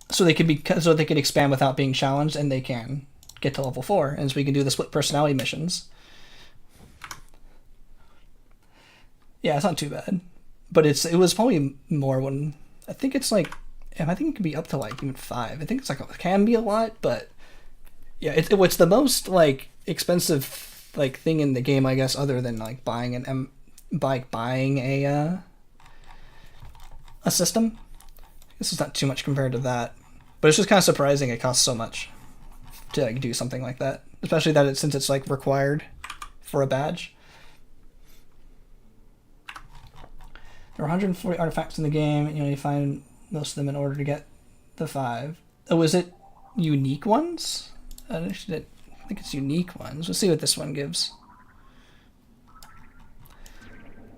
Speaker 1: so they could expand without being challenged, and they can get to level 4, and so we can do the split personality missions. Yeah, it's not too bad, but it was probably more when I think it's like I think it could be up to like even 5. I think it's like it can be a lot, but yeah, it's the most like expensive like thing in the game, I guess, other than like buying a system. This is not too much compared to that, but it's just kind of surprising it costs so much to like do something like that, especially that since it's like required for a badge. There are 140 artifacts in the game, and you only find most of them in order to get the 5. Oh, is it unique ones? I think it's unique ones. Let's see what this one gives.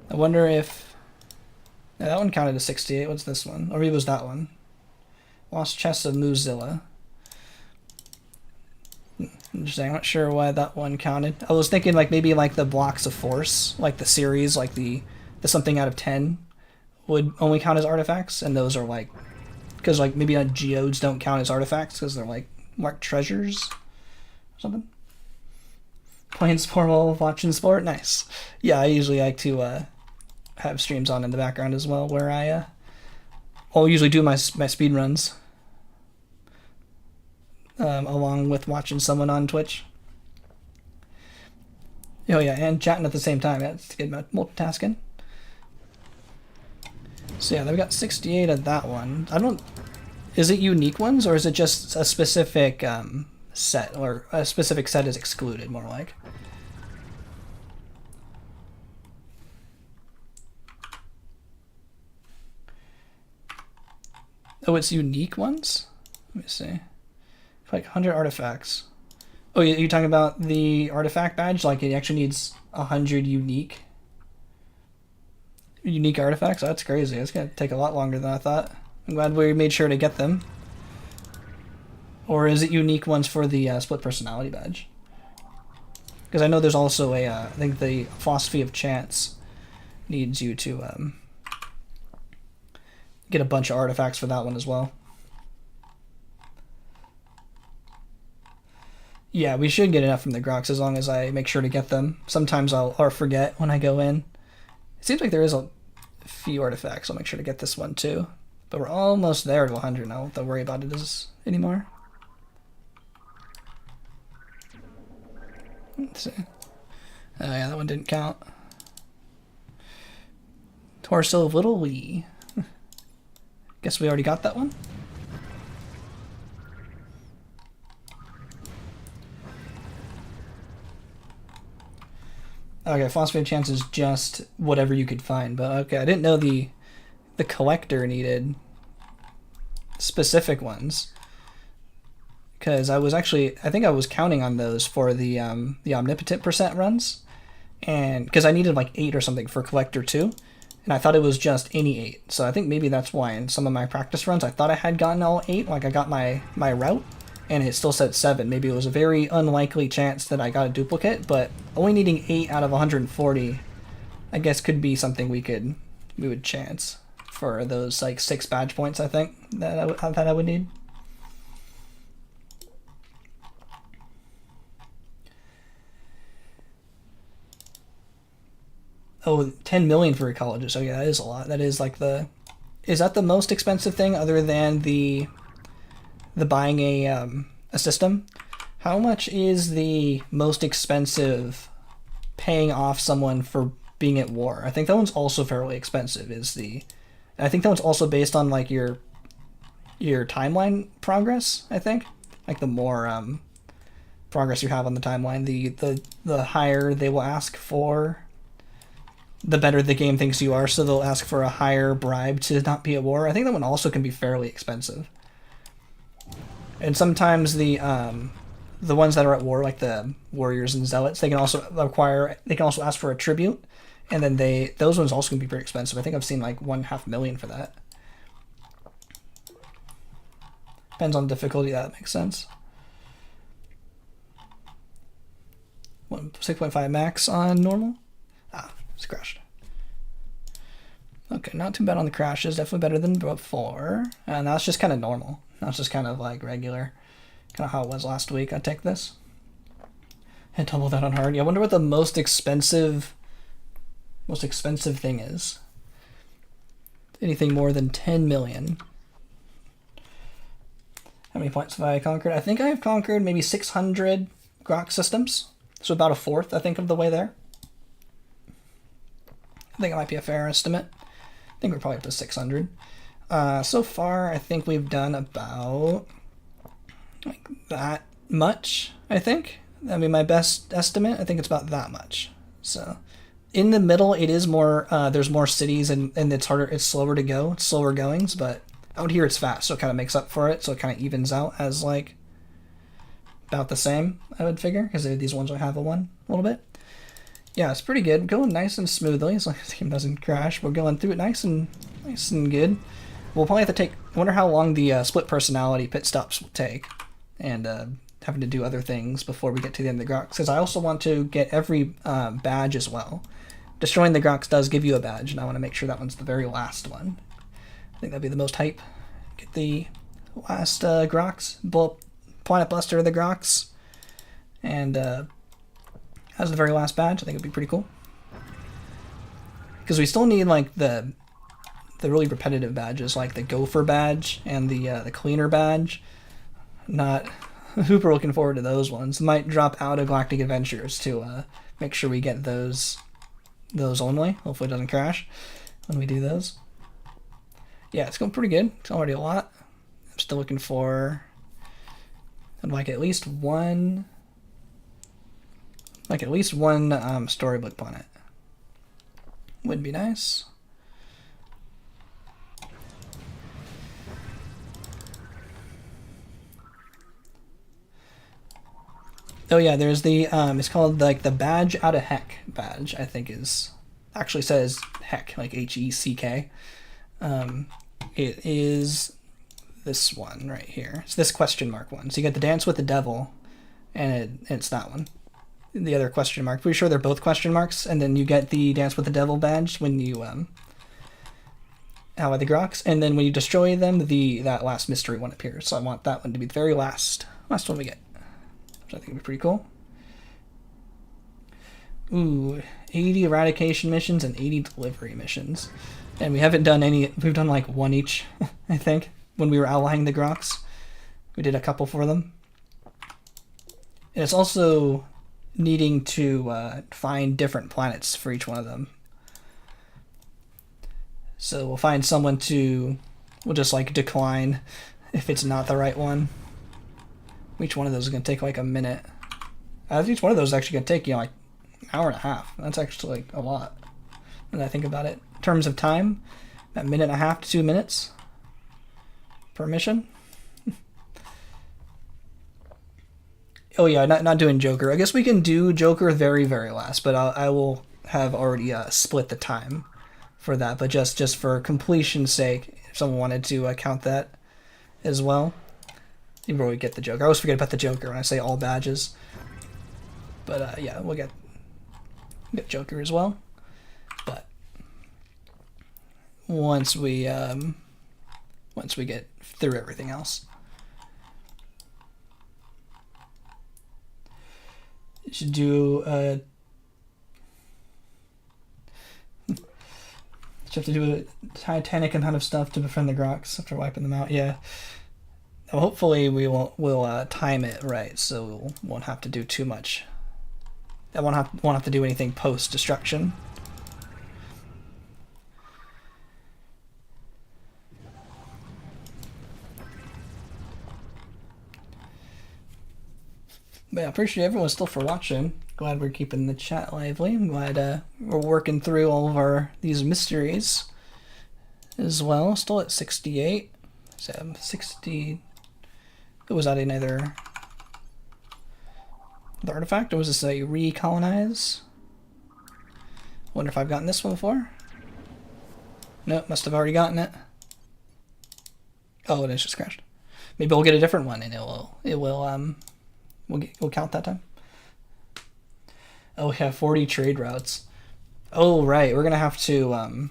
Speaker 1: I wonder if... Yeah, that one counted as 68. What's this one? Or maybe it was that one. Lost Chests of Muzilla. Interesting. I'm not sure why that one counted. I was thinking like maybe like the Blocks of Force, like the series, like the something out of 10 would only count as artifacts, and those are like... Because like maybe geodes don't count as artifacts because they're like marked treasures or something. Playing Spore while watching Spore? Nice. Yeah, I usually like to have streams on in the background as well, where I'll usually do my speed runs along with watching someone on Twitch. Oh yeah, and chatting at the same time. That's good multitasking. So yeah, they've got 68 of that one. Is it unique ones, or is it just a specific set, or a specific set is excluded, more like? Oh, it's unique ones? Let me see. Like 100 artifacts. Oh, you're talking about the artifact badge? Like it actually needs 100 unique artifacts? Oh, that's crazy. It's going to take a lot longer than I thought. I'm glad we made sure to get them. Or is it unique ones for the split personality badge? Because I know there's also I think the Philosophy of Chance needs you to get a bunch of artifacts for that one as well. Yeah, we should get enough from the Grox as long as I make sure to get them. Sometimes I'll forget when I go in. It seems like there is a few artifacts. I'll make sure to get this one too. But we're almost there to 100 now. I don't have to worry about it anymore. Let's see. Oh yeah, that one didn't count. Torso of Little Wee. Guess we already got that one. Okay, Philosophy of Chance is just whatever you could find, but okay, I didn't know the collector needed specific ones. Because I think I was counting on those for the Omnipotent % runs, and because I needed like 8 or something for collector 2, and I thought it was just any 8. So I think maybe that's why in some of my practice runs I thought I had gotten all 8, like I got my route, and it still said 7. Maybe it was a very unlikely chance that I got a duplicate, but only needing 8 out of 140, I guess could be something we would chance for those like 6 badge points. I think that I would need. Oh, 10 million for ecologists. Oh yeah, that is a lot. That is like the... Is that the most expensive thing other than the buying a system? How much is the most expensive paying off someone for being at war? I think that one's also fairly expensive. I think that one's also based on like your timeline progress, I think. Like the more progress you have on the timeline, the higher they will ask for, the better the game thinks you are, so they'll ask for a higher bribe to not be at war. I think that one also can be fairly expensive. And sometimes the ones that are at war, like the warriors and zealots, they can also ask for a tribute, and then those ones also can be pretty expensive. I think I've seen like 1.5 million for that. Depends on difficulty. That makes sense. 6.5 max on normal. It's crashed. Okay, not too bad on the crashes. Definitely better than before. And that's just kind of normal. That's just kind of like regular. Kind of how it was last week. I'd take this. And double that on hard. Yeah, I wonder what the most expensive thing is. Anything more than 10 million. How many points have I conquered? I think I have conquered maybe 600 Grox systems. So about a fourth, I think, of the way there. I think it might be a fair estimate. I think we're probably up to 600. So far, I think we've done about like that much, I think. I mean, my best estimate, I think it's about that much. So in the middle, it is more, there's more cities and it's harder, it's slower to go, it's slower goings, but out here it's fast, so it kind of makes up for it, so it kind of evens out as like about the same, I would figure, because these ones will have a little bit. Yeah, it's pretty good. Going nice and smoothly, as long as the game doesn't crash. We're going through it nice and good. We'll probably have to take... I wonder how long the split personality pit stops will take. And having to do other things before we get to the end of the Grox. Because I also want to get every badge as well. Destroying the Grox does give you a badge, and I want to make sure that one's the very last one. I think that'd be the most hype. Get the last Grox. Planet Buster of the Grox. And... as the very last badge, I think it'd be pretty cool. Because we still need like the really repetitive badges, like the Gopher badge and the Cleaner badge. Not super looking forward to those ones. Might drop out of Galactic Adventures to make sure we get those only. Hopefully it doesn't crash when we do those. Yeah, it's going pretty good. It's already a lot. I'm still looking for... I'd like at least one... storybook planet. Would be nice. Oh yeah, there's the it's called like the badge out of heck badge, I think is actually says heck, like HECK. It is this one right here. It's this question mark one. So you get the dance with the devil, and it's that one. The other question mark. Pretty sure they're both question marks, and then you get the Dance with the Devil badge when you ally the Grox, and then when you destroy them, that last mystery one appears. So I want that one to be the very last one we get, which I think would be pretty cool. Ooh, 80 eradication missions and 80 delivery missions, and we haven't done any. We've done like one each, I think. When we were allying the Grox, we did a couple for them, and it's also needing to find different planets for each one of them. So we'll find someone we'll just like decline if it's not the right one. Each one of those is going to take like a minute. Each one of those is actually going to take, like an hour and a half. That's actually like a lot when I think about it. In terms of time, a minute and a half to 2 minutes per mission. Oh yeah, not doing Joker. I guess we can do Joker very, very last, but I will have already split the time for that. But just for completion's sake, if someone wanted to count that as well, you probably get the Joker. I always forget about the Joker when I say all badges. But yeah, we'll get Joker as well. But once we get through everything else. Should do you have to do a titanic amount of stuff to befriend the Grox after wiping them out. Yeah. Well, hopefully we'll time it right, so we won't have to do too much. I won't have to do anything post destruction. But yeah, I appreciate everyone still for watching. Glad we're keeping the chat lively. I'm glad we're working through all of these mysteries as well. Still at 68. So 60. Was that another the artifact, or was this a recolonize? Wonder if I've gotten this one before. Nope, must have already gotten it. Oh, it is just crashed. Maybe we'll get a different one, and we'll count that time. Oh, we have 40 trade routes. Oh, right, we're gonna have to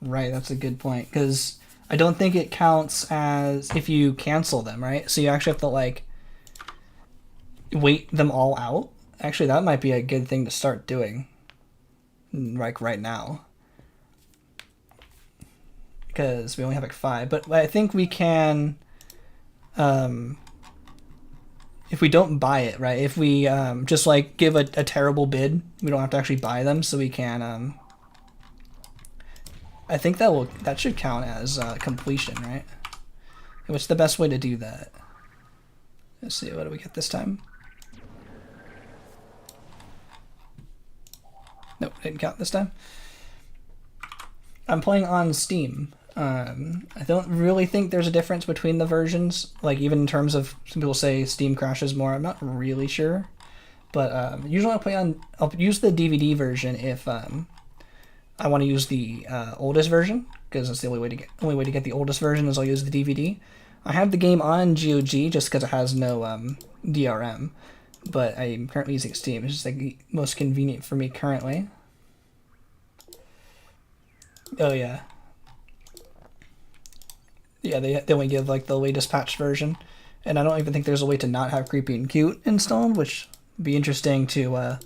Speaker 1: right, that's a good point, because I don't think it counts as if you cancel them, right? So you actually have to like wait them all out. Actually, that might be a good thing to start doing, like right now, because we only have like 5. But I think we can, if we don't buy it, right? If we just like give a terrible bid, we don't have to actually buy them, so we can. I think that should count as completion, right? What's the best way to do that? Let's see, what do we get this time? Nope, didn't count this time. I'm playing on Steam. I don't really think there's a difference between the versions, like even in terms of, some people say Steam crashes more. I'm not really sure, but usually I'll use the DVD version if I want to use the oldest version, because it's the only way to get the oldest version is I'll use the DVD. I have the game on GOG just because it has no DRM, but I'm currently using Steam. It's just like the most convenient for me currently. Oh yeah. Yeah, they only give like the latest patch version, and I don't even think there's a way to not have Creepy and Cute installed, which would be interesting to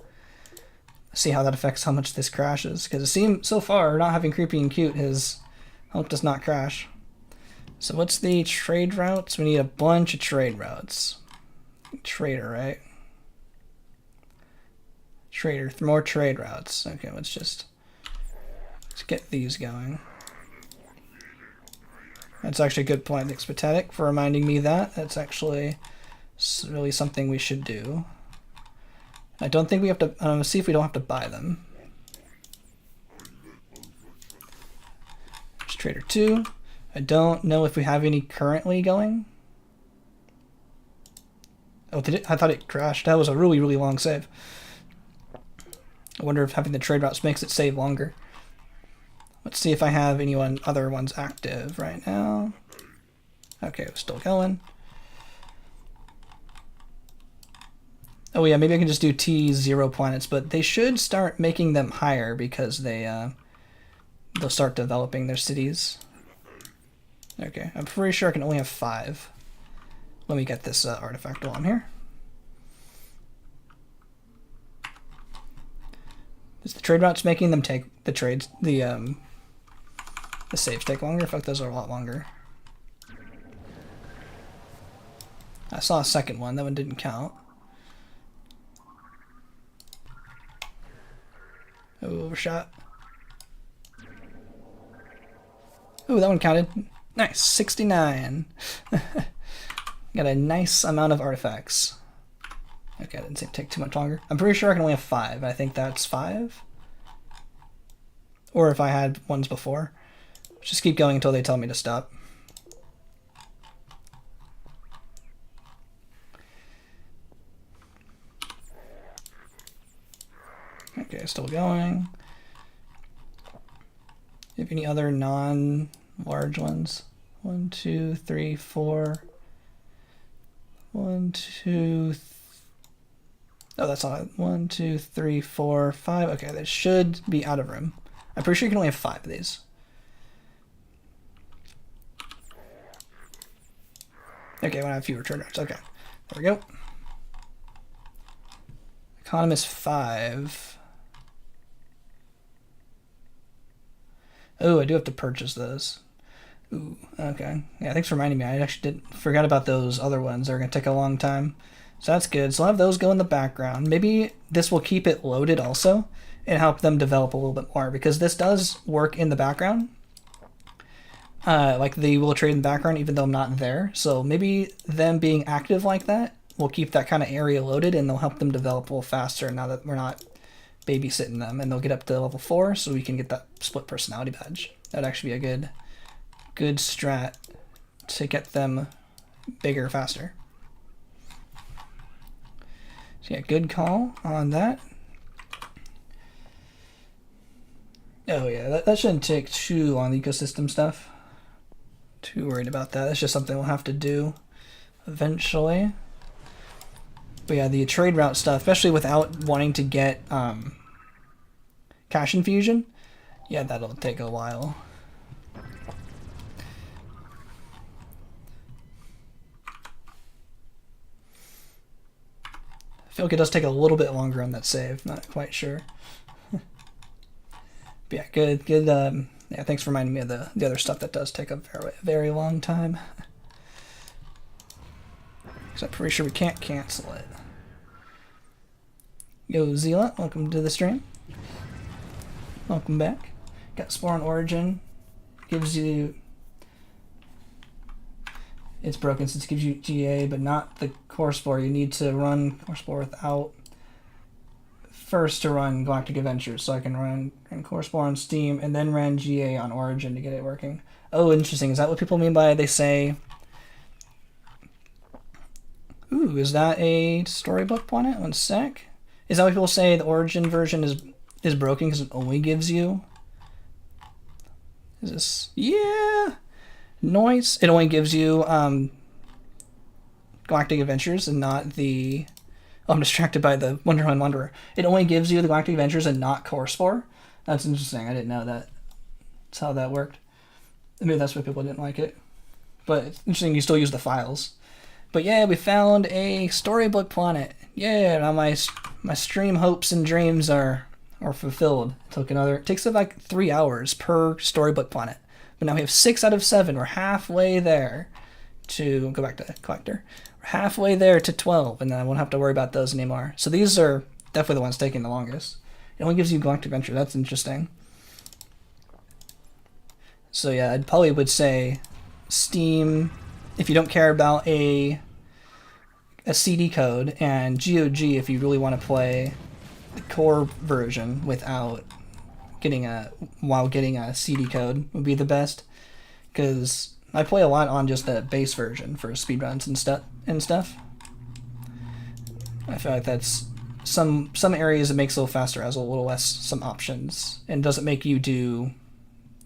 Speaker 1: see how that affects how much this crashes, because it seems so far not having Creepy and Cute has helped us not crash. So what's the trade routes? We need a bunch of trade routes. Trader, right? Trader, more trade routes. Okay, let's get these going. That's actually a good point. Thanks, Pathetic, for reminding me that. That's actually really something we should do. I don't think we have to, see if we don't have to buy them. There's Trader 2. I don't know if we have any currently going. Oh, I thought it crashed. That was a really, really long save. I wonder if having the trade routes makes it save longer. Let's see if I have any other ones active right now. Okay, we're still going. Oh yeah, maybe I can just do T0 planets, but they should start making them higher because they'll start developing their cities. Okay, I'm pretty sure I can only have 5. Let me get this artifact on here. Is the trade routes making them take the trades, the saves take longer? Fuck, those are a lot longer. I saw a second one, that one didn't count. Oh, overshot. Oh, that one counted. Nice, 69. Got a nice amount of artifacts. Okay, that didn't take too much longer. I'm pretty sure I can only have 5. I think that's 5. Or if I had ones before. Just keep going until they tell me to stop. Okay, still going. Do you have any other non-large ones? 1, 2, 3, 4. 1, 2, oh, that's not it. 1, 2, 3, 4, 5. Okay, that should be out of room. I'm pretty sure you can only have 5 of these. Okay, I want to have fewer turn routes. Okay, there we go. Economist 5. Oh, I do have to purchase those. Ooh, okay. Yeah, thanks for reminding me. I actually forgot about those other ones. They're going to take a long time. So that's good. So I'll have those go in the background. Maybe this will keep it loaded also and help them develop a little bit more, because this does work in the background. Like they will trade in the background even though I'm not there. So maybe them being active like that will keep that kind of area loaded, and they'll help them develop a little faster now that we're not babysitting them. And they'll get up to level 4 so we can get that split personality badge. That'd actually be a good strat to get them bigger faster. So yeah, good call on that. Oh yeah, that shouldn't take too long, the ecosystem stuff. Too worried about that. That's just something we'll have to do eventually. But yeah, the trade route stuff, especially without wanting to get cash infusion, yeah, that'll take a while. I feel like it does take a little bit longer on that save. Not quite sure. But yeah, good. Yeah, thanks for reminding me of the other stuff that does take a very long time. Because I'm pretty sure we can't cancel it. Yo, Zealot, welcome to the stream. Welcome back. Got Spore on Origin. Gives you... It's broken since it gives you GA, but not the Core Spore. You need to run Core Spore without... First to run Galactic Adventure, so I can run Core Spore on Steam, and then run GA on Origin to get it working. Oh, interesting. Is that what people mean by they say... Ooh, is that a Storybook planet? One sec. Is that what people say the Origin version is broken because it only gives you... Is this... Yeah! Noise. It only gives you Galactic Adventures and not the... Oh, I'm distracted by the Wonderland Wanderer. It only gives you the Galactic Adventures and not Core Spore. That's interesting. I didn't know that. That's how that worked. Maybe that's why people didn't like it. But it's interesting you still use the files. But yeah, we found a Storybook planet. Yeah, now my stream hopes and dreams are fulfilled. It takes like 3 hours per Storybook planet. But now we have 6 out of 7. We're halfway there to go back to Collector. We're halfway there to 12, and then I won't have to worry about those anymore. So these are definitely the ones taking the longest. It only gives you Galactic Adventure. That's interesting. So yeah, I probably would say Steam, if you don't care about a CD code, and GOG if you really want to play the core version without getting a CD code would be the best, because I play a lot on just the base version for speedruns and stuff. I feel like that's some areas it makes it a little faster, has a little less some options, and doesn't make you do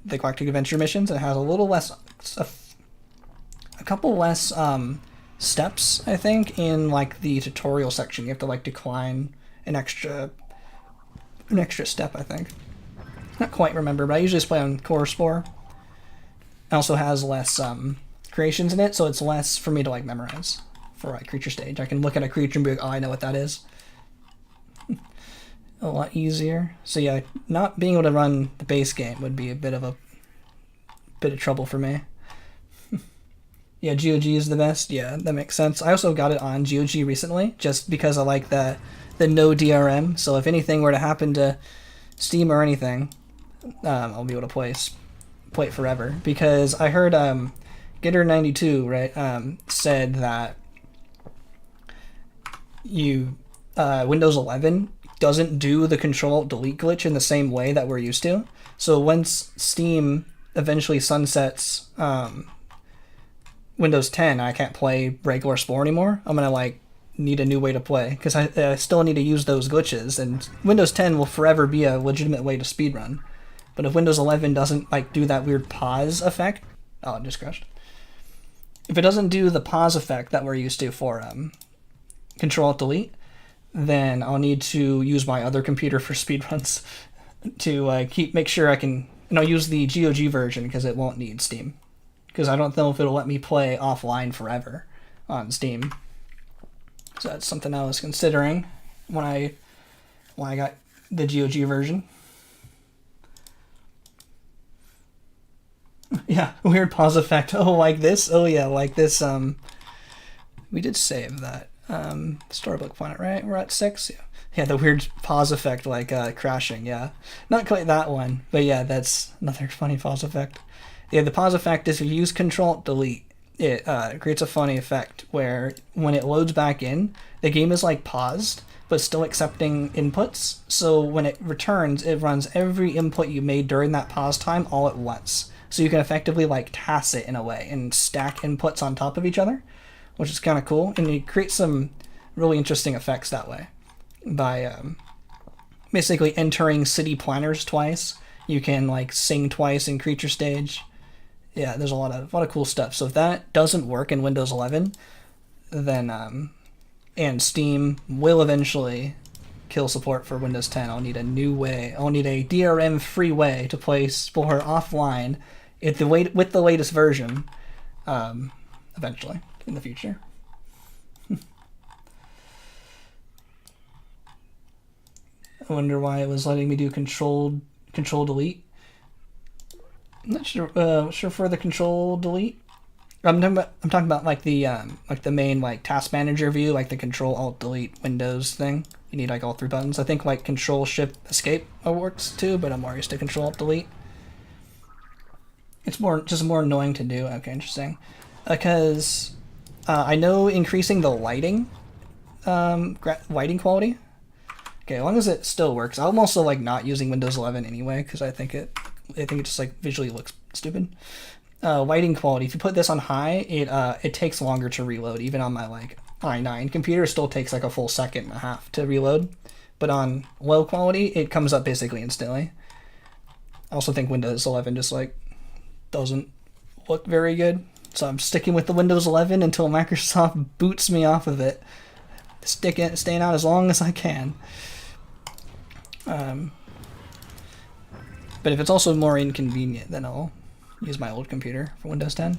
Speaker 1: the Galactic Adventure missions. It has a little less, a couple less steps, I think, in like the tutorial section. You have to like decline an extra step, I think. Not quite remember, but I usually just play on Core Spore. It also has less creations in it, so it's less for me to like memorize for like creature stage. I can look at a creature and be like, oh, I know what that is. A lot easier. So yeah, not being able to run the base game would be a bit of trouble for me. Yeah, GOG is the best. Yeah, that makes sense. I also got it on GOG recently, just because I like the no DRM. So if anything were to happen to Steam or anything, I'll be able to play it forever. Because I heard Getter92, right, said that Windows 11 doesn't do the Control-Delete glitch in the same way that we're used to. So once Steam eventually sunsets Windows 10, I can't play regular Spore anymore. I'm gonna like need a new way to play, because I still need to use those glitches, and Windows 10 will forever be a legitimate way to speedrun. But if Windows 11 doesn't like do that weird pause effect, oh, it just crashed. If it doesn't do the pause effect that we're used to for Control-Delete, then I'll need to use my other computer for speedruns to make sure I can. And I'll use the GOG version because it won't need Steam. Because I don't know if it'll let me play offline forever on Steam. So that's something I was considering when I got the GOG version. Yeah, weird pause effect. Oh, like this? Oh yeah, like this. We did save that. Storybook planet, right? We're at 6. Yeah. Yeah, the weird pause effect, like crashing. Yeah, not quite that one, but yeah, that's another funny pause effect. Yeah, the pause effect is if you use Control-Delete, it creates a funny effect where when it loads back in, the game is like paused, but still accepting inputs. So when it returns, it runs every input you made during that pause time all at once. So you can effectively like task it in a way and stack inputs on top of each other, which is kind of cool. And you create some really interesting effects that way by basically entering city planners twice. You can like sing twice in creature stage. Yeah, there's a lot of cool stuff. So if that doesn't work in Windows 11, then and Steam will eventually kill support for Windows 10. I'll need a new way. I'll need a DRM-free way to play Spore offline with the latest version, eventually in the future. I wonder why it was letting me do control delete. I'm not sure for the control delete. I'm talking about like the main like task manager view, like the control alt delete Windows thing. You need like all 3 buttons. I think like control shift escape works too, but I'm more used to control alt delete. It's just more annoying to do. Okay, interesting. Because I know increasing the lighting quality. Okay, as long as it still works. I'm also like not using Windows 11 anyway because I think it just like visually looks stupid. Lighting quality. If you put this on high, it takes longer to reload. Even on my like i9 computer, it still takes like a full second and a half to reload. But on low quality, it comes up basically instantly. I also think Windows 11 just like doesn't look very good, so I'm sticking with the Windows 11 until Microsoft boots me off of it. Staying out as long as I can. But if it's also more inconvenient, then I'll use my old computer for Windows 10.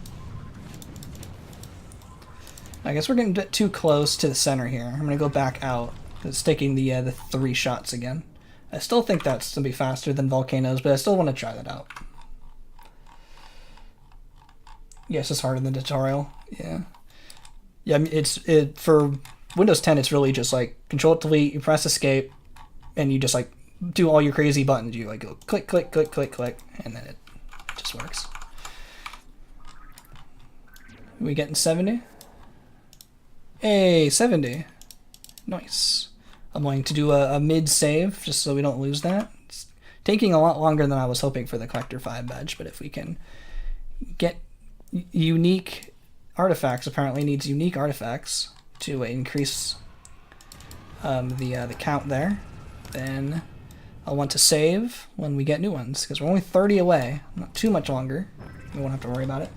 Speaker 1: I guess we're getting a bit too close to the center here. I'm gonna go back out. It's taking the 3 shots again. I still think that's gonna be faster than volcanoes, but I still want to try that out. Yes, it's harder than the tutorial. Yeah. Yeah, for Windows 10, it's really just like Control-Delete, you press escape, and you just like do all your crazy buttons. You like go click, click, click, click, click, and then it just works. We getting 70? Hey, 70. Nice. I'm going to do a mid-save, just so we don't lose that. It's taking a lot longer than I was hoping for the Collector 5 badge, but if we can get unique artifacts, apparently needs unique artifacts to increase the count there, then I'll want to save when we get new ones, because we're only 30 away, not too much longer. We won't have to worry about it.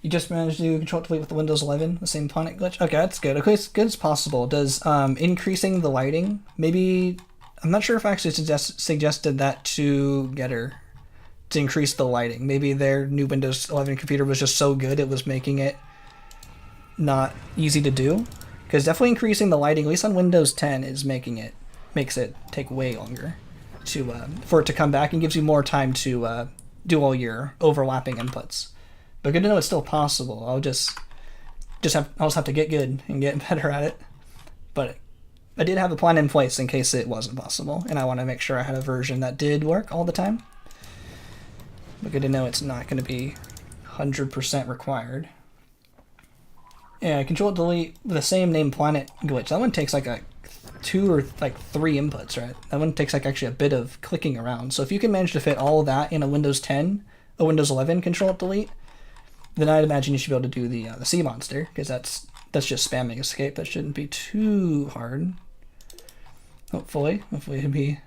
Speaker 1: You just managed to do Control-Delete with the Windows 11, the same planet glitch? Okay, that's good. Okay, as good as possible. Does increasing the lighting, maybe, I'm not sure if I actually suggested that to Getter, to increase the lighting. Maybe their new Windows 11 computer was just so good it was making it not easy to do. Because definitely increasing the lighting, at least on Windows 10, makes it take way longer for it to come back and gives you more time to do all your overlapping inputs. But good to know it's still possible. I'll just have to get good and get better at it. But I did have a plan in place in case it wasn't possible, and I want to make sure I had a version that did work all the time. But good to know it's not going to be 100% required. Yeah, Control-Delete with the same name planet glitch. That one takes like 2 or 3 inputs, right? That one takes like actually a bit of clicking around. So if you can manage to fit all of that in a Windows 10, a Windows 11 Control-Delete, then I'd imagine you should be able to do the sea monster, because that's just spamming escape. That shouldn't be too hard. Hopefully it'll be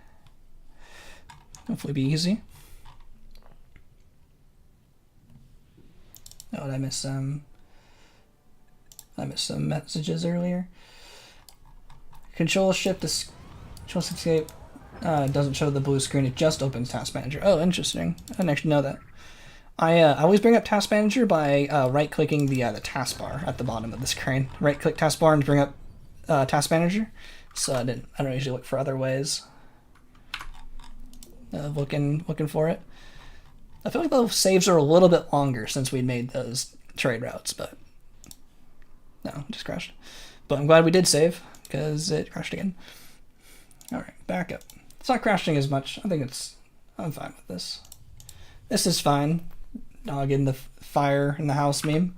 Speaker 1: easy. Oh, did I miss some messages earlier. Control Shift Escape doesn't show the blue screen. It just opens Task Manager. Oh, interesting. I didn't actually know that. I always bring up Task Manager by right-clicking the taskbar at the bottom of the screen. Right-click taskbar and bring up Task Manager. So I don't usually look for other ways. looking for it. I feel like those saves are a little bit longer since we made those trade routes, but no, it just crashed. But I'm glad we did save because it crashed again. All right, back up. It's not crashing as much. I think I'm fine with this. This is fine. Dog in the fire in the house meme.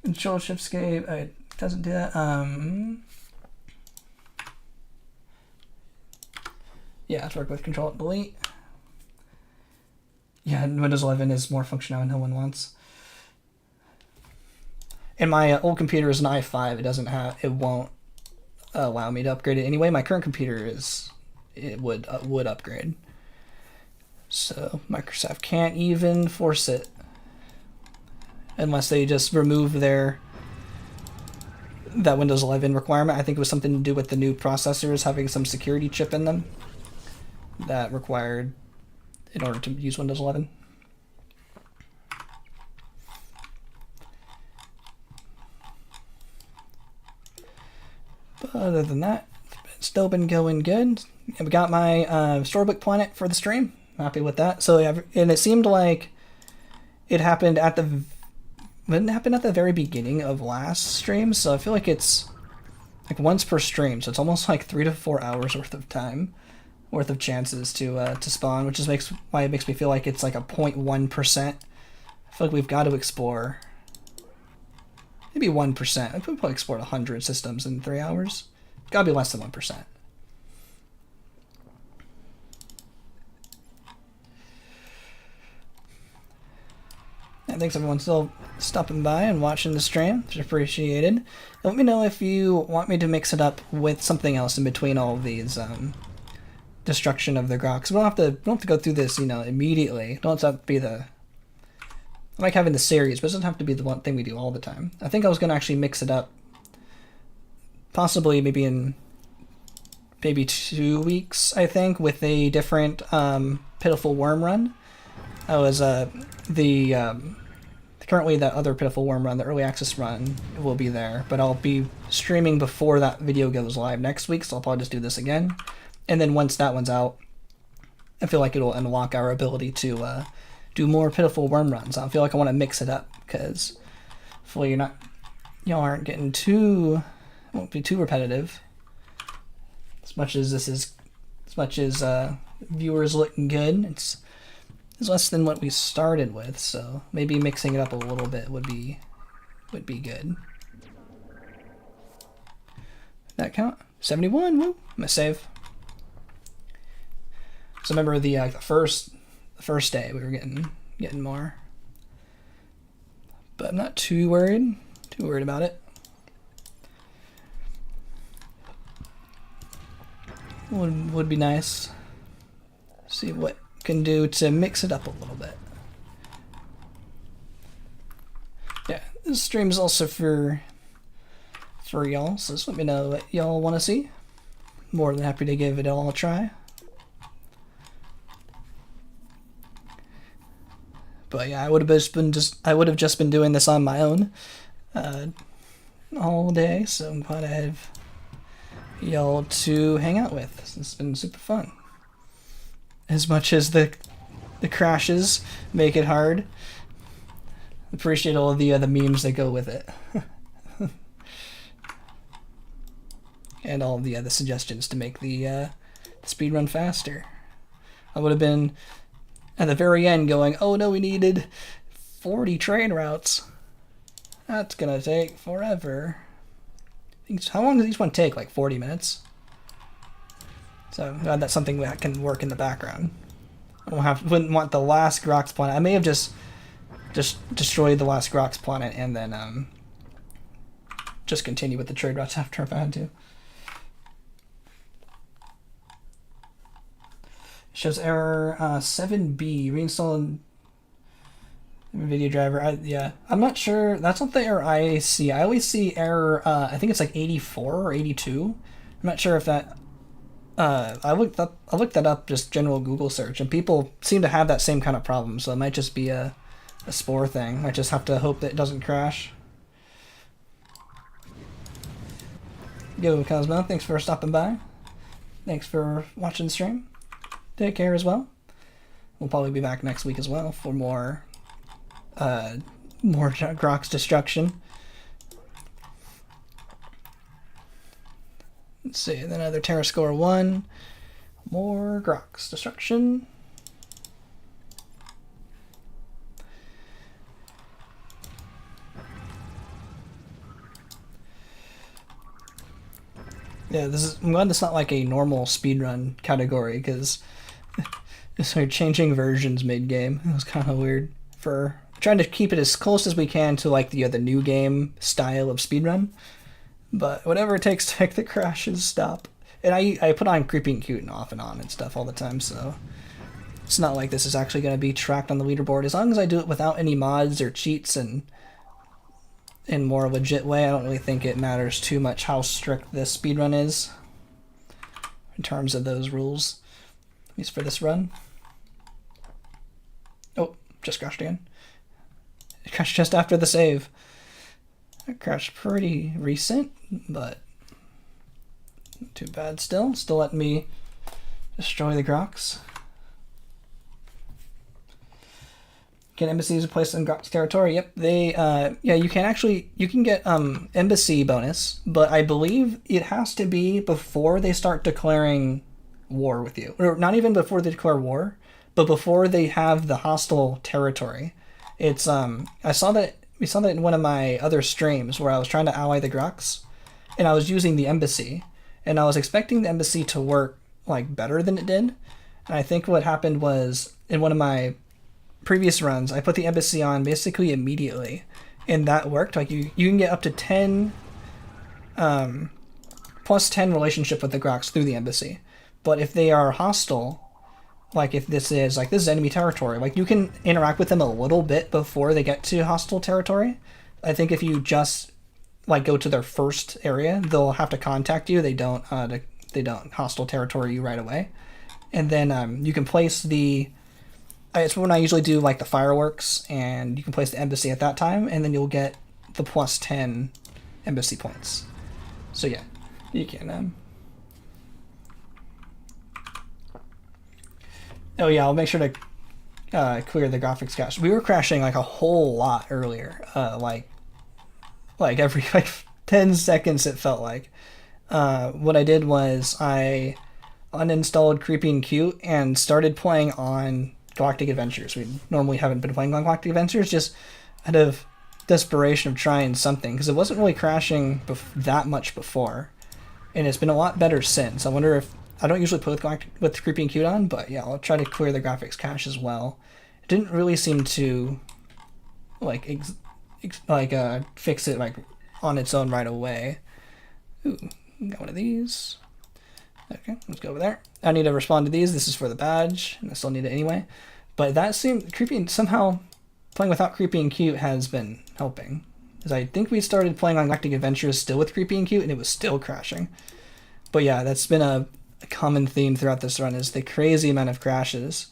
Speaker 1: Control shift escape. It doesn't do that. Yeah, let's work with control delete. Yeah, Windows 11 is more functional no one wants. And my old computer is an i5. It won't allow me to upgrade it anyway. My current computer would upgrade. So Microsoft can't even force it unless they just remove that Windows 11 requirement. I think it was something to do with the new processors having some security chip in them that required in order to use Windows 11. But other than that, it's still been going good. And we got my Storybook planet for the stream. Happy with that. So, and it seemed like it happened at the very beginning of last stream. So I feel like it's like once per stream. So it's almost like 3 to 4 hours worth of chances to spawn, which is why it makes me feel like it's like a 0.1%. I feel like we've got to explore maybe 1%. I think we probably explored 100 systems in 3 hours. Gotta be less than 1%. And thanks everyone still stopping by and watching the stream. It's appreciated. And let me know if you want me to mix it up with something else in between all of these destruction of the Grox. We don't have to go through this, immediately. Don't have to be I like having the series, but it doesn't have to be the one thing we do all the time. I think I was going to actually mix it up, possibly maybe in 2 weeks, I think, with a different Pitiful Worm run. I was currently that other Pitiful Worm run, the early access run, will be there, but I'll be streaming before that video goes live next week, so I'll probably just do this again. And then once that one's out, I feel like it'll unlock our ability to do more Pitiful Worm runs. I feel like I want to mix it up because hopefully y'all aren't getting won't be too repetitive. As much as viewers looking good, it's less than what we started with. So maybe mixing it up a little bit would be good. That count 71. Woo! I'm gonna save. So remember the first day we were getting more, but I'm not too worried about it. Would be nice. See what can do to mix it up a little bit. Yeah, this stream is also for y'all, so just let me know what y'all want to see. More than happy to give it all a try. But yeah, I would have just been doing this on my own all day, so I'm glad I have y'all to hang out with. It's been super fun. As much as the crashes make it hard, appreciate all of the memes that go with it. And all of the other suggestions to make the speed run faster. I would have been at the very end going, oh no, we needed 40 train routes. That's gonna take forever. How long does each one take? Like 40 minutes? So that's something that can work in the background. Wouldn't want the last Grox planet. I may have just destroyed the last Grox planet and then just continue with the trade routes after if I had to. Shows error 7B, reinstall video driver. Yeah, I'm not sure. That's not the error I see. I always see error, I think it's like 84 or 82. I'm not sure if that, I looked that up, just general Google search, and people seem to have that same kind of problem, so it might just be a Spore thing. I just have to hope that it doesn't crash. Yo, Cosmo, thanks for stopping by. Thanks for watching the stream. take care as well. We'll probably be back next week as well for more Grox destruction. Let's see, then another Terra score 1. More Grox destruction. Yeah, I'm glad it's not like a normal speedrun category, because changing versions mid-game. It was kind of weird. For trying to keep it as close as we can to like the new game style of speedrun. But whatever it takes to make the crashes stop. And I put on Creeping Cute and off and on and stuff all the time, so it's not like this is actually going to be tracked on the leaderboard. As long as I do it without any mods or cheats and in more legit way, I don't really think it matters too much how strict this speedrun is in terms of those rules, at least for this run. Oh, just crashed again. It crashed just after the save. It crashed pretty recent, but not too bad still. Still letting me destroy the Grox. Can embassies replace in Grox territory? Yep, they yeah, you can get embassy bonus, but I believe it has to be before they start declaring war with you. Or not even before they declare war, but before they have the hostile territory. It's we saw that in one of my other streams where I was trying to ally the Grox, and I was using the embassy, and I was expecting the embassy to work like better than it did. And I think what happened was in one of my previous runs, I put the embassy on basically immediately, and that worked. Like you can get up to 10 plus 10 relationship with the Grox through the embassy. But if they are hostile, like if this is enemy territory, like you can interact with them a little bit before they get to hostile territory. I think if you just like go to their first area, they'll have to contact you. They don't hostile territory you right away. And then you can place it's when I usually do like the fireworks, and you can place the embassy at that time, and then you'll get the plus 10 embassy points. So yeah, you can oh yeah, I'll make sure to clear the graphics cache. We were crashing like a whole lot earlier, like every 10 seconds it felt like. What I did was I uninstalled Creeping Cute and started playing on Galactic Adventures. We normally haven't been playing on Galactic Adventures, just out of desperation of trying something, because it wasn't really crashing that much before, and it's been a lot better since. I wonder if I don't usually play with Creeping Cute on, but yeah, I'll try to clear the graphics cache as well. It didn't really seem to like fix it like on its own right away. Ooh, got one of these. Okay, let's go over there. I need to respond to these. This is for the badge, and I still need it anyway. But that seemed creepy. Somehow, playing without Creepy and Cute has been helping, because I think we started playing on Galactic Adventures still with Creepy and Cute, and it was still crashing. But yeah, that's been a common theme throughout this run, is the crazy amount of crashes.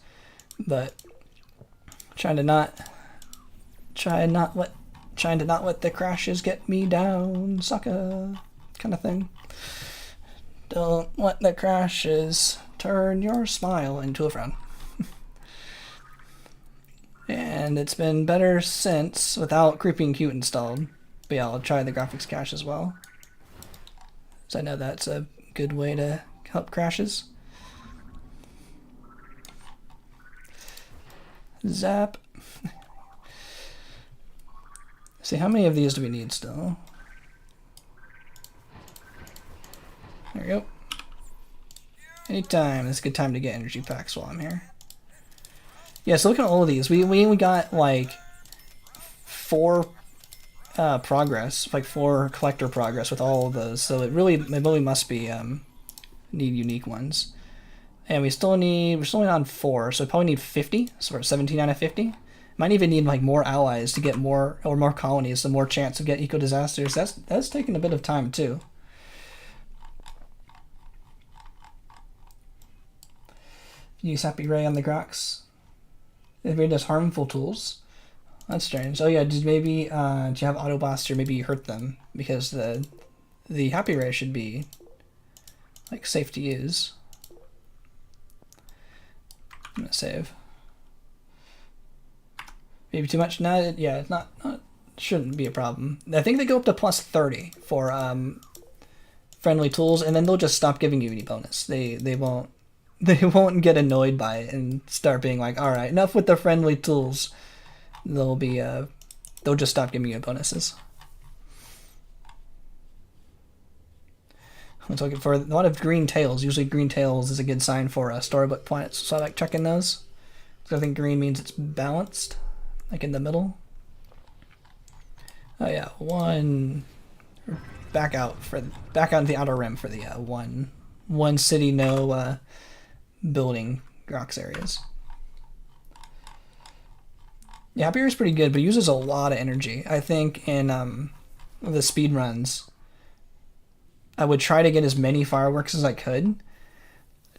Speaker 1: But trying to not let the crashes get me down, sucker, kind of thing. Don't let the crashes turn your smile into a frown. And it's been better since without Creeping Cute installed. But yeah, I'll try the graphics cache as well, so I know that's a good way to help crashes. Zap. See, how many of these do we need still? There we go. Anytime. It's a good time to get energy packs while I'm here. Yeah, so look at all of these. We got like 4 progress, like 4 collector progress with all of those. So it really must be need unique ones. And we're still on 4, so we probably need 50. So we're at 17 out of 50. Might even need like more allies to get more colonies, so more chance to get eco disasters. That's taking a bit of time too. Use Happy Ray on the Grox. It made us harmful tools. That's strange. Oh yeah, do you have Auto Blaster? Maybe you hurt them, because the Happy Ray should be like safe to use. I'm gonna save. Maybe too much? No, yeah, it's not shouldn't be a problem. I think they go up to plus 30 for friendly tools, and then they'll just stop giving you any bonus. They won't get annoyed by it and start being like, all right, enough with the friendly tools. They'll just stop giving you bonuses. I'm looking for a lot of green tails. Usually green tails is a good sign for Storybook planets, so I like checking those. So I think green means it's balanced, like in the middle. Oh yeah, one back out into the outer rim for the one city, no building Grox areas. Yeah, Happy Hour is pretty good, but it uses a lot of energy. I think in the speed runs, I would try to get as many fireworks as I could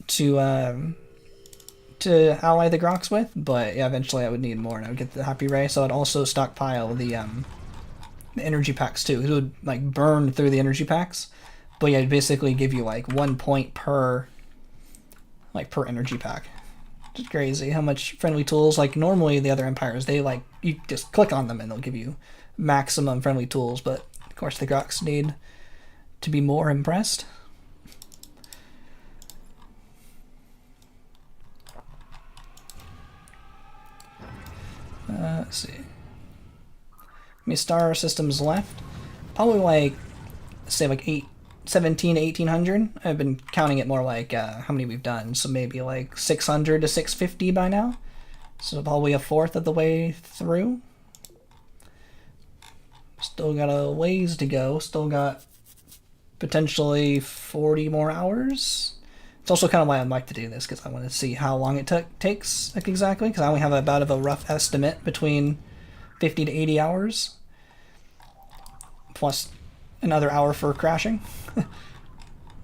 Speaker 1: to ally the Grox with, but yeah, eventually I would need more, and I would get the Happy Ray, so I'd also stockpile the energy packs too. It would like burn through the energy packs, but yeah, it'd basically give you like 1 point per energy pack. Just crazy how much friendly tools. Like normally the other empires, they like you just click on them and they'll give you maximum friendly tools, but of course the Grox need to be more impressed. Let's see. How many star systems left? Probably like, say like 17 to 1800. I've been counting it more like how many we've done, so maybe like 600 to 650 by now. So probably a fourth of the way through. Still got a ways to go. Still got potentially 40 more hours. It's also kind of why I'd like to do this, because I want to see how long it takes like exactly, because I only have about of a rough estimate between 50 to 80 hours. Plus another hour for crashing.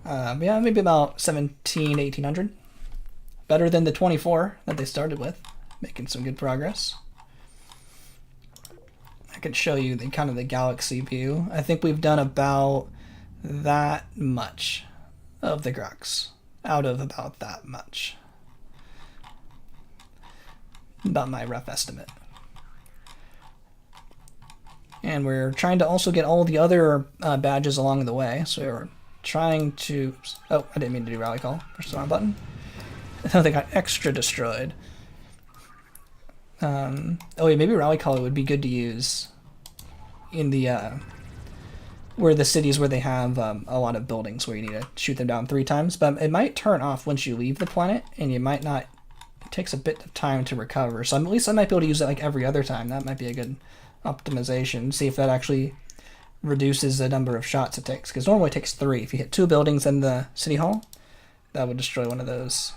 Speaker 1: Yeah, maybe about 17, 1800. Better than the 24 that they started with. Making some good progress. I could show you the kind of the galaxy view. I think we've done about that much of the Grox. Out of about that much. About my rough estimate. And we're trying to also get all the other badges along the way. So we're trying to... Oh, I didn't mean to do rally call. Press the wrong button. I they got extra destroyed. Oh yeah, maybe rally call would be good to use in the... where the cities where they have a lot of buildings where you need to shoot them down 3 times. But it might turn off once you leave the planet, and you might not... It takes a bit of time to recover. So at least I might be able to use it like every other time. That might be a good optimization. See if that actually reduces the number of shots it takes, because normally it takes 3. If you hit 2 buildings in the city hall, that would destroy one of those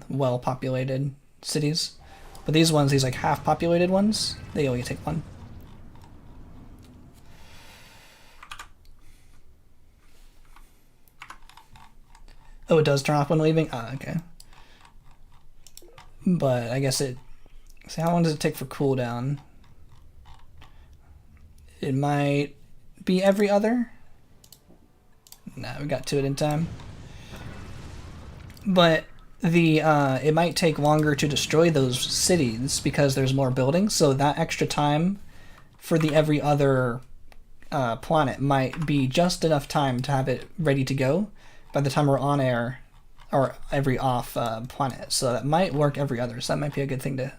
Speaker 1: well-populated cities. But these ones, these like half-populated ones, they only take 1. Oh, it does turn off when leaving? Ah, okay. But I guess it... See, how long does it take for cooldown? It might be every other? Nah, we got to it in time. But the it might take longer to destroy those cities because there's more buildings, so that extra time for the every other planet might be just enough time to have it ready to go by the time we're on air, or every off planet. So that might work every other, so that might be a good thing to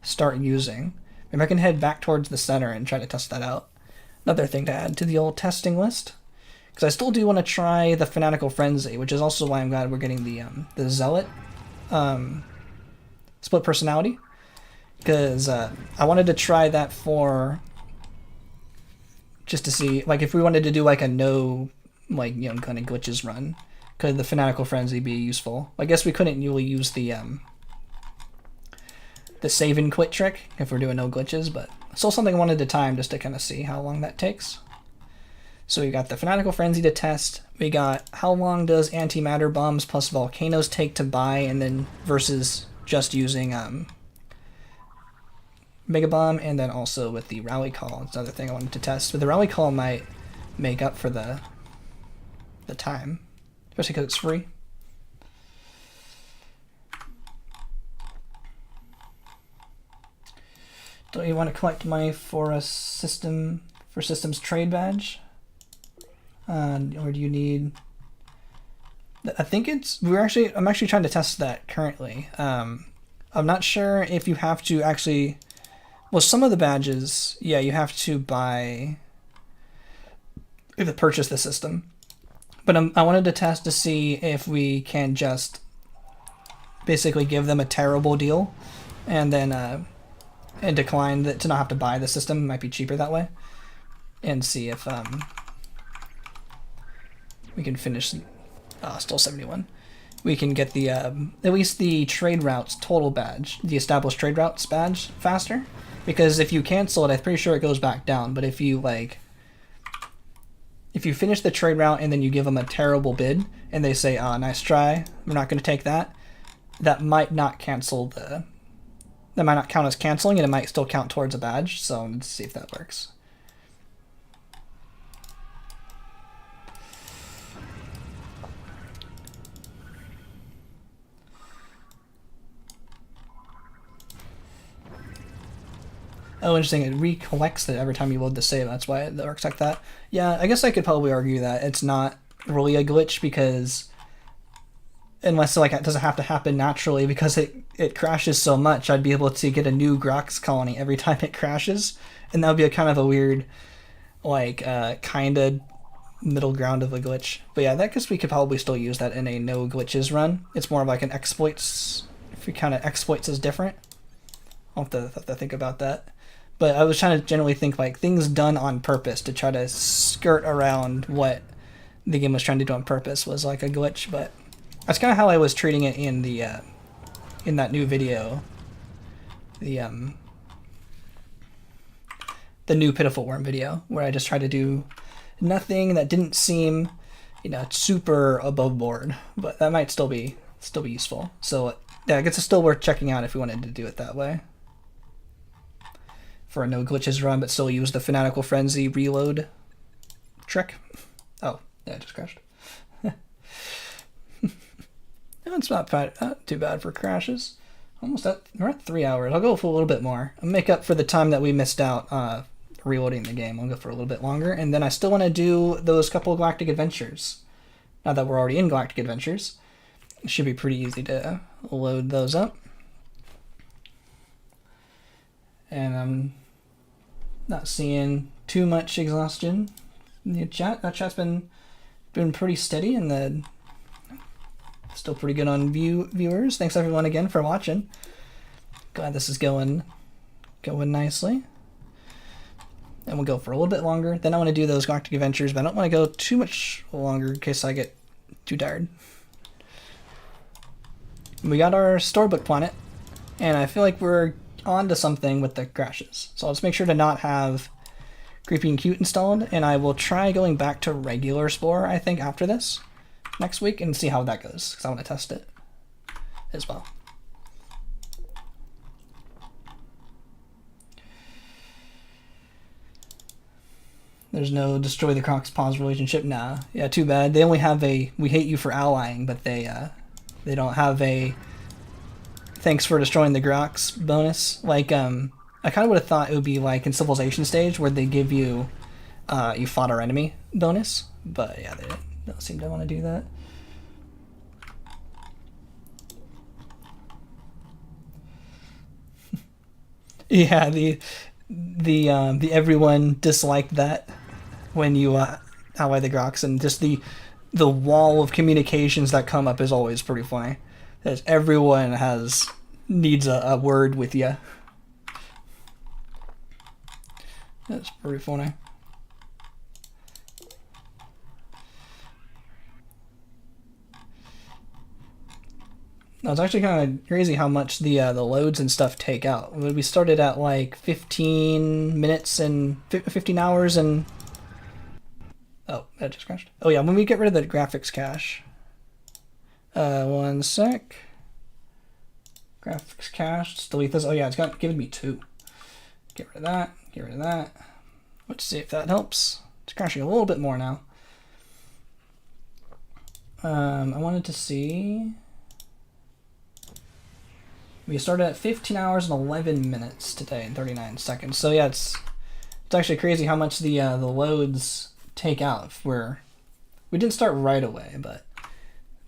Speaker 1: start using. Maybe I can head back towards the center and try to test that out. Another thing to add to the old testing list, because I still do want to try the Fanatical Frenzy, which is also why I'm glad we're getting the Zealot split personality, because I wanted to try that for just to see, like, if we wanted to do like a no, like, you know, kind of glitches run, could the Fanatical Frenzy be useful? I guess we couldn't really use the save and quit trick if we're doing no glitches, but still something I wanted to time just to kind of see how long that takes. So we got the Fanatical Frenzy to test. We got how long does antimatter bombs plus volcanoes take to buy, and then versus just using Mega Bomb, and then also with the Rally Call. It's another thing I wanted to test. But the Rally Call might make up for the time, especially because it's free. Don't you want to collect money for a system, for systems trade badge? Or do you need... I think it's... I'm actually trying to test that currently. I'm not sure if you have to actually... Well, some of the badges, yeah, you have to buy... You have to purchase the system. But I wanted to test to see if we can just basically give them a terrible deal and then and decline to not have to buy the system. It might be cheaper that way. And see if we can finish... still 71. We can get the at least the trade routes total badge, the established trade routes badge faster. Because if you cancel it, I'm pretty sure it goes back down. But if you finish the trade route and then you give them a terrible bid and they say, nice try, we're not going to take that, that might not cancel that might not count as canceling, and it might still count towards a badge. So let's see if that works. Oh, interesting. It recollects it every time you load the save. That's why it works like that. Yeah, I guess I could probably argue that it's not really a glitch, because unless it doesn't have to happen naturally, because it crashes so much, I'd be able to get a new Grox colony every time it crashes, and that would be a kind of a weird, kind of middle ground of a glitch. But yeah, I guess we could probably still use that in a no glitches run. It's more of like an exploits. If we count exploits as different, I'll have to think about that. But I was trying to generally think things done on purpose to try to skirt around what the game was trying to do on purpose was like a glitch. But that's kind of how I was treating it in the in that new video, the new Pitiful Worm video, where I just tried to do nothing that didn't seem, super above board. But that might still be useful. So yeah, I guess it's still worth checking out if we wanted to do it that way. For a no glitches run, but still use the Fanatical Frenzy reload trick. Oh, yeah, it just crashed. It's not too bad for crashes. We're at 3 hours. I'll go for a little bit more. I'll make up for the time that we missed out reloading the game. I'll go for a little bit longer, and then I still want to do those couple of Galactic Adventures. Now that we're already in Galactic Adventures, it should be pretty easy to load those up. And I'm not seeing too much exhaustion in the chat. That chat's been pretty steady, and still pretty good on viewers. Thanks everyone again for watching. Glad this is going nicely. And we'll go for a little bit longer. Then I want to do those Galactic Adventures, but I don't want to go too much longer in case I get too tired. We got our Storybook planet, and I feel like we're onto something with the crashes. So let's make sure to not have Creepy and Cute installed, and I will try going back to regular Spore, I think, after this next week, and see how that goes, because I want to test it as well. There's no destroy the Crocs pause relationship. Nah, yeah, too bad. They only have a we hate you for allying, but they don't have a thanks for destroying the Grox bonus. I kind of would have thought it would be like in Civilization stage where they give you you fought our enemy bonus, but yeah, they don't seem to want to do that. Yeah, the everyone disliked that when you ally the Grox, and just the wall of communications that come up is always pretty funny. As everyone needs a word with you. That's pretty funny. No, it's actually kind of crazy how much the loads and stuff take out. We started at like 15 minutes and 15 hours and... Oh, that just crashed. Oh yeah, when we get rid of the graphics cache. One sec. Graphics cache, just delete this. Oh yeah, it's given me 2. Get rid of that, get rid of that. Let's see if that helps. It's crashing a little bit more now. I wanted to see... We started at 15 hours and 11 minutes today and 39 seconds. So yeah, it's actually crazy how much the loads take out. We didn't start right away, but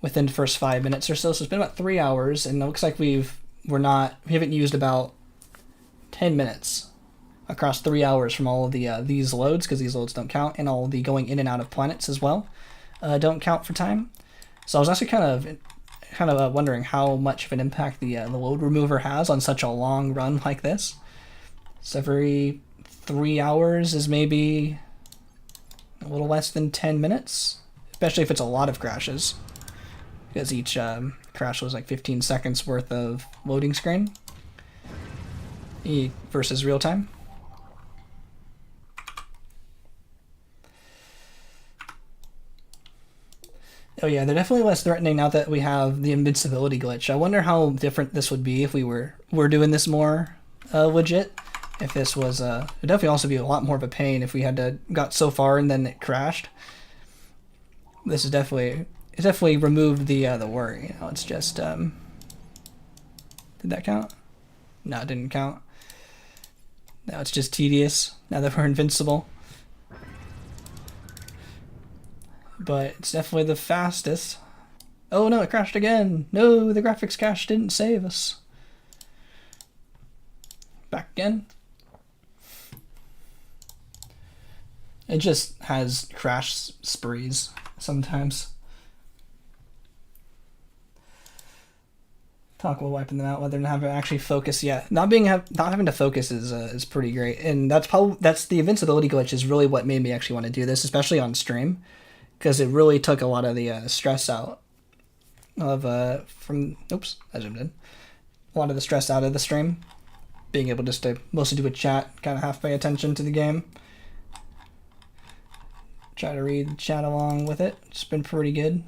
Speaker 1: within the first 5 minutes or so. So it's been about 3 hours, and it looks like we haven't used about 10 minutes across 3 hours from all of the these loads, because these loads don't count, and all the going in and out of planets as well don't count for time. So I was actually kind of wondering how much of an impact the load remover has on such a long run like this. So every 3 hours is maybe a little less than 10 minutes, especially if it's a lot of crashes, because each crash was like 15 seconds worth of loading screen versus real time. Oh yeah, they're definitely less threatening now that we have the invincibility glitch. I wonder how different this would be if we were doing this more legit. If this was, it'd definitely also be a lot more of a pain if we had got so far and then it crashed. This is definitely removed the worry. You know, it's just, did that count? No, it didn't count. Now it's just tedious now that we're invincible. But it's definitely the fastest. Oh no, it crashed again. No, the graphics cache didn't save us. Back again. It just has crash sprees sometimes. Talk about wiping them out, whether not having to actually focus. Yeah, not having to focus is pretty great, and that's the invincibility glitch is really what made me actually want to do this, especially on stream, because it really took a lot of the stress out of I zoomed in. A lot of the stress out of the stream, being able just to mostly do a chat, kind of half pay attention to the game, try to read the chat along with it. It's been pretty good.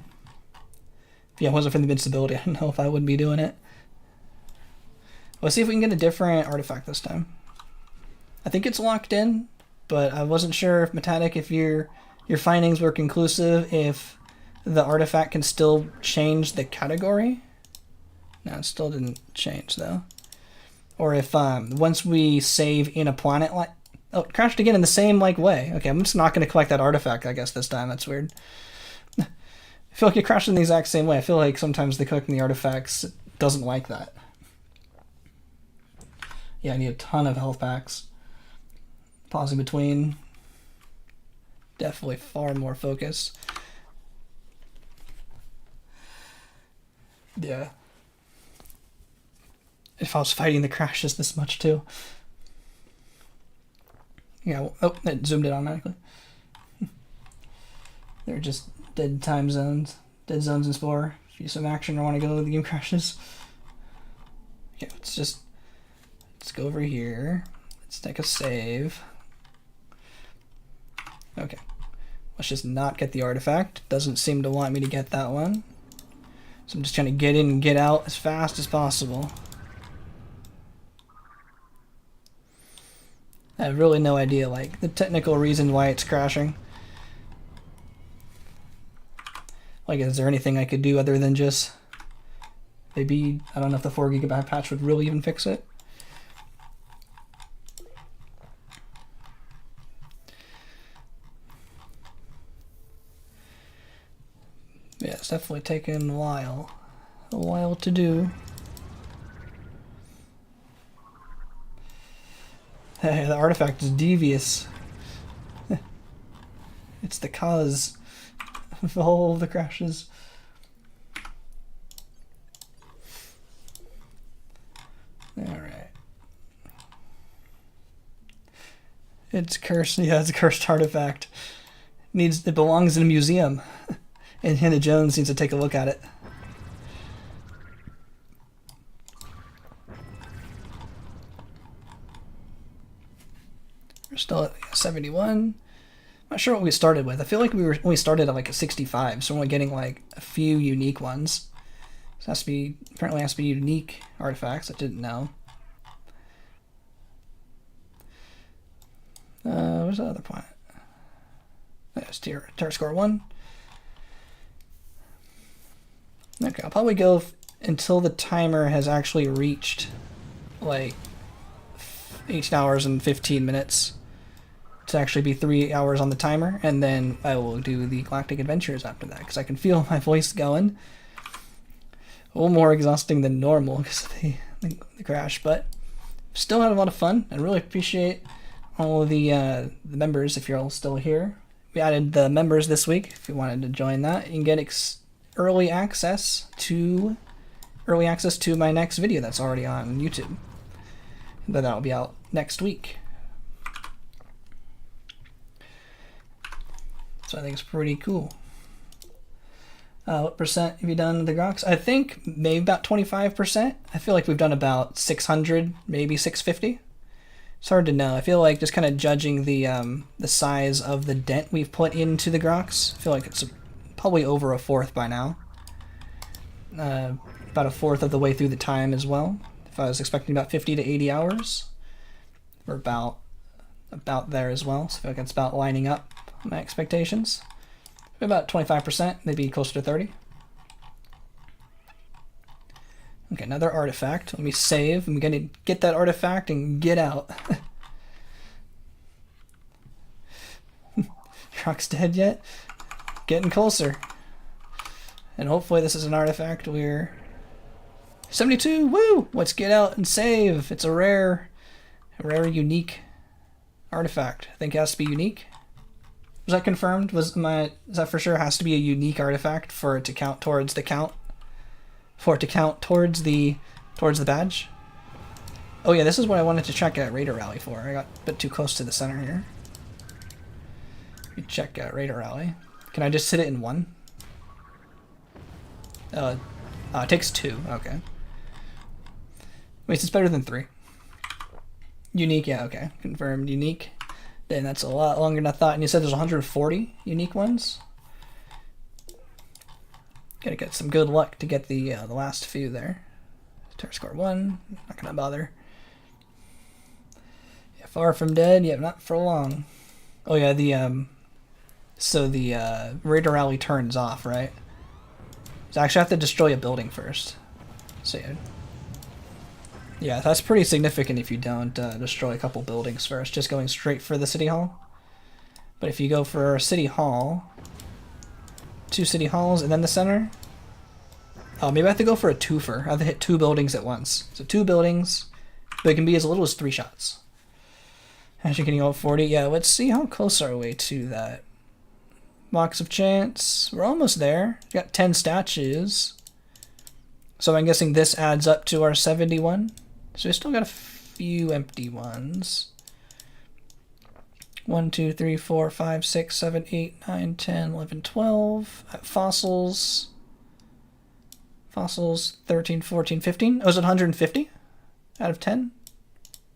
Speaker 1: If it wasn't for the invincibility, I don't know if I would be doing it. Let's see if we can get a different artifact this time. I think it's locked in, but I wasn't sure if Metatic, if your findings were conclusive, if the artifact can still change the category. No, it still didn't change though. Or if once we save in a planet, like, oh, it crashed again in the same way. Okay, I'm just not going to collect that artifact, I guess, this time. That's weird. I feel like it crashed in the exact same way. I feel like sometimes the collecting the artifacts doesn't like that. Yeah, I need a ton of health packs. Pausing between. Definitely far more focus. Yeah. If I was fighting the crashes this much too. Yeah, oh, it zoomed in automatically. They're just dead time zones. Dead zones in Spore. If you some action or want to go, the game crashes. Okay, let's go over here. Let's take a save. Okay. Let's just not get the artifact. Doesn't seem to want me to get that one. So I'm just trying to get in and get out as fast as possible. I have really no idea, the technical reason why it's crashing. Is there anything I could do other than just... Maybe, I don't know if the 4 GB patch would really even fix it. Yeah, it's definitely taken a while to do. Hey, the artifact is devious. It's the cause of all the crashes. Alright. It's cursed. Yeah, it's a cursed artifact. It belongs in a museum. And Hannah Jones needs to take a look at it. We're still at 71. Not sure what we started with. I feel like we started at a 65, so we're only getting a few unique ones. So apparently has to be unique artifacts. I didn't know. Where's the other planet? That's tier score 1. Okay, I'll probably go until the timer has actually reached like 18 hours and 15 minutes to actually be 3 hours on the timer, and then I will do the Galactic Adventures after that, because I can feel my voice going. A little more exhausting than normal because of the crash, but still had a lot of fun. I really appreciate all of the members. If you're all still here, we added the members this week. If you wanted to join that, you can get early access to my next video that's already on YouTube. But that'll be out next week. So I think it's pretty cool. What percent have you done the Grox? I think maybe about 25%. I feel like we've done about 600, maybe 650. It's hard to know. I feel like just kind of judging the size of the dent we've put into the Grox, I feel like it's probably over a fourth by now. About a fourth of the way through the time as well. If I was expecting about 50 to 80 hours, we're about there as well. So I feel like it's about lining up my expectations. About 25%, maybe closer to 30. Okay, another artifact. Let me save. I'm gonna get that artifact and get out. Truck's dead yet? Getting closer. And hopefully this is an artifact we're 72, woo! Let's get out and save. It's a rare, unique artifact. I think it has to be unique. Was that confirmed? Is that for sure has to be a unique artifact for it to count towards the count? For it to count towards the badge? Oh yeah, this is what I wanted to check out Raider Rally for. I got a bit too close to the center here. Check out Raider Rally. Can I just hit it in one? It takes two. Okay. Wait, it's better than 3. Unique, yeah, okay. Confirmed unique. Then that's a lot longer than I thought. And you said there's 140 unique ones? Gotta get some good luck to get the last few there. Terror score 1, not gonna bother. Yeah, far from dead, yeah, not for long. Oh yeah, so the Raider Rally turns off, right? So I actually have to destroy a building first. So yeah, that's pretty significant if you don't destroy a couple buildings first, just going straight for the City Hall. But if you go for City Hall, 2 City Halls, and then the center. Oh, maybe I have to go for a twofer. I have to hit 2 buildings at once. So 2 buildings, but it can be as little as 3 shots. Actually, can you go 40? Yeah, let's see how close are we to that. Box of Chance. We're almost there. We got 10 statues. So I'm guessing this adds up to our 71. So we still got a few empty ones. 1, 2, 3, 4, 5, 6, 7, 8, 9, 10, 11, 12. Fossils. Fossils 13, 14, 15. Oh, is it 150 out of 10?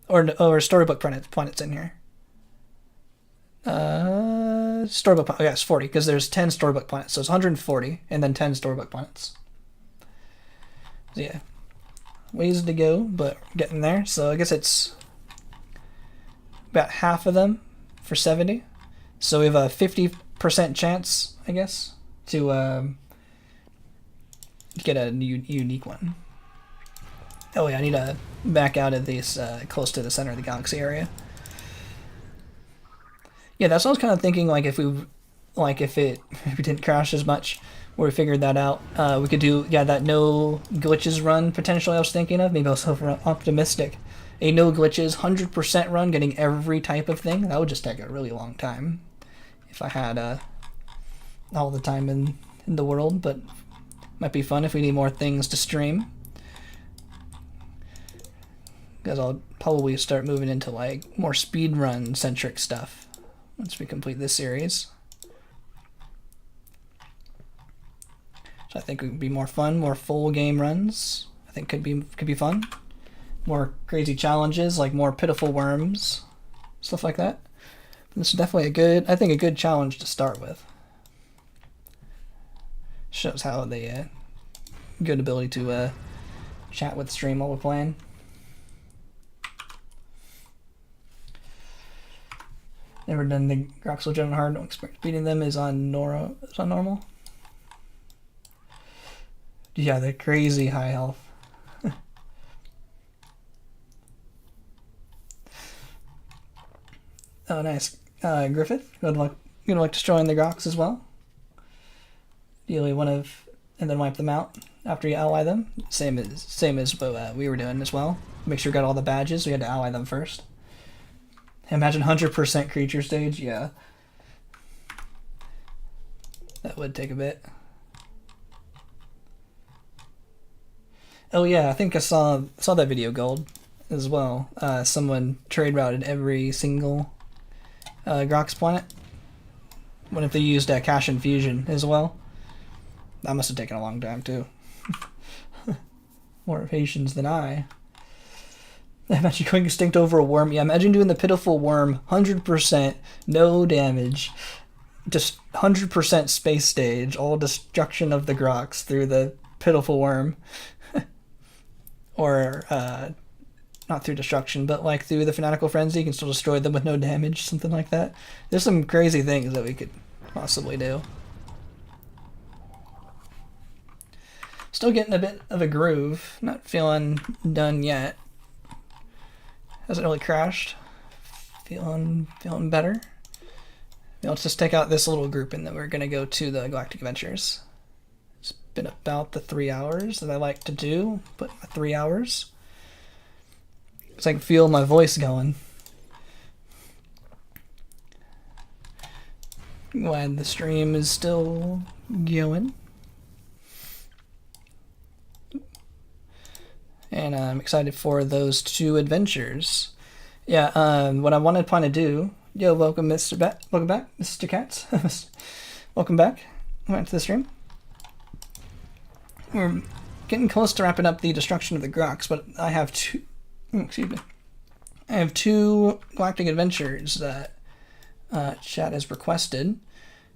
Speaker 1: Or Storybook planets in here. Storybook, yes, 40, because there's 10 Storybook planets. So it's 140, and then 10 Storybook planets. So yeah, ways to go, but getting there. So I guess it's about half of them for 70. So we have a 50% chance, I guess, to get a unique one. Oh yeah, I need to back out of these close to the center of the galaxy area. Yeah, that's what I was kind of thinking. Like if it didn't crash as much, where we figured that out, we could do that no glitches run potentially. I was thinking of, maybe I was over optimistic. A no glitches 100% run, getting every type of thing. That would just take a really long time if I had all the time in the world, but might be fun if we need more things to stream. Because I'll probably start moving into like more speedrun centric stuff once we complete this series. So I think it would be more fun, more full game runs. I think could be fun. More crazy challenges, like more pitiful worms, stuff like that. This is definitely a good challenge to start with. Shows how the good ability to chat with stream while we're playing. Never done the Grox Legend on hard. Don't expect beating them is on normal. Yeah, they're crazy high health. Oh, nice. Griffith, good luck destroying the Grox as well. Deal one of, and then wipe them out after you ally them. Same as what we were doing as well. Make sure you got all the badges. We had to ally them first. Imagine 100% creature stage. Yeah, that would take a bit. Oh yeah, I think I saw that video, Gold, as well. Someone trade routed every single Grox planet. What if they used Cash Infusion as well? That must have taken a long time too. More patience than I. Imagine going extinct over a worm. Yeah, imagine doing the pitiful worm, 100%, no damage, just 100% space stage, all destruction of the Grox through the pitiful worm. Or, not through destruction, but like through the Fanatical Frenzy, you can still destroy them with no damage, something like that. There's some crazy things that we could possibly do. Still getting a bit of a groove. Not feeling done yet. Hasn't really crashed. Feeling better. Now let's just take out this little group and then we're going to go to the Galactic Adventures. It's been about the 3 hours that I like to do, but 3 hours. Because I can feel my voice going. Glad the stream is still going. And I'm excited for those 2 adventures. Yeah, what I wanted to plan to do. Yo, welcome, welcome back, Mr. Katz. Welcome back. Welcome to the stream. We're getting close to wrapping up the destruction of the Grox, but I have 2. Excuse me. I have 2 Galactic Adventures that chat has requested,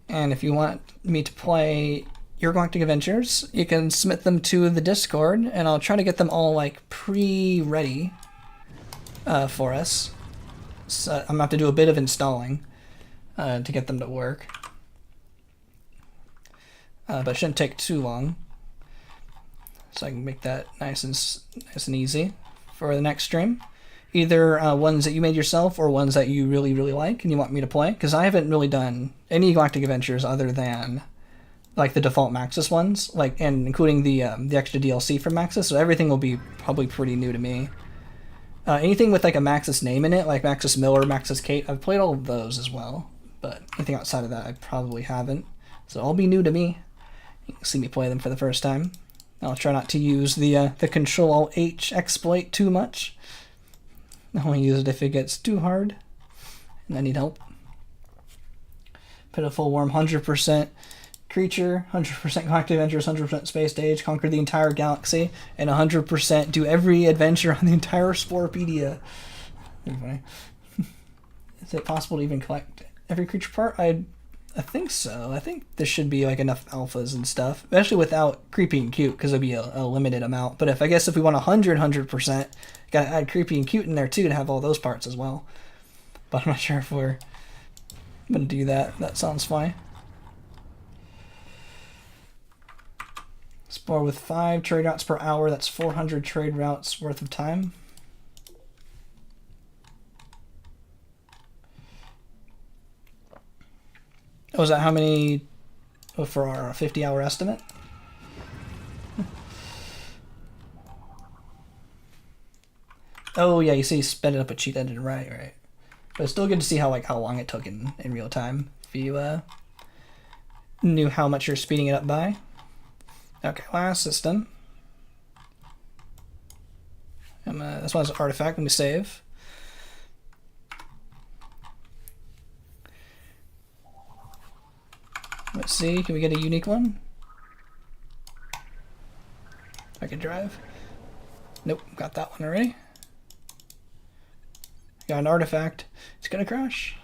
Speaker 1: and if you want me to play your Galactic Adventures, you can submit them to the Discord, and I'll try to get them all like pre-ready for us. So I'm gonna have to do a bit of installing to get them to work, but it shouldn't take too long. So I can make that nice and easy for the next stream. Either ones that you made yourself or ones that you really like and you want me to play, because I haven't really done any Galactic Adventures other than like the default Maxis ones, like, and including the extra DLC from Maxis, so everything will be probably pretty new to me. Anything with like a Maxis name in it, like Maxis Miller, Maxis Kate, I've played all of those as well, but anything outside of that I probably haven't. So all be new to me. You can see me play them for the first time. I'll try not to use the Control-H exploit too much. I only use it if it gets too hard and I need help. Pitiful Worm, 100% creature, 100% Galactic Adventures, 100% space stage, conquer the entire galaxy, and 100% do every adventure on the entire Sporepedia. Anyway, is it possible to even collect every creature part? I think so. I think there should be like enough alphas and stuff, especially without creepy and cute, because it'll be a limited amount. But I guess if we want 100%, gotta add creepy and cute in there too to have all those parts as well. But I'm not sure if we're gonna do that. That sounds fine. Spore with 5 trade routes per hour. That's 400 trade routes worth of time. Oh, is that how many for our 50-hour estimate? Oh yeah, you see, sped it up a cheat engine, right. But it's still good to see how long it took in real time. If you knew how much you're speeding it up by. Okay, last system. This one's an artifact. Let me save. Let's see, can we get a unique one? I can drive. Nope, got that one already. Got an artifact. It's gonna crash.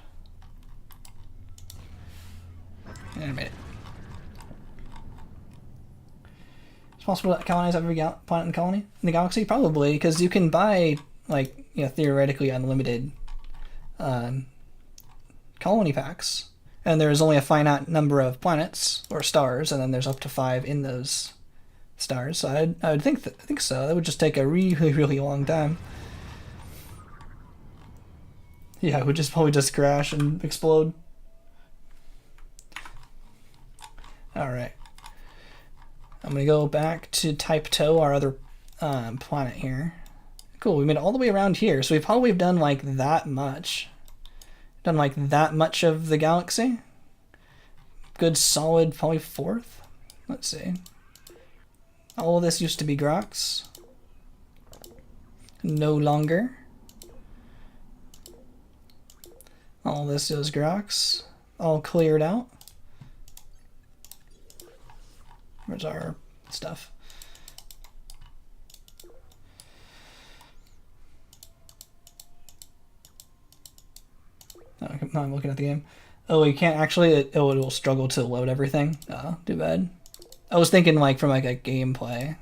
Speaker 1: And I made it. It's possible to colonize every planet in the galaxy? Probably, because you can buy, like, theoretically unlimited colony packs. And there's only a finite number of planets or stars, and then there's up to 5 in those stars. So I would think I think so. That would just take a really long time. Yeah, it would just probably just crash and explode. All right. I'm gonna go back to Type Toe, our other planet here. Cool, we made it all the way around here, so we probably have done like that much. Done like that much of the galaxy. Good solid, probably fourth. Let's see. All of this used to be Grox. No longer. All this is Grox. All cleared out. Where's our stuff? Oh, I'm looking at the game. Oh, you can't actually. It will struggle to load everything. Oh, too bad. I was thinking like from like a gameplay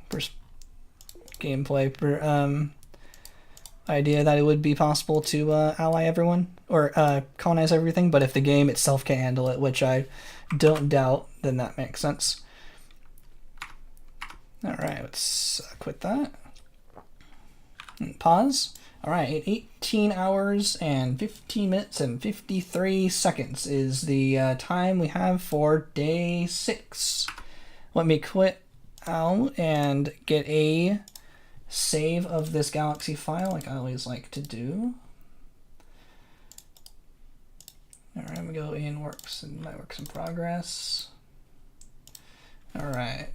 Speaker 1: idea that it would be possible to ally everyone or colonize everything, but if the game itself can't handle it, which I don't doubt, then that makes sense. All right, let's quit that. And pause. All right, 18 hours and 15 minutes and 53 seconds is the time we have for day 6. Let me quit out and get a save of this galaxy file like I always like to do. All right, I'm gonna go in works and my works in progress. All right,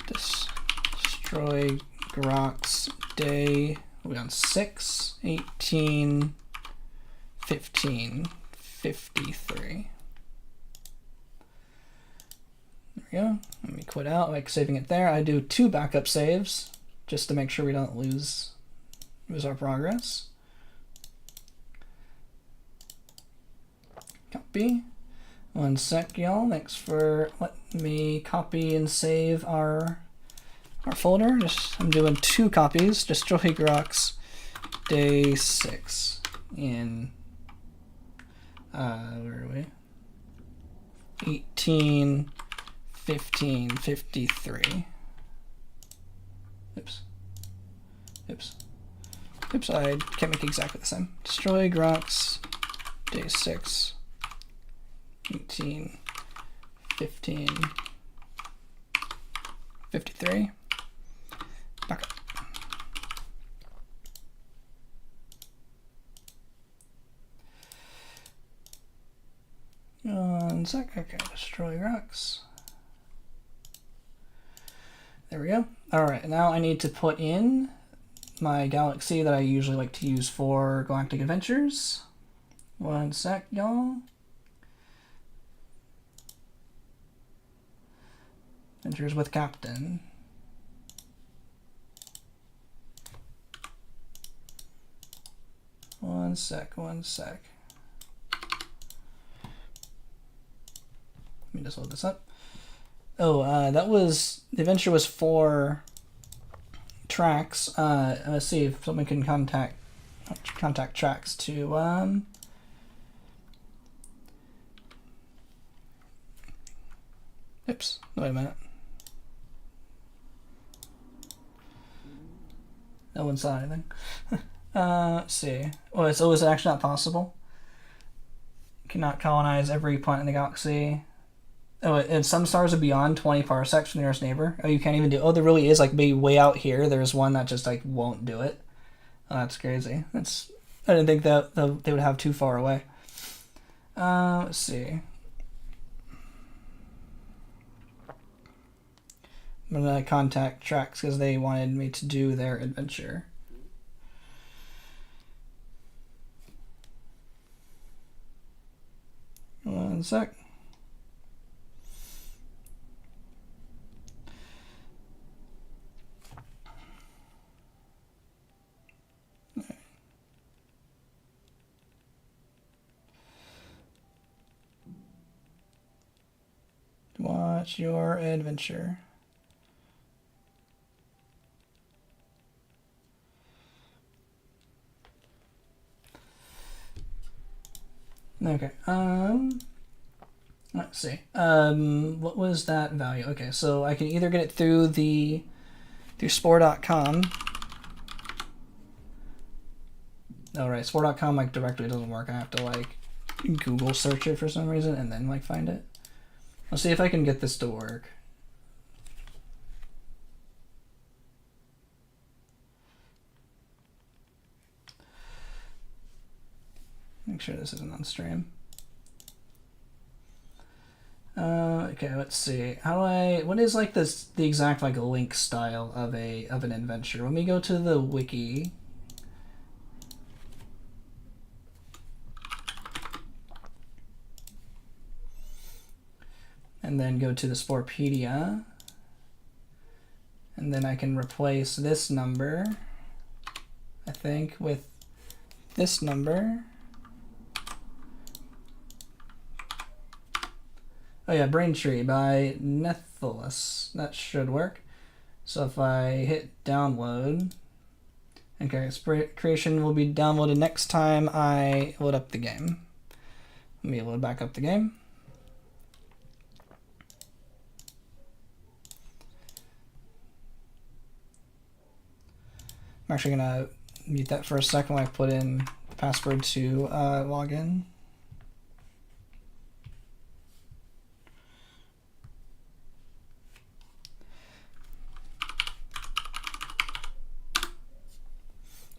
Speaker 1: destroy Grox day. We're on 6, 18, 15, 53. There we go. Let me quit out, like saving it there. I do 2 backup saves just to make sure we don't lose our progress. Copy. One sec, y'all. Thanks for letting me copy and save our folder. I'm doing 2 copies. Destroy Grox day 6 in where are we? 18, 15, 53. Oops. I can't make exactly the same. Destroy Grox day 6, 18, 15, 53. Back up. One sec. Okay, destroy Grox. There we go. All right, now I need to put in my galaxy that I usually like to use for Galactic Adventures. One sec, y'all. Adventures with Captain. One sec. Let me just load this up. Oh, that was, the adventure was 4 tracks. Let's see if someone can contact tracks to, oops, wait a minute. No one saw anything. Let's see. Oh, is it actually not possible? Cannot colonize every planet in the galaxy. Oh, and some stars are beyond 20 parsecs from the nearest neighbor. Oh, you can't even do. Oh, there really is like maybe way out here. There's one that just like won't do it. Oh, that's crazy. I didn't think that they would have too far away. Let's see. I'm gonna contact Trax because they wanted me to do their adventure. One sec. Watch your adventure. Okay. Let's see. What was that value? Okay, so I can either get it through the through Spore.com. Oh right, Spore.com like directly doesn't work. I have to like Google search it for some reason and then like find it. Let's see if I can get this to work. Make sure this isn't on stream. Okay, let's see. What is like the exact like link style of an adventure? Let me go to the wiki. And then go to the Sporepedia. And then I can replace this number, I think, with this number. Oh yeah, Braintree by Nethelus. That should work. So if I hit download, okay, creation will be downloaded next time I load up the game. Let me load back up the game. I'm actually gonna mute that for a second while I put in the password to log in.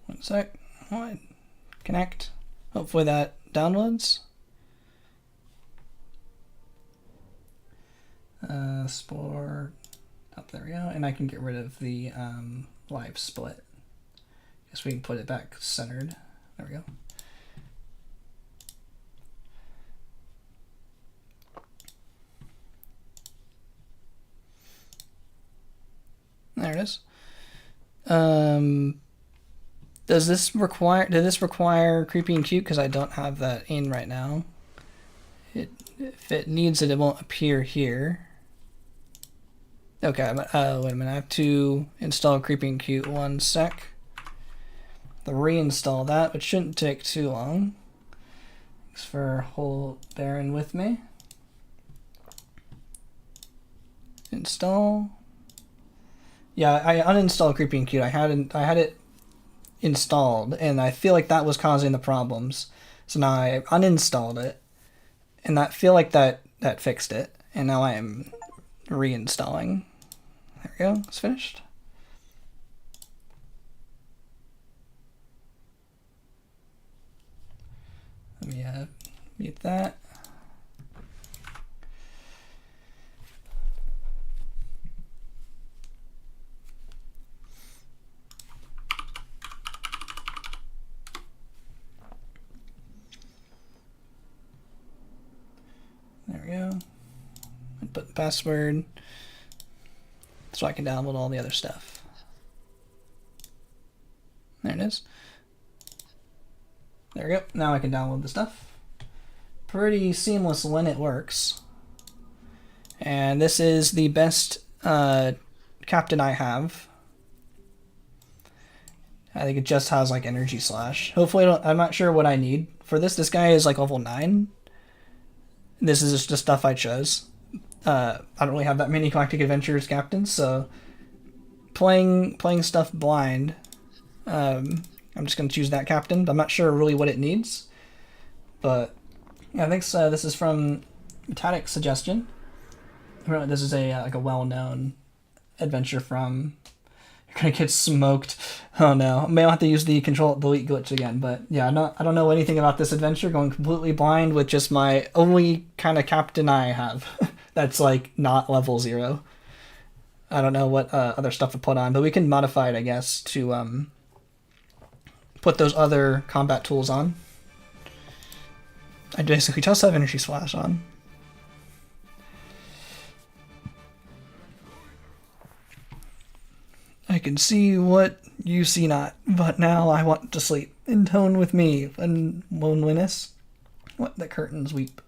Speaker 1: One sec. What? Connect. Hopefully that downloads. Spore. Oh, there we go. And I can get rid of the live split. Guess we can put it back centered. There we go. There it is. Did this require creepy and cute? Because I don't have that in right now. If it needs it, it won't appear here. Okay, wait a minute. I have to install creepy and cute. One sec. Reinstall that, which shouldn't take too long. Thanks for bearing with me. Install. Yeah, I uninstalled creepy and cute. I had it installed, and I feel like that was causing the problems. So now I uninstalled it, and I feel like that fixed it. And now I am reinstalling. There we go. It's finished. Let me mute that. There we go. And put the password so I can download all the other stuff. There it is. There we go. Now I can download the stuff. Pretty seamless when it works. And this is the best captain I have. I think it just has like energy slash. Hopefully, I'm not sure what I need for this. This guy is like level 9. This is just the stuff I chose. I don't really have that many Galactic Adventures captains, so playing stuff blind. I'm just going to choose that captain. I'm not sure really what it needs, but yeah, I think this is from Tatic's suggestion. This is a like a well-known adventure from. You're gonna get smoked. Oh no, I may have to use the Control Delete glitch again. But yeah, I don't know anything about this adventure. Going completely blind with just my only kind of captain I have. That's like not level 0. I don't know what other stuff to put on, but we can modify it, I guess, to put those other combat tools on. I basically just have energy slash on. I can see what you see not, but now I want to sleep. Intone with me and loneliness. What the curtains weep.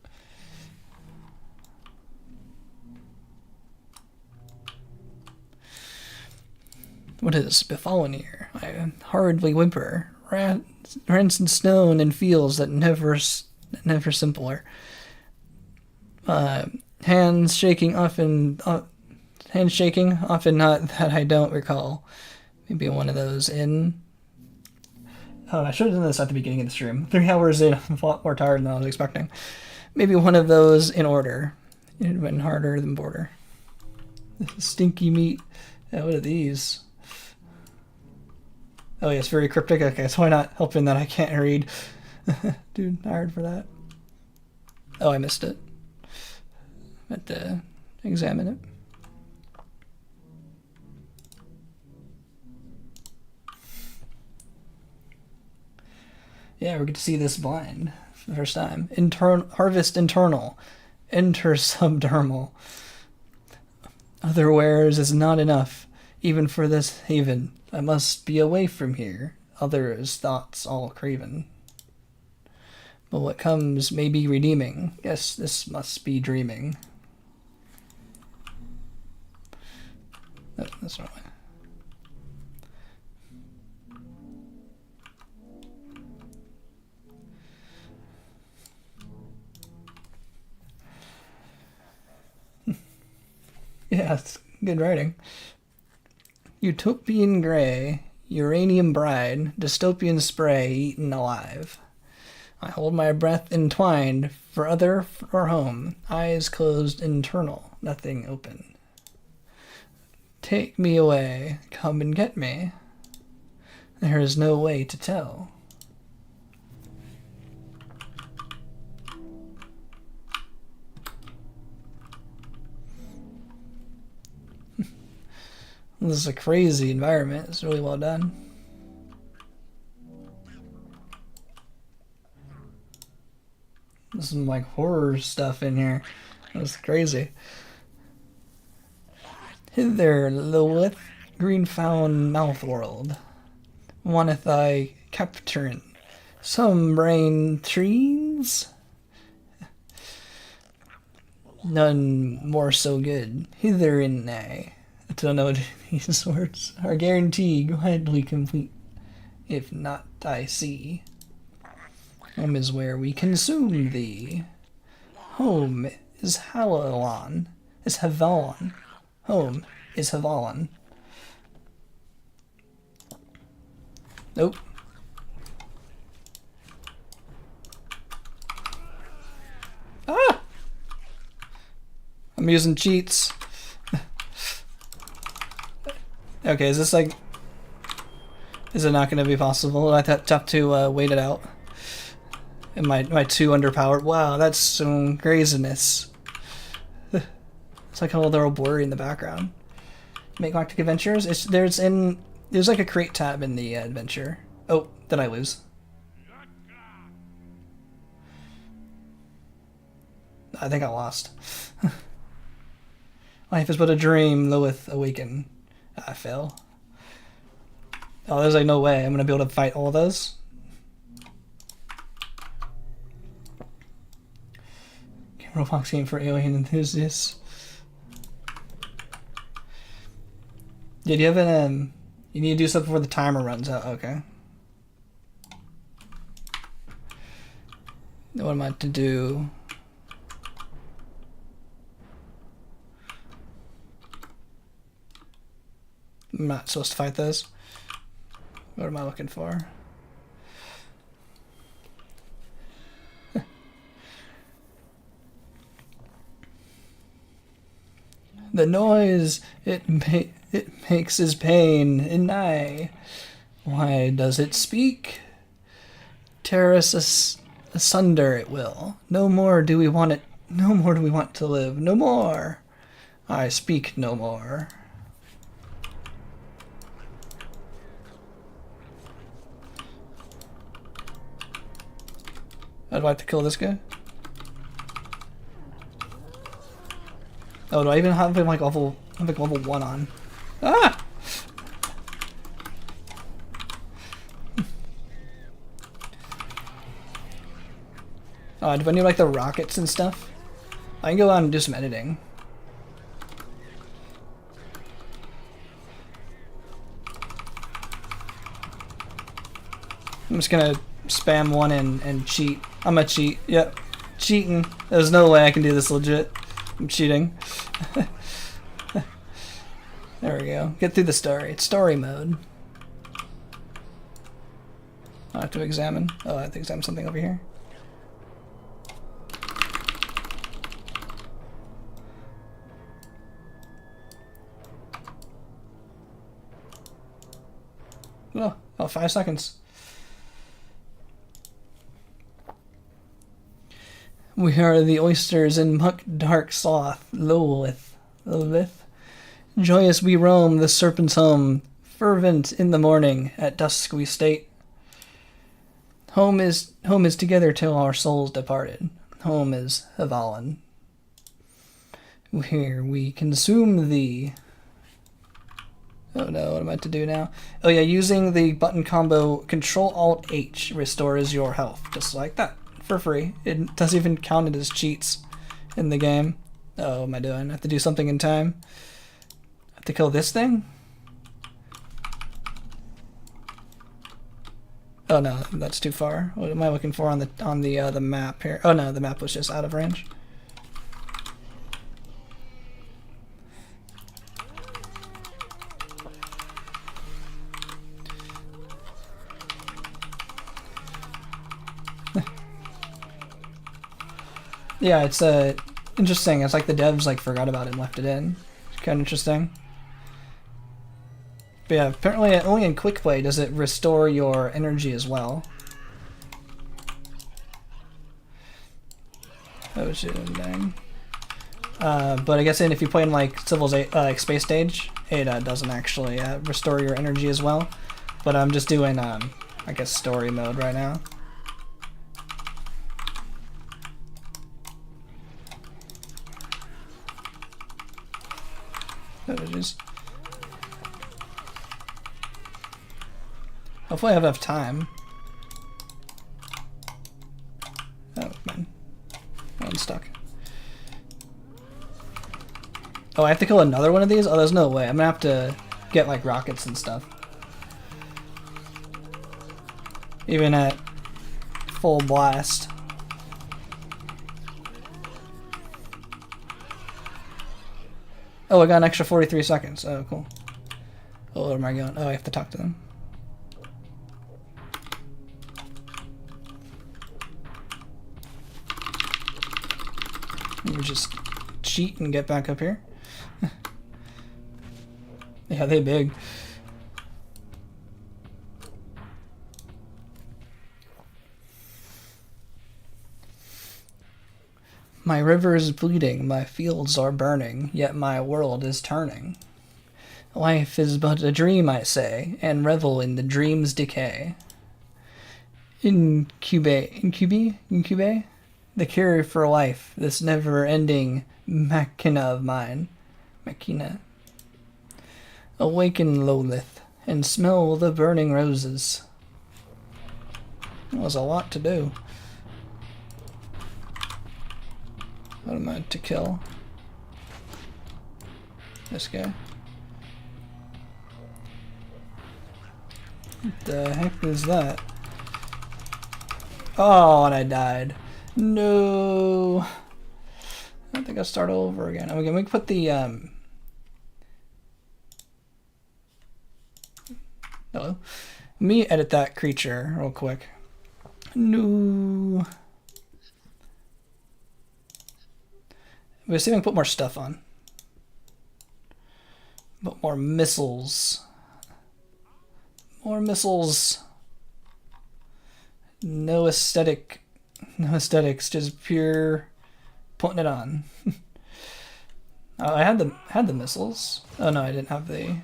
Speaker 1: What has befallen here? I hurriedly whimper, rents in stone and fields that never simpler. Hands shaking handshaking? Often not that I don't recall. Maybe one of those in... Oh, I should have done this at the beginning of the stream. 3 hours in, I'm a lot more tired than I was expecting. Maybe one of those in order. It went harder than border. Stinky meat. Yeah, what are these? Oh yes, very cryptic. Okay, so why not helping that I can't read? Dude, tired for that. Oh, I missed it. I had to examine it. Yeah, we're going to see this blind for the first time. Harvest internal. Enter subdermal. Other wares is not enough, even for this haven. I must be away from here. Others' thoughts all craven. But what comes may be redeeming. Yes, this must be dreaming. Oh, that's not right. Yeah, it's good writing. Utopian grey, uranium bride, dystopian spray eaten alive. I hold my breath entwined, for other or home, eyes closed internal, nothing open. Take me away, come and get me. There is no way to tell. This is a crazy environment. It's really well done. There's some like horror stuff in here. That's crazy. Hither, Lilith, green-found mouth world. Wanteth I capturing some brain trees? None more so good. Hither in nay. I don't know what these words are. Guarantee gladly complete. If not, I see. Home is where we consume thee. Home is Havalon. Is Havalon. Home is Havalon. Nope. Ah! I'm using cheats. Okay, is this like... Is it not going to be possible? I have to wait it out. Am I too underpowered? Wow, that's some craziness. It's like how they're all blurry in the background. Make Galactic Adventures? There's like a crate tab in the adventure. Oh, did I lose? I think I lost. Life is but a dream, Lilith awaken. I fell. Oh, there's like no way I'm gonna be able to fight all of those. Roblox game for alien enthusiasts. Did you have an you need to do something before the timer runs out? Okay. What am I to do? I'm not supposed to fight those. What am I looking for? The noise it makes is pain and nigh. Why does it speak? Tear us asunder it will. No more do we want it. No more do we want to live. No more. I speak no more. I'd like to kill this guy. Oh, do I even have him like level 1 on? Ah! Do I need like the rockets and stuff? I can go out and do some editing. I'm just gonna spam one and cheat. I'm gonna cheat. Yep. Cheating. There's no way I can do this legit. I'm cheating. There we go. Get through the story. It's story mode. I have to examine. Oh, I have to examine something over here. Oh, 5 seconds. We are the oysters in muck dark sloth, Lolith. Joyous we roam the serpent's home, fervent in the morning, at dusk we state. Home is together till our souls departed. Home is Haviland. Here we consume thee. Oh no, what am I to do now? Oh yeah, using the button combo Control-Alt-H restores your health, just like that, for free. It doesn't even count it as cheats in the game. Oh, what am I doing? I have to do something in time. I have to kill this thing? Oh no, that's too far. What am I looking for on the map here? Oh no, the map was just out of range. Yeah, it's interesting. It's like the devs like forgot about it and left it in. It's kind of interesting. But yeah, apparently only in quick play does it restore your energy as well. Oh shit, dang. But I guess if you play in like like Space Stage, it doesn't actually restore your energy as well. But I'm just doing I guess story mode right now. Hopefully I have enough time. Oh man, I'm stuck. Oh, I have to kill another one of these? Oh, there's no way. I'm gonna have to get like rockets and stuff. Even at full blast. Oh, I got an extra 43 seconds. Oh, cool. Oh, where am I going? Oh, I have to talk to them. You just cheat and get back up here. Yeah, they big. My river is bleeding, my fields are burning, yet my world is turning. Life is but a dream, I say, and revel in the dream's decay. Incube? The cure for life, this never-ending machina of mine. Machina. Awaken, Lolith, and smell the burning roses. That was a lot to do. What am I to kill? This guy. What the heck is that? Oh, and I died. No. I think I'll start over again. Okay, we can put the hello. Let me edit that creature real quick. No. We'll see if we can put more stuff on. But more missiles. More missiles. No aesthetic. No aesthetics, just pure putting it on. Oh, I had the missiles. Oh no, I didn't have the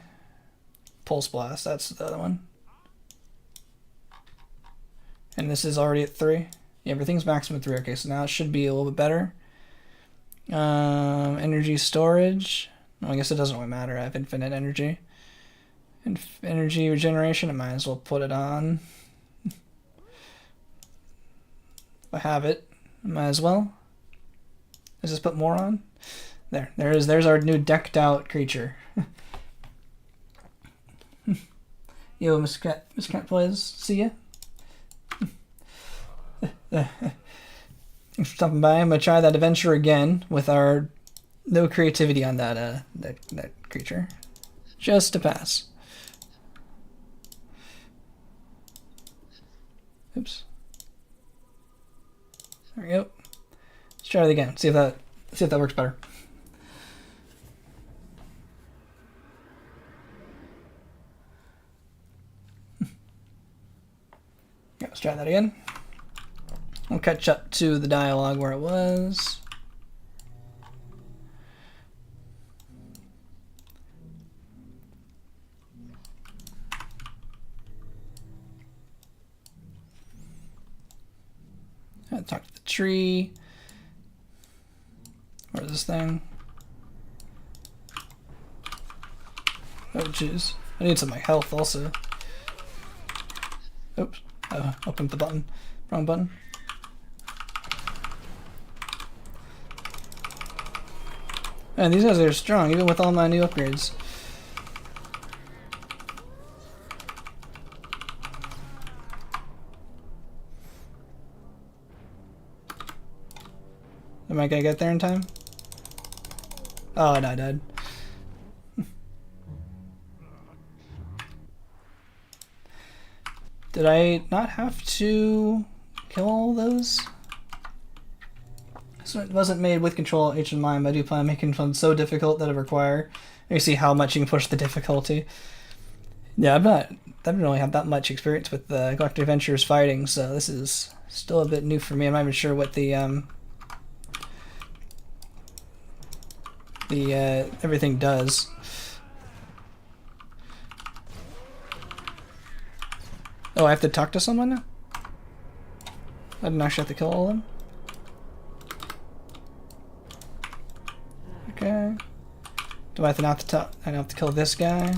Speaker 1: pulse blast. That's the other one. And this is already at 3. Yeah, everything's maximum 3. Okay, so now it should be a little bit better. Energy storage. Well, I guess it doesn't really matter. I have infinite energy. Energy regeneration, I might as well put it on. If I have it, I might as well. Let's just put more on. There's our new decked out creature. Yo, Miss Cat Plays, see ya. Thanks for stopping by. I'm gonna try that adventure again with our no creativity on that creature. Just a pass. Oops. There we go. Let's try it again. See if that works better. Yeah, let's try that again. We'll catch up to the dialogue where it was. Talk to the tree. Where's this thing? Oh, jeez. I need some of my health also. Oops. Opened the button. Wrong button. Man, these guys are strong, even with all my new upgrades. Am I gonna get there in time? Oh, no, I died. Did I not have to kill all those? So it wasn't made with Control H in mind, but I do plan on making fun so difficult that it require. You see how much you can push the difficulty. Yeah, I don't really have that much experience with the Galactic Adventures fighting, so this is still a bit new for me. I'm not even sure what the everything does. Oh, I have to talk to someone now? I didn't actually have to kill all of them? Okay. Do I have to not to talk? I don't have to kill this guy.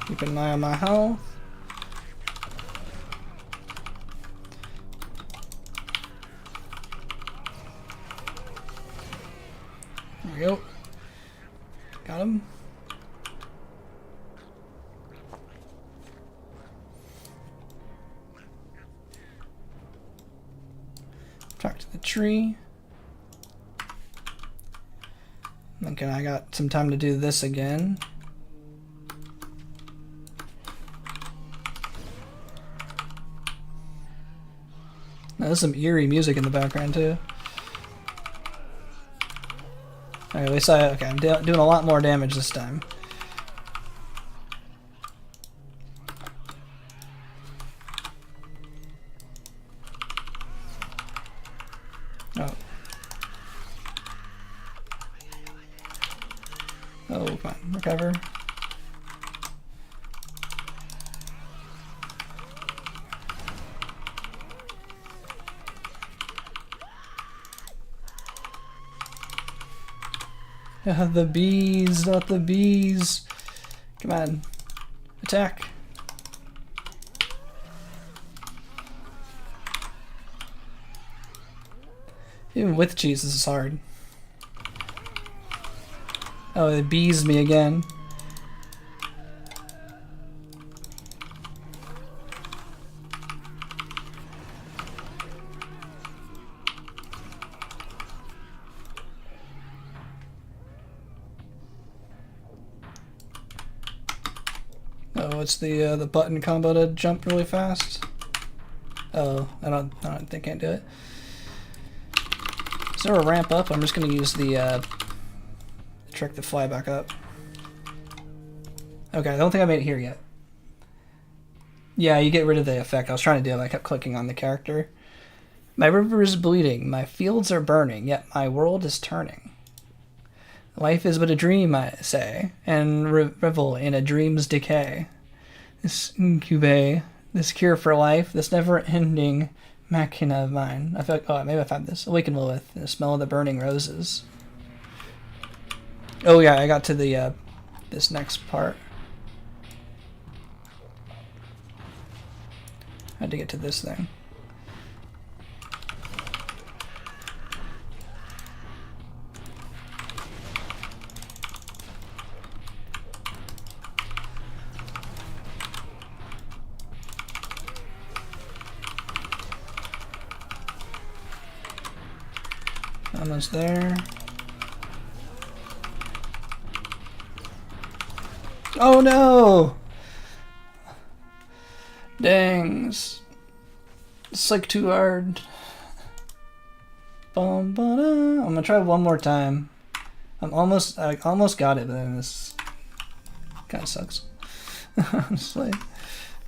Speaker 1: Keep an eye on my health. There we go. Got him. Talk to the tree. Okay, I got some time to do this again. Now, there's some eerie music in the background too. Alright, at least okay, I'm doing a lot more damage this time. Oh. Oh, come on, recover. The bees, not the bees. Come on. Attack. Even with cheese, this is hard. Oh, it bees me again. Oh, it's the button combo to jump really fast. Oh, I can't do it. Is there a ramp up? I'm just gonna use the trick to fly back up. Okay, I don't think I made it here yet. Yeah, you get rid of the effect. I was trying to do it, I kept clicking on the character. My river is bleeding, my fields are burning, yet my world is turning. Life is but a dream, I say, and revel in a dream's decay. This incube, this cure for life, this never-ending machina of mine. I feel like, oh, maybe I've had this. Awaken Lilith, the smell of the burning roses. Oh yeah, I got to the this next part. I had to get to this thing. Almost there. Oh no! Dang. It's like too hard. I'm gonna try one more time. I almost got it, but then this kind of sucks. Honestly.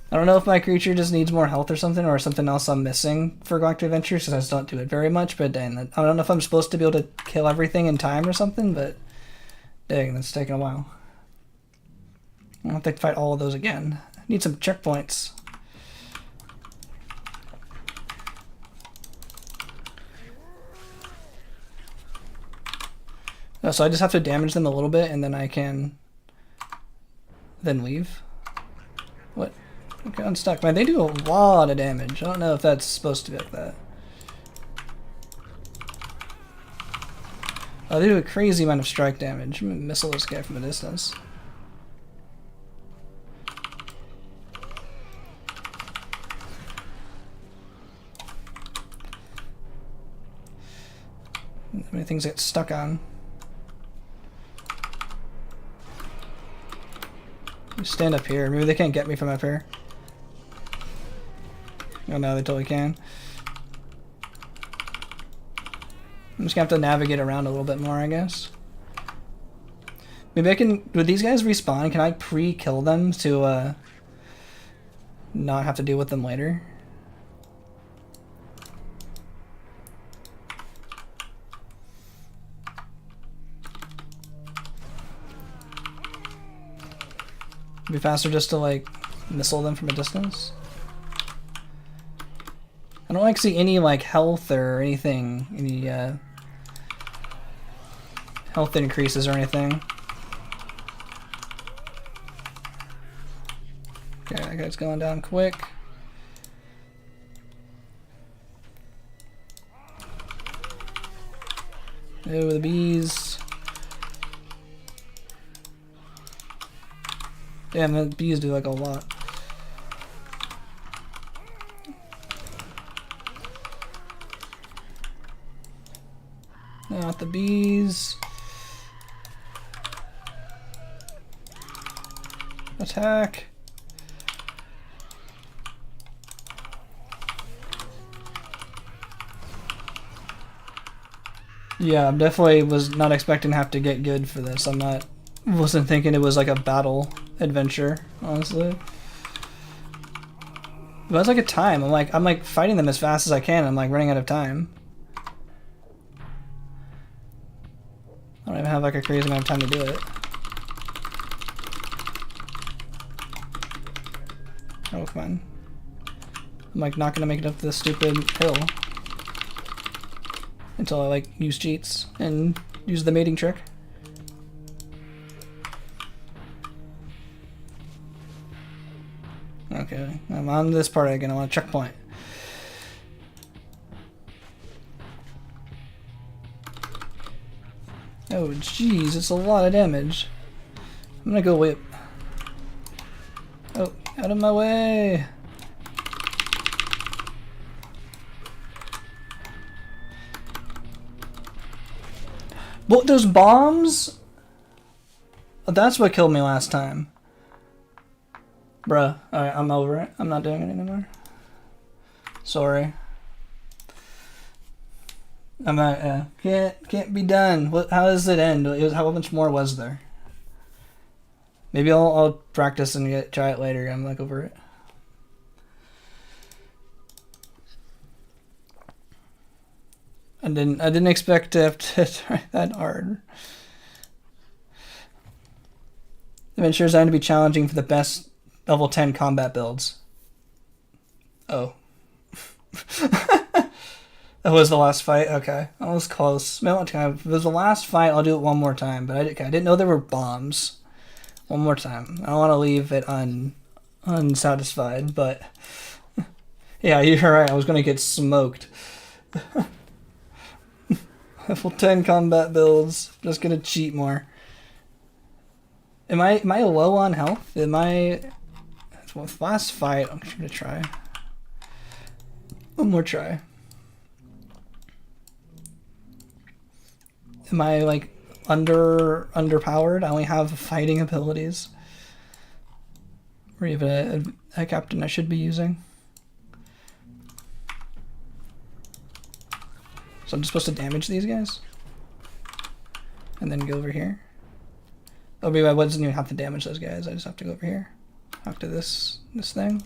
Speaker 1: I don't know if my creature just needs more health or something, or something else I'm missing for Galactic Adventure, since I just don't do it very much, but dang, I don't know if I'm supposed to be able to kill everything in time or something, but dang, that's taking a while. I'll have to fight all of those again. I need some checkpoints. Oh, so I just have to damage them a little bit, and then I can then leave. What? Okay, unstuck. Man, they do a lot of damage. I don't know if that's supposed to be like that. Oh, they do a crazy amount of strike damage. I'm gonna missile this guy from a distance. How many things I get stuck on? Stand up here. Maybe they can't get me from up here. Oh no, they totally can. I'm just gonna have to navigate around a little bit more, I guess. Maybe I can... Would these guys respawn? Can I pre-kill them to not have to deal with them later? It'd be faster just to like missile them from a distance. I don't like see any like health or anything, any health increases or anything. Okay, that guy's going down quick. Oh, the bees. Damn, the bees do like a lot. Not the bees. Attack. Yeah, I definitely was not expecting to have to get good for this. Wasn't thinking it was like a battle adventure, honestly. But it's like a time. I'm like fighting them as fast as I can. I'm like running out of time. I don't even have like a crazy amount of time to do it. Oh, come on. I'm like not gonna make it up this stupid hill until I like use cheats and use the mating trick. Okay, I'm on this part again. I want a checkpoint. Oh jeez, it's a lot of damage. I'm gonna go whip. Oh, out of my way! What, those bombs? That's what killed me last time. Bruh, alright, I'm over it. I'm not doing it anymore. Sorry. I'm not, can't be done. What? How does it end? How much more was there? Maybe I'll practice and try it later. I'm like over it. I didn't expect to have to try that hard. Adventure is designed to be challenging for the best level 10 combat builds. Oh. That was the last fight? Okay. That was close. If it was the last fight, I'll do it one more time. But I didn't know there were bombs. One more time. I don't want to leave it unsatisfied, but... Yeah, you're right. I was going to get smoked. Level 10 combat builds. Just going to cheat more. Am I low on health? With last fight, I'm going to try. One more try. Am I like underpowered? I only have fighting abilities. Or even a captain I should be using. So I'm just supposed to damage these guys? And then go over here? Oh, maybe I wasn't even have to damage those guys. I just have to go over here. Talk to this thing.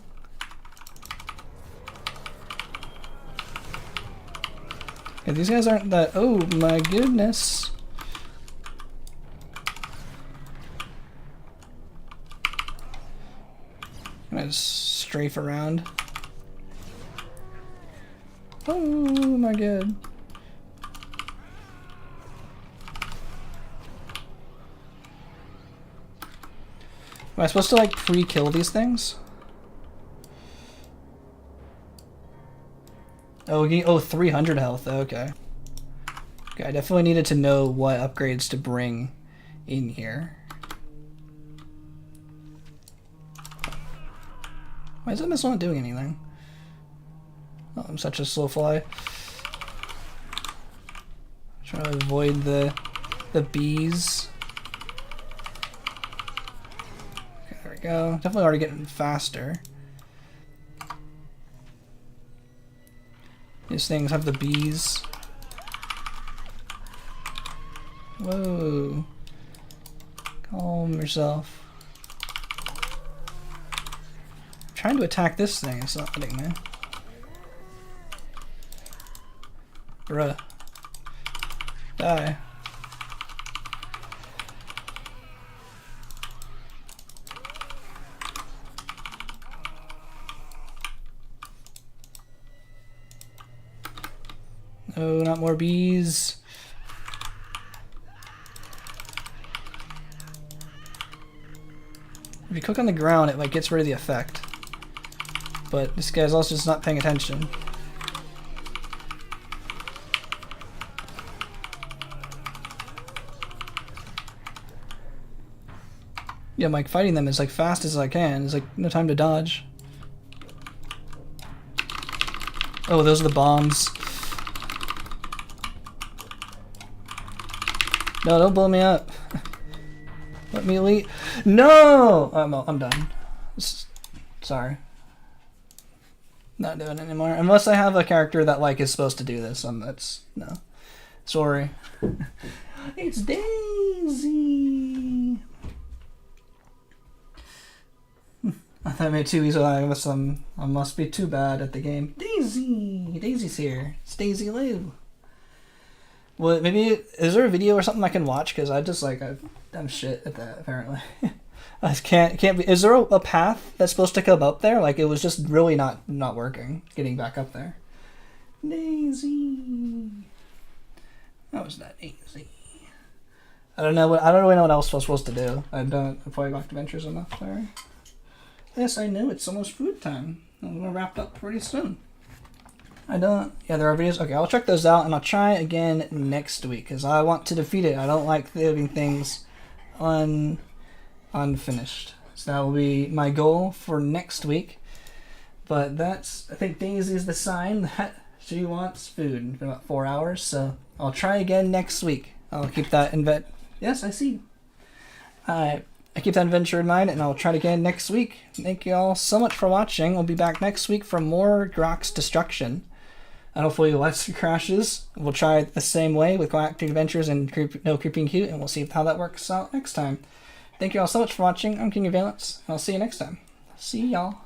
Speaker 1: Okay, these guys aren't that... Oh my goodness. I'm gonna just strafe around. Oh my god. Am I supposed to like pre-kill these things? Oh, 300 health. Okay. Okay, I definitely needed to know what upgrades to bring in here. Why isn't this one doing anything? Oh, I'm such a slow fly. Trying to avoid the bees. Okay, there we go. Definitely already getting faster. These things have the bees. Whoa. Calm yourself. I'm trying to attack this thing, it's not letting me. Bruh. Die. No, not more bees. If you click on the ground, it like gets rid of the effect. But this guy's also just not paying attention. Yeah, I'm like fighting them as like fast as I can. There's like no time to dodge. Oh, those are the bombs. No, don't blow me up. Let me leave. No! I'm done. Sorry. Not doing it anymore. Unless I have a character that like is supposed to do this. That's no. Sorry. It's Daisy. I thought I made it too easy. I must be too bad at the game. Daisy's here. It's Daisy Lou. Well, maybe is there a video or something I can watch? Because I just like I'm shit at that apparently. I can't be. Is there a path that's supposed to come up there? Like it was just really not working. Getting back up there. Daisy. That was not easy. I don't know. I don't really know what else I was supposed to do. I don't play Galactic Adventures enough. Sorry. Yes, I know. It's almost food time. I'm gonna wrap up pretty soon. I don't. Yeah, there are videos. Okay, I'll check those out and I'll try again next week because I want to defeat it. I don't like leaving things unfinished. So that will be my goal for next week. But that's. I think Daisy is the sign that she wants food for about 4 hours. So I'll try again next week. I'll keep that in vet. Yes, I see. I keep that adventure in mind, and I'll try it again next week. Thank you all so much for watching. We'll be back next week for more Grox destruction. And hopefully less crashes. We'll try it the same way with Galactic Adventures and No Creeping Cute, and we'll see how that works out next time. Thank you all so much for watching. I'm King of Valence, and I'll see you next time. See y'all.